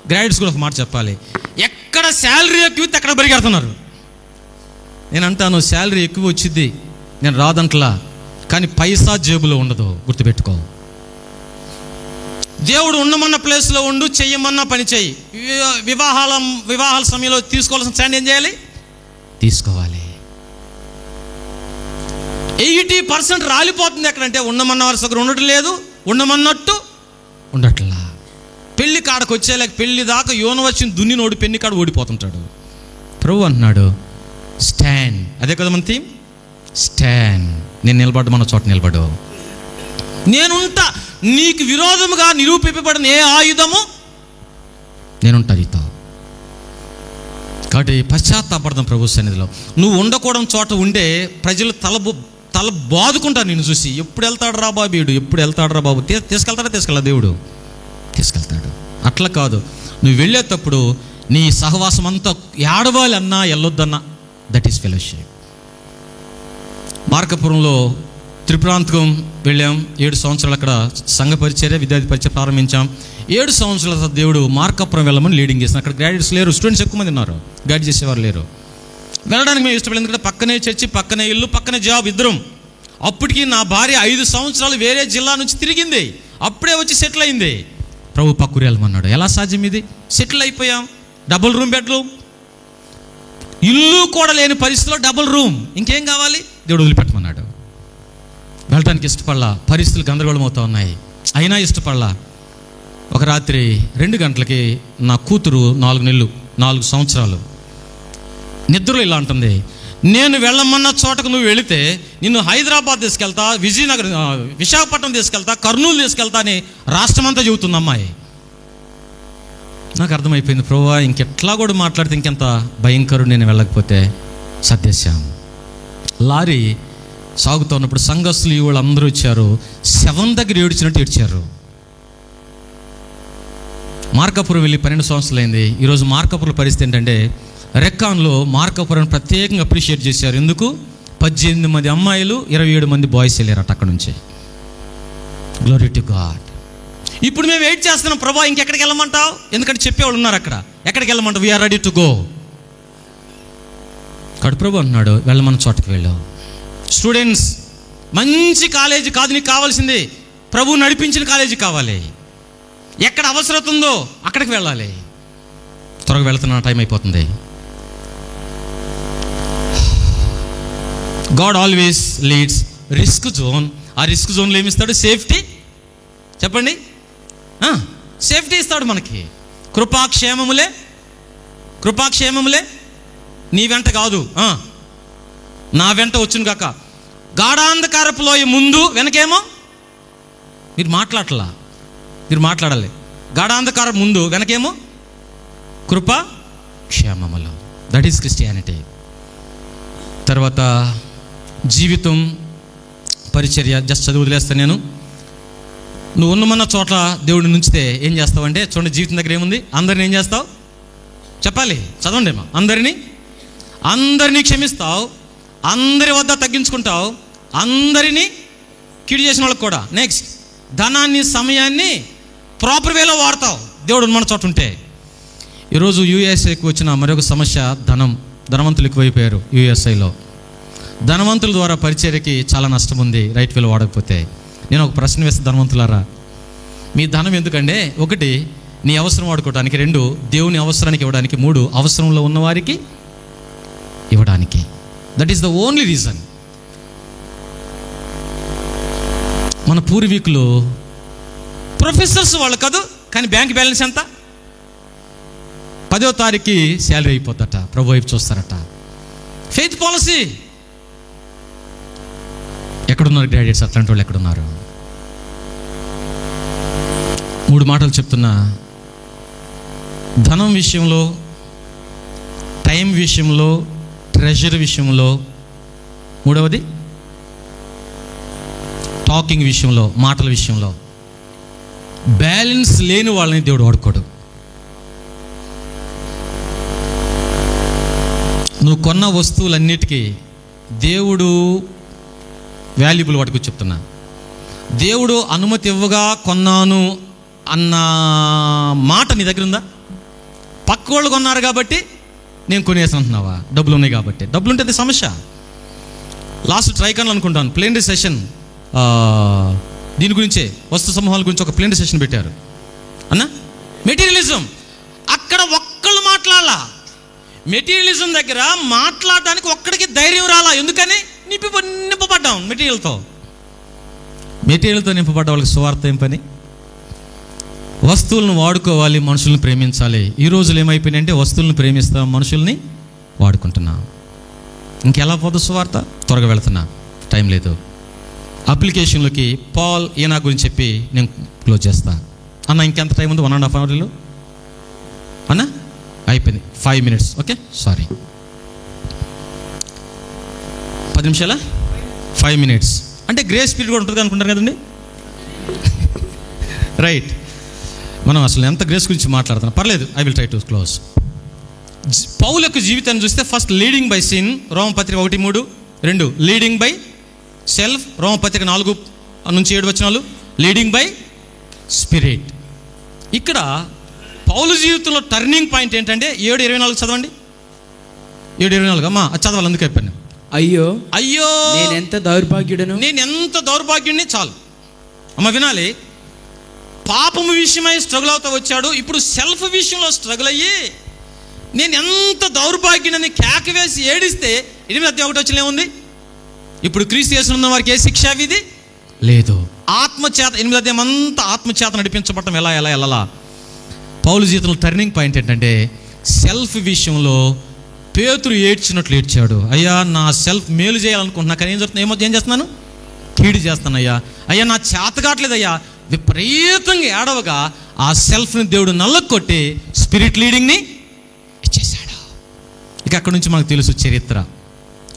Speaker 1: గ్రాడ్యుయేట్స్ కూడా ఒక మాట చెప్పాలి. ఎక్కడ శాలరీ ఎక్కువ అక్కడ పరిగెడుతున్నారు. నేను అంటాను, శాలరీ ఎక్కువ వచ్చింది, నేను రాదంట్లా, కానీ పైసా జేబులో ఉండదు, గుర్తుపెట్టుకో. దేవుడు ఉండమన్న ప్లేస్లో ఉండు, చెయ్యమన్న పని చెయ్యి. వివాహాల సమయంలో తీసుకోవాల్సిన స్టాండ్ ఏం చేయాలి? తీసుకోవాలి. 80% రాలిపోతుంది. ఎక్కడంటే ఉండమన్న వారి దగ్గర ఉండటం లేదు, ఉండమన్నట్టు ఉండట్లా. పెళ్లి కాడకు వచ్చేలాక పెళ్లి దాకా యోన వచ్చిన దున్నినోడు పెళ్లి కాడ ఓడిపోతుంటాడు. ప్రభు అంటున్నాడు, స్టాండ్. అదే కదా మన థీమ్, స్టాండ్. నేను నిలబడ్డ చోట నిలబడు. నేనుంటా. నీకు విరోధముగా నిరూపింపబడిన ఏ ఆయుధము నేనుంటా నీతో. కాబట్టి పశ్చాత్తాపడదాం ప్రభు సన్నిధిలో. నువ్వు ఉండకూడని చోట ఉండే ప్రజలు తల బాదుకుంటారు నిన్ను చూసి. ఎప్పుడు వెళ్తాడు రా బాబు వీడు, ఎప్పుడు వెళ్తాడు రా బాబు. తీసుకెళ్తాడా? దేవుడు తీసుకెళ్తాడు. అట్లా కాదు, నువ్వు వెళ్ళేటప్పుడు నీ సహవాసం అంతా ఏడవాలి అన్నా వెళ్ళొద్దన్నా, దట్ ఈస్ ఫెలోషిప్. మార్కాపురంలో త్రిపురాంతకం వెళ్ళాం. 7 సంవత్సరాలు అక్కడ సంఘ పరిచర్య, విద్యార్థి పరిచయం ప్రారంభించాం. 7 సంవత్సరాల తర్వాత దేవుడు మార్కాపురం వెళ్ళమని లీడింగ్ చేసిన. అక్కడ గ్రాడ్యుయేట్స్ లేరు, స్టూడెంట్స్ ఎక్కువ మంది ఉన్నారు, గైడ్ చేసేవారు లేరు. వెళ్ళడానికి మేము ఇష్టపడలేదు, ఎందుకంటే పక్కనే చర్చి, పక్కనే ఇల్లు, పక్కనే జాబ్, ఇద్దరం. అప్పటికి నా భార్య 5 సంవత్సరాలు వేరే జిల్లా నుంచి తిరిగింది, అప్పుడే వచ్చి సెటిల్ అయింది. ప్రభు పక్కూరు వెళ్ళమన్నాడు. ఎలా సాధ్యం ఇది? సెటిల్ అయిపోయాం. డబుల్ రూమ్, బెడ్రూమ్, ఇల్లు కూడా లేని పరిస్థితిలో డబుల్ రూమ్. ఇంకేం కావాలి? దేవుడు వదిలిపెట్టమన్నాడు. వెళ్ళటానికి ఇష్టపడలా, పరిస్థితులు గందరగోళం అవుతూ ఉన్నాయి, అయినా ఇష్టపడలా. ఒక రాత్రి 2 గంటలకి నా కూతురు 4 సంవత్సరాలు నిద్రలో ఇలా అంటుంది, నేను వెళ్ళమన్న చోటకు నువ్వు వెళితే నిన్ను హైదరాబాద్ తీసుకెళ్తా, విశాఖపట్నం తీసుకెళ్తా, కర్నూలు తీసుకెళ్తా అని రాష్ట్రమంతా చెబుతుంది అమ్మాయి. నాకు అర్థమైపోయింది, ప్రభువా ఇంకెట్లా కూడా మాట్లాడితే ఇంకెంత భయంకరుడు నేను వెళ్ళకపోతే. సత్యశ్యాం లారీ సాగుతూ ఉన్నప్పుడు సంఘస్థులు వాళ్ళందరూ వచ్చారు, శవం దగ్గర ఏడ్చినట్టు ఏడ్చారు. మార్కాపురం వెళ్ళి 12 సంవత్సరాలు అయింది. ఈరోజు మార్కాపురం పరిస్థితి ఏంటంటే, రెక్కాన్లో మార్కాపురాన్ని ప్రత్యేకంగా అప్రిషియేట్ చేశారు. ఎందుకు? 18 మంది అమ్మాయిలు, 27 మంది బాయ్స్ వెళ్ళారట అక్కడ నుంచి. Glory to God. ఇప్పుడు మేము వెయిట్ చేస్తున్నాం, ప్రభా ఇంకెక్కడికి వెళ్ళమంటావు? ఎందుకంటే చెప్పేవాళ్ళు ఉన్నారు అక్కడ. ఎక్కడికి వెళ్ళమంటావు? We are ready to go. కాబట్టి ప్రభు అంటున్నాడు, వెళ్ళమన్న చోటకి వెళ్ళు. స్టూడెంట్స్, మంచి కాలేజీ కాదు నీకు కావాల్సింది, ప్రభు నడిపించిన కాలేజీ కావాలి. ఎక్కడ అవసరం ఉందో అక్కడికి వెళ్ళాలి. త్వరగా వెళ్తున్న టైం అయిపోతుంది. God always leads risk zone. ఆ రిస్క్ జోన్లో ఏమిస్తాడు? సేఫ్టీ. చెప్పండి, సేఫ్టీ ఇస్తాడు మనకి. కృపాక్షేమములే నీ వెంట కాదు, నా వెంట వచ్చును కాక. గాఢాంధకారపు లోయ ముందు వెనకేమో, మీరు మాట్లాడాలి. గాఢాంధకారం ముందు వెనకేమో కృపా క్షేమములు. That is Christianity. తర్వాత జీవితం, పరిచర్య. జస్ట్ చదువు వదిలేస్తాను నేను. నువ్వు ఉన్నమన్న చోట్ల దేవుడిని ఉంచితే ఏం చేస్తావంటే, చూడండి జీవితం దగ్గర ఏముంది? అందరిని ఏం చేస్తావు చెప్పాలి, చదవండి ఏమో. అందరినీ క్షమిస్తావు, అందరి వద్ద తగ్గించుకుంటావు, అందరినీ కీడు చేసిన వాళ్ళకి కూడా. నెక్స్ట్, ధనాన్ని, సమయాన్ని ప్రాపర్ వేలో వాడతావు దేవుడు మన చోట ఉంటే. ఈరోజు యూఎస్ఐకి వచ్చిన మరొక సమస్య ధనవంతులు ఎక్కువైపోయారు యూఎస్ఐలో. ధనవంతుల ద్వారా పరిచర్యకి చాలా నష్టం ఉంది రైట్ వేలో వాడకపోతే. నేను ఒక ప్రశ్న వేస్తే, ధనవంతులారా, మీ ధనం ఎందుకంటే, 1 నీ అవసరం వాడుకోవడానికి, 2 దేవుని అవసరానికి ఇవ్వడానికి, 3 అవసరంలో ఉన్నవారికి ఇవ్వడానికి. That is the only reason. మన పూర్వీకులు ప్రొఫెసర్స్ వాళ్ళు కాదు, కానీ బ్యాంక్ బ్యాలెన్స్ ఎంత? 10వ తారీఖుకి శాలరీ అయిపోద్దట, ప్రభు వైపు చూస్తారట. Faith policy. ఎక్కడున్నారు గ్రాడ్యుయేట్స్? అట్లాంటి వాళ్ళు ఎక్కడున్నారు? 3 మాటలు చెప్తున్నా. ధనం విషయంలో, టైం విషయంలో, ట్రెజర్ విషయంలో, 3వది టాకింగ్ విషయంలో, మాటల విషయంలో బ్యాలెన్స్ లేని వాళ్ళని దేవుడు వాడుకోడు. నువ్వు కొన్న వస్తువులన్నిటికీ దేవుడు వాల్యుబుల్ వాటికి చెప్తున్నా. దేవుడు అనుమతి ఇవ్వగా కొన్నాను అన్న మాట నీ దగ్గర ఉందా? పక్క వాళ్ళు కొన్నారు కాబట్టి నేను కొనేసాను అంటున్నావా? డబ్బులు ఉన్నాయి కాబట్టి. డబ్బులు ఉంటే అది సమస్య. లాస్ట్ ట్రైకాన్లు అనుకుంటాను ప్లేనరీ సెషన్ దీని గురించే, వస్తు సమూహాల గురించి ఒక ప్లేనరీ సెషన్ పెట్టారు అన్న. మెటీరియలిజం. అక్కడ ఒక్కళ్ళు మాట్లాడాలా. మెటీరియలిజం దగ్గర మాట్లాడడానికి ఒక్కడికి ధైర్యం రాలా. ఎందుకని? నింపబడ్డాం మెటీరియల్తో నింపబడ్డ వాళ్ళకి సువార్త ఏం పని? వస్తువులను వాడుకోవాలి, మనుషుల్ని ప్రేమించాలి. ఈ రోజులు ఏమైపోయినాయంటే, వస్తువులను ప్రేమిస్తాం, మనుషుల్ని వాడుకుంటున్నాం. ఇంకెలా పోదు సువార్త? త్వరగా వెళుతున్నా, టైం లేదు. అప్లికేషన్లోకి పాల్ ఈనా గురించి చెప్పి నేను క్లోజ్ చేస్తా. అన్న ఇంకెంత టైం ఉంది? 1.5 hours అన్న అయిపోయింది. 5 minutes. ఓకే, సారీ, 10 నిమిషాల 5 minutes అంటే గ్రేస్ పీరియడ్ కూడా ఉంటుంది అనుకుంటారు కదండి. రైట్. మనం అసలు ఎంత గ్రేస్ గురించి మాట్లాడుతున్నాం, పర్లేదు. I will try to close. Paul యొక్క జీవితాన్ని చూస్తే, ఫస్ట్ లీడింగ్ బై సిన్, రోమపత్రిక 1:3. 2 లీడింగ్ బై సెల్ఫ్, రోమపత్రిక 4-7 లీడింగ్ బై స్పిరిట్. ఇక్కడ పౌలు జీవితంలో టర్నింగ్ పాయింట్ ఏంటంటే 7:24 చదవండి. 7:24 అమ్మా చదవాలి, అందుకే చెప్పాను.
Speaker 2: అయ్యో
Speaker 1: నేను ఎంత దౌర్భాగ్యుడిని. చాలు అమ్మ వినాలి. పాపము విషయమై స్ట్రగుల్ అవుతూ వచ్చాడు. ఇప్పుడు సెల్ఫ్ విషయంలో స్ట్రగుల్ అయ్యి నేను ఎంత దౌర్భాగ్యుడని కేక వేసి ఏడిస్తే 8:1 ఏముంది? ఇప్పుడు క్రీస్తు యేసునందు ఉన్న వారికి ఏ శిక్షా విధి లేదు. ఆత్మచేత 8 అంతా ఆత్మచేత నడిపించబడటం ఎలా పౌలు జీవితంలో టర్నింగ్ పాయింట్ ఏంటంటే, సెల్ఫ్ విషయంలో పేతురు ఏడ్చినట్లు ఏడ్చాడు. అయ్యా నా సెల్ఫ్ మేలు చేయాలనుకుంటున్నా, కానీ ఏం చేస్తున్నాను? కీడు చేస్తానయ్యా. అయ్యా నా చేత కావట్లేదయ్యా. విపరీతంగా ఏడవగా ఆ సెల్ఫ్ని దేవుడు నల్లకొట్టి స్పిరిట్ లీడింగ్ని ఇచ్చేశాడు. ఇక అక్కడి నుంచి మనకు తెలుసు చరిత్ర.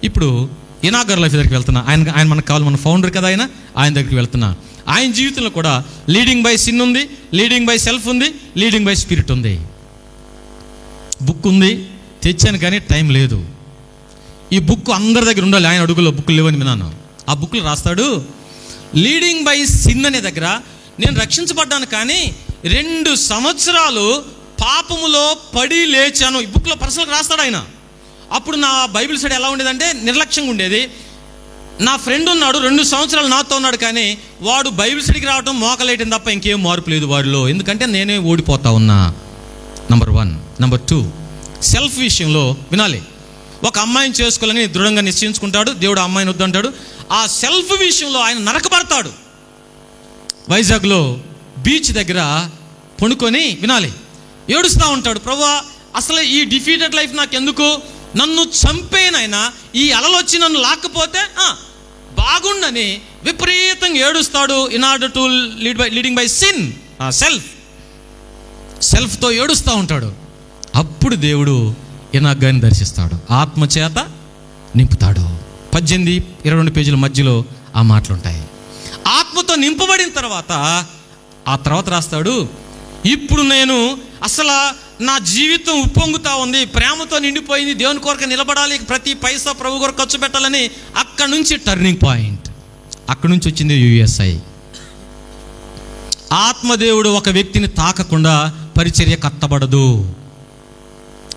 Speaker 1: ఇప్పుడు ఇనాగర్ లైఫ్ దగ్గరికి వెళ్తున్నా. ఆయన మనకు కావాలి, మన ఫౌండర్ కదా ఆయన దగ్గరికి వెళ్తున్నా. ఆయన జీవితంలో కూడా లీడింగ్ బై సిన్ ఉంది, లీడింగ్ బై సెల్ఫ్ ఉంది, లీడింగ్ బై స్పిరిట్ ఉంది. బుక్ ఉంది, తెచ్చాను కానీ టైం లేదు. ఈ బుక్ అందరి దగ్గర ఉండాలి. ఆయన అడుగులో బుక్కులు లేవని విన్నాను. ఆ బుక్లు రాస్తాడు. లీడింగ్ బై సిన్ అనే దగ్గర నేను రక్షించబడ్డాను, కానీ 2 సంవత్సరాలు పాపములో పడి లేచాను. ఈ బుక్లో పర్సనల్గా రాస్తాడు ఆయన. అప్పుడు నా బైబిల్ స్టడీ ఎలా ఉండేదంటే నిర్లక్ష్యంగా ఉండేది. నా ఫ్రెండ్ ఉన్నాడు, 2 సంవత్సరాలు నాతో ఉన్నాడు, కానీ వాడు బైబిల్ స్టడీకి రావడం మోకలేయటం తప్ప ఇంకేం మార్పు లేదు వాడిలో. ఎందుకంటే నేనే ఓడిపోతా ఉన్నా. నంబర్ 1. నంబర్ 2, సెల్ఫ్ విషయంలో వినాలి. ఒక అమ్మాయిని చేసుకోవాలని దృఢంగా నిశ్చయించుకుంటాడు. దేవుడు ఆ అమ్మాయిని వద్దంటాడు. ఆ సెల్ఫ్ విషయంలో ఆయన నరకబడతాడు. వైజాగ్లో బీచ్ దగ్గర పడుకొని వినాలి, ఏడుస్తూ ఉంటాడు. ప్రభువా, అసలు ఈ డిఫీటెడ్ లైఫ్ నాకు ఎందుకు? నన్ను చంపేనైనా ఈ అలలు వచ్చి నన్ను లాక్కపోతే బాగుండని విపరీతంగా ఏడుస్తాడు. In order to leading by sin, సెల్ఫ్తో ఏడుస్తూ ఉంటాడు. అప్పుడు దేవుడు ఎనాగ్గాన్ని దర్శిస్తాడు, ఆత్మచేత నింపుతాడు. 18-22 పేజీల మధ్యలో ఆ మాటలు ఉంటాయి. ఆత్మతో నింపబడిన తర్వాత ఆ తర్వాత రాస్తాడు, ఇప్పుడు నేను అసలు నా జీవితం ఉప్పొంగుతా ఉంది, ప్రేమతో నిండిపోయింది, దేవుని కొరకు నిలబడాలి, ప్రతి పైసా ప్రభు కొరకు ఖర్చు పెట్టాలని. అక్కడి నుంచి టర్నింగ్ పాయింట్, అక్కడి నుంచి వచ్చింది యుఎస్ఐ. ఆత్మదేవుడు ఒక వ్యక్తిని తాకకుండా పరిచర్య కట్టబడదు.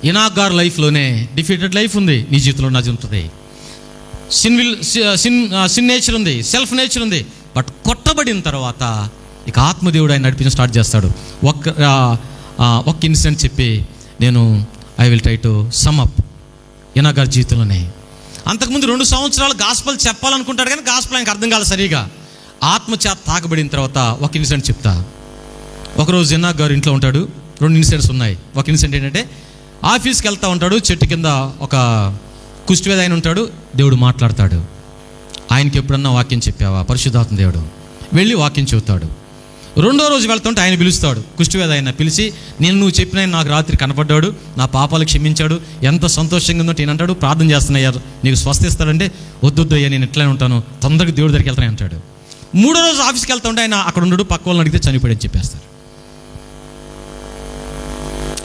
Speaker 1: ఇనాగార్ లైఫ్లోనే డిఫీటెడ్ లైఫ్ ఉంది, నీ జీవితంలో నాది ఉంటుంది. సిన్ నేచర్ ఉంది, సెల్ఫ్ నేచర్ ఉంది. బట్ కొట్టబడిన తర్వాత ఇక ఆత్మదేవుడు ఆయన నడిపించడం స్టార్ట్ చేస్తాడు. ఒక్క ఇన్సిడెంట్ చెప్పి నేను I will try to sum up ఇనాగార్ జీవితంలోనే. అంతకుముందు 2 సంవత్సరాలు గాస్పల్ చెప్పాలనుకుంటాడు, కానీ గాస్పల్ ఆయనకు అర్థం కాదు సరిగా. ఆత్మచేత తాకబడిన తర్వాత ఒక ఇన్సిడెంట్ చెప్తా. ఒకరోజు ఇనాగ్ గారు ఇంట్లో ఉంటాడు. 2 ఇన్సిడెంట్స్ ఉన్నాయి. ఒక ఇన్సిడెంట్ ఏంటంటే, ఆఫీస్కి వెళ్తూ ఉంటాడు, చెట్టు కింద ఒక కుష్టివేద ఆయన ఉంటాడు. దేవుడు మాట్లాడతాడు, ఆయనకి ఎప్పుడన్నా వాక్యం చెప్పావా? పరిశుద్ధాత్మ దేవుడు వెళ్ళి వాక్యం చెబుతాడు. 2వ రోజు వెళ్తుంటే ఆయన పిలుస్తాడు, కుష్టివేద ఆయన పిలిచి, నువ్వు చెప్పిన నాకు రాత్రి కనపడ్డాడు, నా పాపాలు క్షమించాడు, ఎంత సంతోషంగా ఉందో నేను అంటాడు. ప్రార్థన చేస్తున్నాయ్యారు, నీకు స్వస్థ ఇస్తాడంటే, వద్దొద్దయ్యా నేను ఇట్లనే ఉంటాను, తొందరగా దేవుడి దగ్గరికి వెళ్తానే అంటాడు. 3వ రోజు ఆఫీస్కి వెళ్తా ఉంటే ఆయన అక్కడ ఉండడు, పక్క వాళ్ళని అడిగితే చనిపోయాడని చెప్పేస్తారు.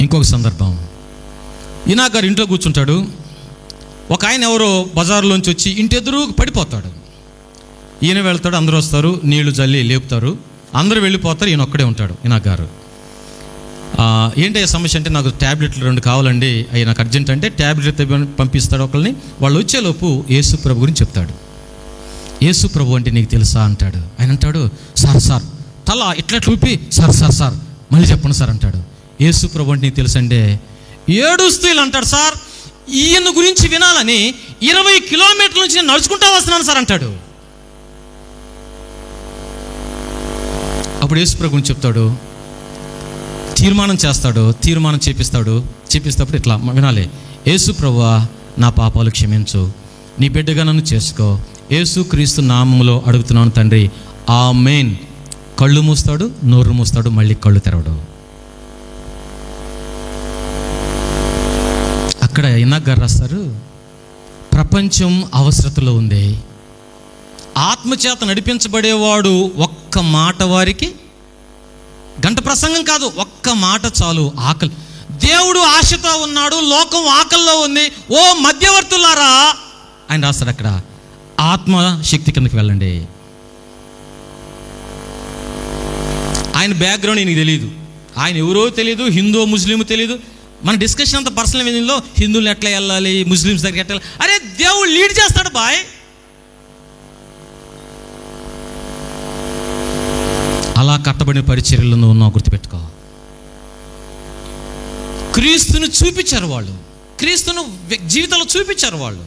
Speaker 1: ఇంకొక సందర్భం, ఇనాగ్ గారు ఇంట్లో కూర్చుంటాడు. ఒక ఆయన ఎవరో బజార్లోంచి వచ్చి ఇంటి ఎదురు పడిపోతాడు. ఈయన వెళ్తాడు, అందరూ వస్తారు, నీళ్లు జల్లి లేపుతారు, అందరూ వెళ్ళిపోతారు, ఈయన ఒక్కడే ఉంటాడు. ఇనాగ్ గారు, ఏంటి సమస్య అంటే, నాకు ట్యాబ్లెట్లు 2 కావాలండి, అవి నాకు అర్జెంట్ అంటే ట్యాబ్లెట్ పంపిస్తాడు ఒకరిని. వాళ్ళు వచ్చేలోపు యేసు ప్రభు గురించి చెప్తాడు. యేసు ప్రభు అంటే నీకు తెలుసా అంటాడు. ఆయన అంటాడు, సార్ తల ఇట్లా చూపి సార్ మళ్ళీ చెప్పండి సార్ అంటాడు. యేసు ప్రభు అంటే నీకు తెలుసంటే ఏడుస్తూ ఇలా అంటాడు, సార్ ఈయన గురించి వినాలని 20 కిలోమీటర్ల నుంచి నేను నడుచుకుంటా వస్తున్నాను సార్ అంటాడు. అప్పుడు యేసు ప్రభు గురించి చెప్తాడు, తీర్మానం చేపిస్తాడు ఇట్లా వినాలి, యేసు ప్రభువా నా పాపాలు క్షమించు, నీ బిడ్డగా నన్ను చేసుకో, యేసు క్రీస్తు నామములో అడుగుతున్నాను తండ్రి, ఆమేన్. కళ్ళు మూస్తాడు, నోరు మూస్తాడు, మళ్ళీ కళ్ళు తెరవడు. అక్కడ ఇనాగ్ గారు రాస్తారు, ప్రపంచం అవసరతలో ఉంది, ఆత్మచేత నడిపించబడేవాడు ఒక్క మాట, వారికి గంట ప్రసంగం కాదు, ఒక్క మాట చాలు. ఆకలి, దేవుడు ఆశతో ఉన్నాడు, లోకం ఆకలిలో ఉంది. ఓ మధ్యవర్తులారా, ఆయన రాస్తాడు అక్కడ, ఆత్మ శక్తి కిందకి వెళ్ళండి. ఆయన బ్యాక్గ్రౌండ్ నీకు తెలియదు, ఆయన ఎవరో తెలియదు, హిందూ ముస్లిం తెలియదు. మన డిస్కషన్ అంతా పర్సనల్ మీనింగ్లో హిందువులు ఎట్లా వెళ్ళాలి, ముస్లిమ్స్ దగ్గర ఎట్లా, అరే దేవుడు లీడ్ చేస్తాడు బాయ్. అలా కట్టబడిన పరిచర్యలు నువ్వు ఉన్నావు, గుర్తుపెట్టుకో. క్రీస్తుని చూపించారు వాళ్ళు, క్రీస్తును జీవితంలో చూపించారు వాళ్ళు.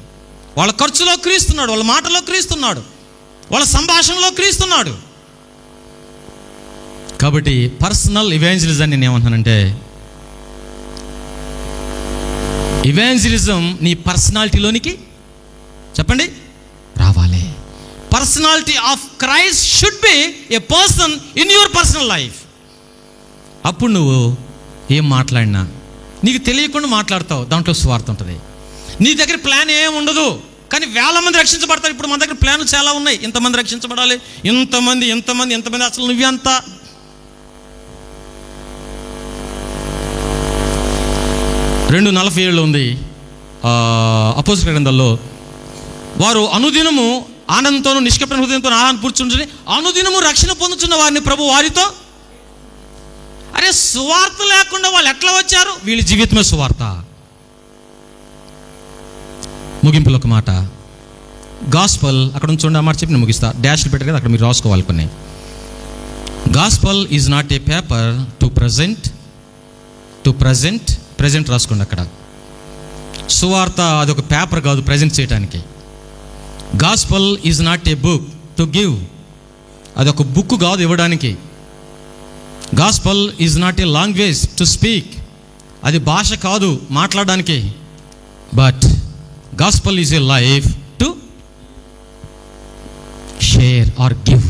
Speaker 1: వాళ్ళ ఖర్చులో క్రీస్తున్నాడు, వాళ్ళ మాటలో క్రీస్తున్నాడు, వాళ్ళ సంభాషణలో క్రీస్తున్నాడు. కాబట్టి పర్సనల్ ఇవాంజలిజం నేను ఏమంటానంటే, ఇవాంజలిజం నీ పర్సనాలిటీలోనికి చెప్పండి రావాలి. Personality of Christ should be A person in your personal life. అప్పుడు నువ్వు ఏం మాట్లాడినా నీకు తెలియకుండా మాట్లాడతావు, దాంట్లో స్వార్థ ఉంటుంది. నీ దగ్గర ప్లాన్ ఏం ఉండదు, కానీ వేల మంది రక్షించబడతారు. ఇప్పుడు మన దగ్గర ప్లాన్లు చాలా ఉన్నాయి, ఇంతమంది రక్షించబడాలి, ఎంతమంది, అసలు నువ్వెంత. రెండు 47 ఉంది అపోస్తలుల గ్రంథంలో, వారు అనుదినము ఆనందంతోనూ నిష్కపట హృదయంతో ఆహారం కూర్చుంటుంది, అనుదినము రక్షణ పొందుతున్న వారిని ప్రభు వారితో. అరే సువార్త లేకుండా వాళ్ళు ఎట్లా వచ్చారు? వీళ్ళ జీవితమే సువార్త. ముగింపులో ఒక మాట, గాస్పల్ అక్కడ ఉంచండి, ఆ మాట చెప్పి నేను ముగిస్తా. డాష్లు పెట్టారు కదా, అక్కడ మీరు రాసుకోవాలి కొన్ని. Gospel is not a paper to present రాసుకోండి అక్కడ. సువార్త అదొక పేపర్ కాదు ప్రజెంట్ చేయడానికి. Gospel is not a book to give. అదొక బుక్ కాదు ఇవ్వడానికి. Gospel is not a language to speak. అది భాష కాదు మాట్లాడడానికి. But gospel is a life to share or give.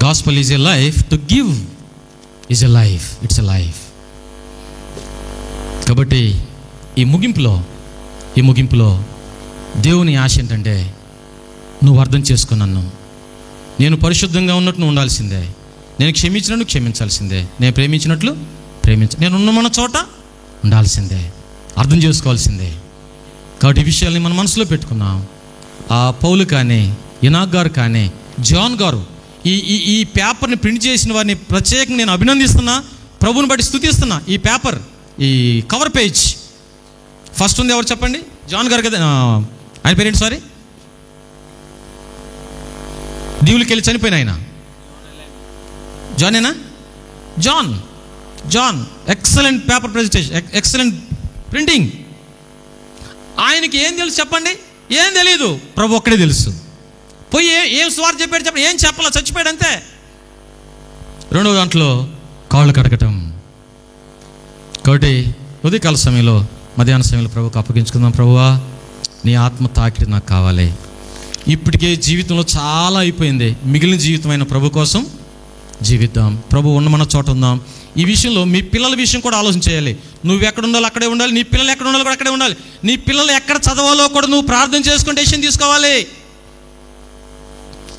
Speaker 1: Gospel is a life to give. Is a life, it's a life. కాబట్టి ఈ ముగింపులో దేవుని ఆశ ఏంటంటే, నువ్వు అర్థం చేసుకున్నాను, నేను పరిశుద్ధంగా ఉన్నట్టు నువ్వు ఉండాల్సిందే, నేను క్షమించినట్టు క్షమించాల్సిందే, నేను ప్రేమించినట్లు నేను ఉన్న చోట ఉండాల్సిందే, అర్థం చేసుకోవాల్సిందే. కాబట్టి ఈ విషయాల్ని మన మనసులో పెట్టుకున్నాం. ఆ పౌలు కానీ, ఇనాక్ గారు కానీ, జాన్ గారు ఈ పేపర్ని ప్రింట్ చేసిన వారిని ప్రత్యేకంగా నేను అభినందిస్తున్నా, ప్రభువుని బట్టి స్తుతిస్తున్నా. ఈ పేపర్, ఈ కవర్ పేజ్ ఫస్ట్ ఉంది ఎవరు చెప్పండి? జాన్ గారు కదా. ఆయన పేరేంటి? సారీ, దీవులకి వెళ్ళి చనిపోయిన ఆయన జానేనా? John excellent paper presentation, excellent printing. ఆయనకి ఏం తెలుసు చెప్పండి? ఏం తెలియదు, ప్రభు ఒక్కడే తెలుసు. పోయి ఏం స్వార్థ చెప్పాడు చెప్పండి? ఏం చెప్పాలా, చచ్చిపోయాడు అంతే. రెండవ దాంట్లో కాళ్ళు కడగటం. కాబట్టి ఉదయకాల సమయంలో, మధ్యాహ్న సమయంలో ప్రభువుకు అప్పగించుకుందాం. ప్రభువా, నీ ఆత్మ తాకిడి నాకు కావాలి. ఇప్పటికే జీవితంలో చాలా అయిపోయింది, మిగిలిన జీవితమైన ప్రభు కోసం జీవిద్దాం. ప్రభు ఉన్న మన చోట ఉందాం. ఈ విషయంలో మీ పిల్లల విషయం కూడా ఆలోచన చేయాలి. నువ్వు ఎక్కడ ఉండాలో అక్కడే ఉండాలి, నీ పిల్లలు ఎక్కడ ఉండాలో కూడా అక్కడే ఉండాలి. నీ పిల్లలు ఎక్కడ చదవాలో కూడా నువ్వు ప్రార్థన చేసుకుని డెసిషన్ తీసుకోవాలి.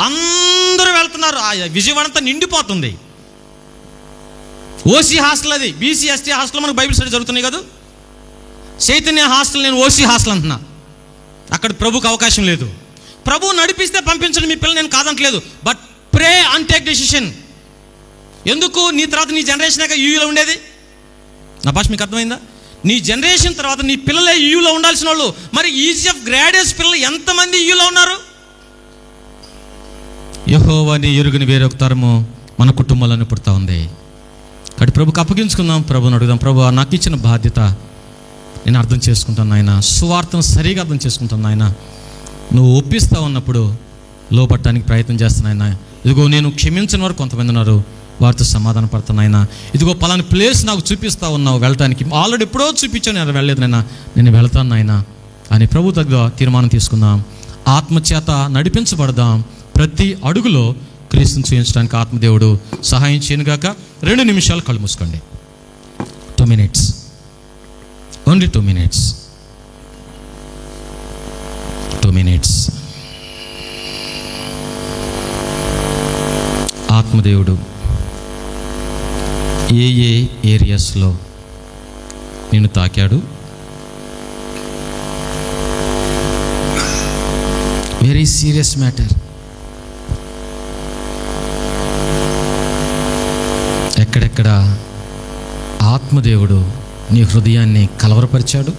Speaker 1: అందరూ వెళ్తున్నారు, విజయవాడ అంతా నిండిపోతుంది. ఓసీ హాస్టల్, అది బీసీ ఎస్టీ హాస్టల్, మనకు బైబిల్ స్టడీ జరుగుతున్నాయి కదా. చైతన్య హాస్టల్, నేను ఓసీ హాస్టల్ అంటున్నా. అక్కడ ప్రభుకు అవకాశం లేదు. ప్రభు నడిపిస్తే పంపించండి మీ పిల్లలు, నేను కాదంటలేదు. But pray and take decision. ఎందుకు? నీ తర్వాత నీ జనరేషన్ యూయూలో ఉండేది. నా భాష మీకు అర్థమైందా? నీ జనరేషన్ తర్వాత నీ పిల్లలే యూయూలో ఉండాల్సిన వాళ్ళు. మరి ఈజీఎఫ్ గ్రాడ్యుయేట్స్ పిల్లలు ఎంతమంది యూయూలో ఉన్నారు? యెహోవాని ఎరుగని వేరొక తరము మన కుటుంబాలను పుడతా ఉంది. కాబట్టి ప్రభుకి అప్పగించుకుందాం, ప్రభుని అడుగుదాం. ప్రభు, నాకు ఇచ్చిన బాధ్యత నేను అర్థం చేసుకుంటాను నాయన, సువార్తను సరిగా అర్థం చేసుకుంటాను నాయన. నువ్వు ఒప్పిస్తా ఉన్నప్పుడు లోపట్టడానికి ప్రయత్నం చేస్తాను నాయన. ఇదిగో నేను క్షమించిన వారు కొంతమంది ఉన్నారు, వారితో సమాధాన పడతాను నాయన. ఇదిగో పలాని ప్లేస్ నాకు చూపిస్తా ఉన్నావు వెళ్ళటానికి, ఆల్రెడీ ఎప్పుడో చూపించాను, నేను వెళ్ళలేదు నాయన, నేను వెళ్తాను నాయన అని ప్రభు దగ్గర తీర్మానం తీసుకుందాం. ఆత్మచేత నడిపించబడదాం. ప్రతి అడుగులో క్రీస్తుని చూపించడానికి ఆత్మదేవుడు సహాయం చేయనుగాక. 2 నిమిషాలు కళ్ళు మూసుకోండి. 2 minutes, ఓన్లీ 2 minutes. 2 minutes. ఆత్మదేవుడు ఏ ఏరియాస్లో నిన్ను తాకాడు? Very serious matter. ఎక్కడెక్కడ ఆత్మదేవుడు నీ హృదయాన్ని కలవరపరిచాడు?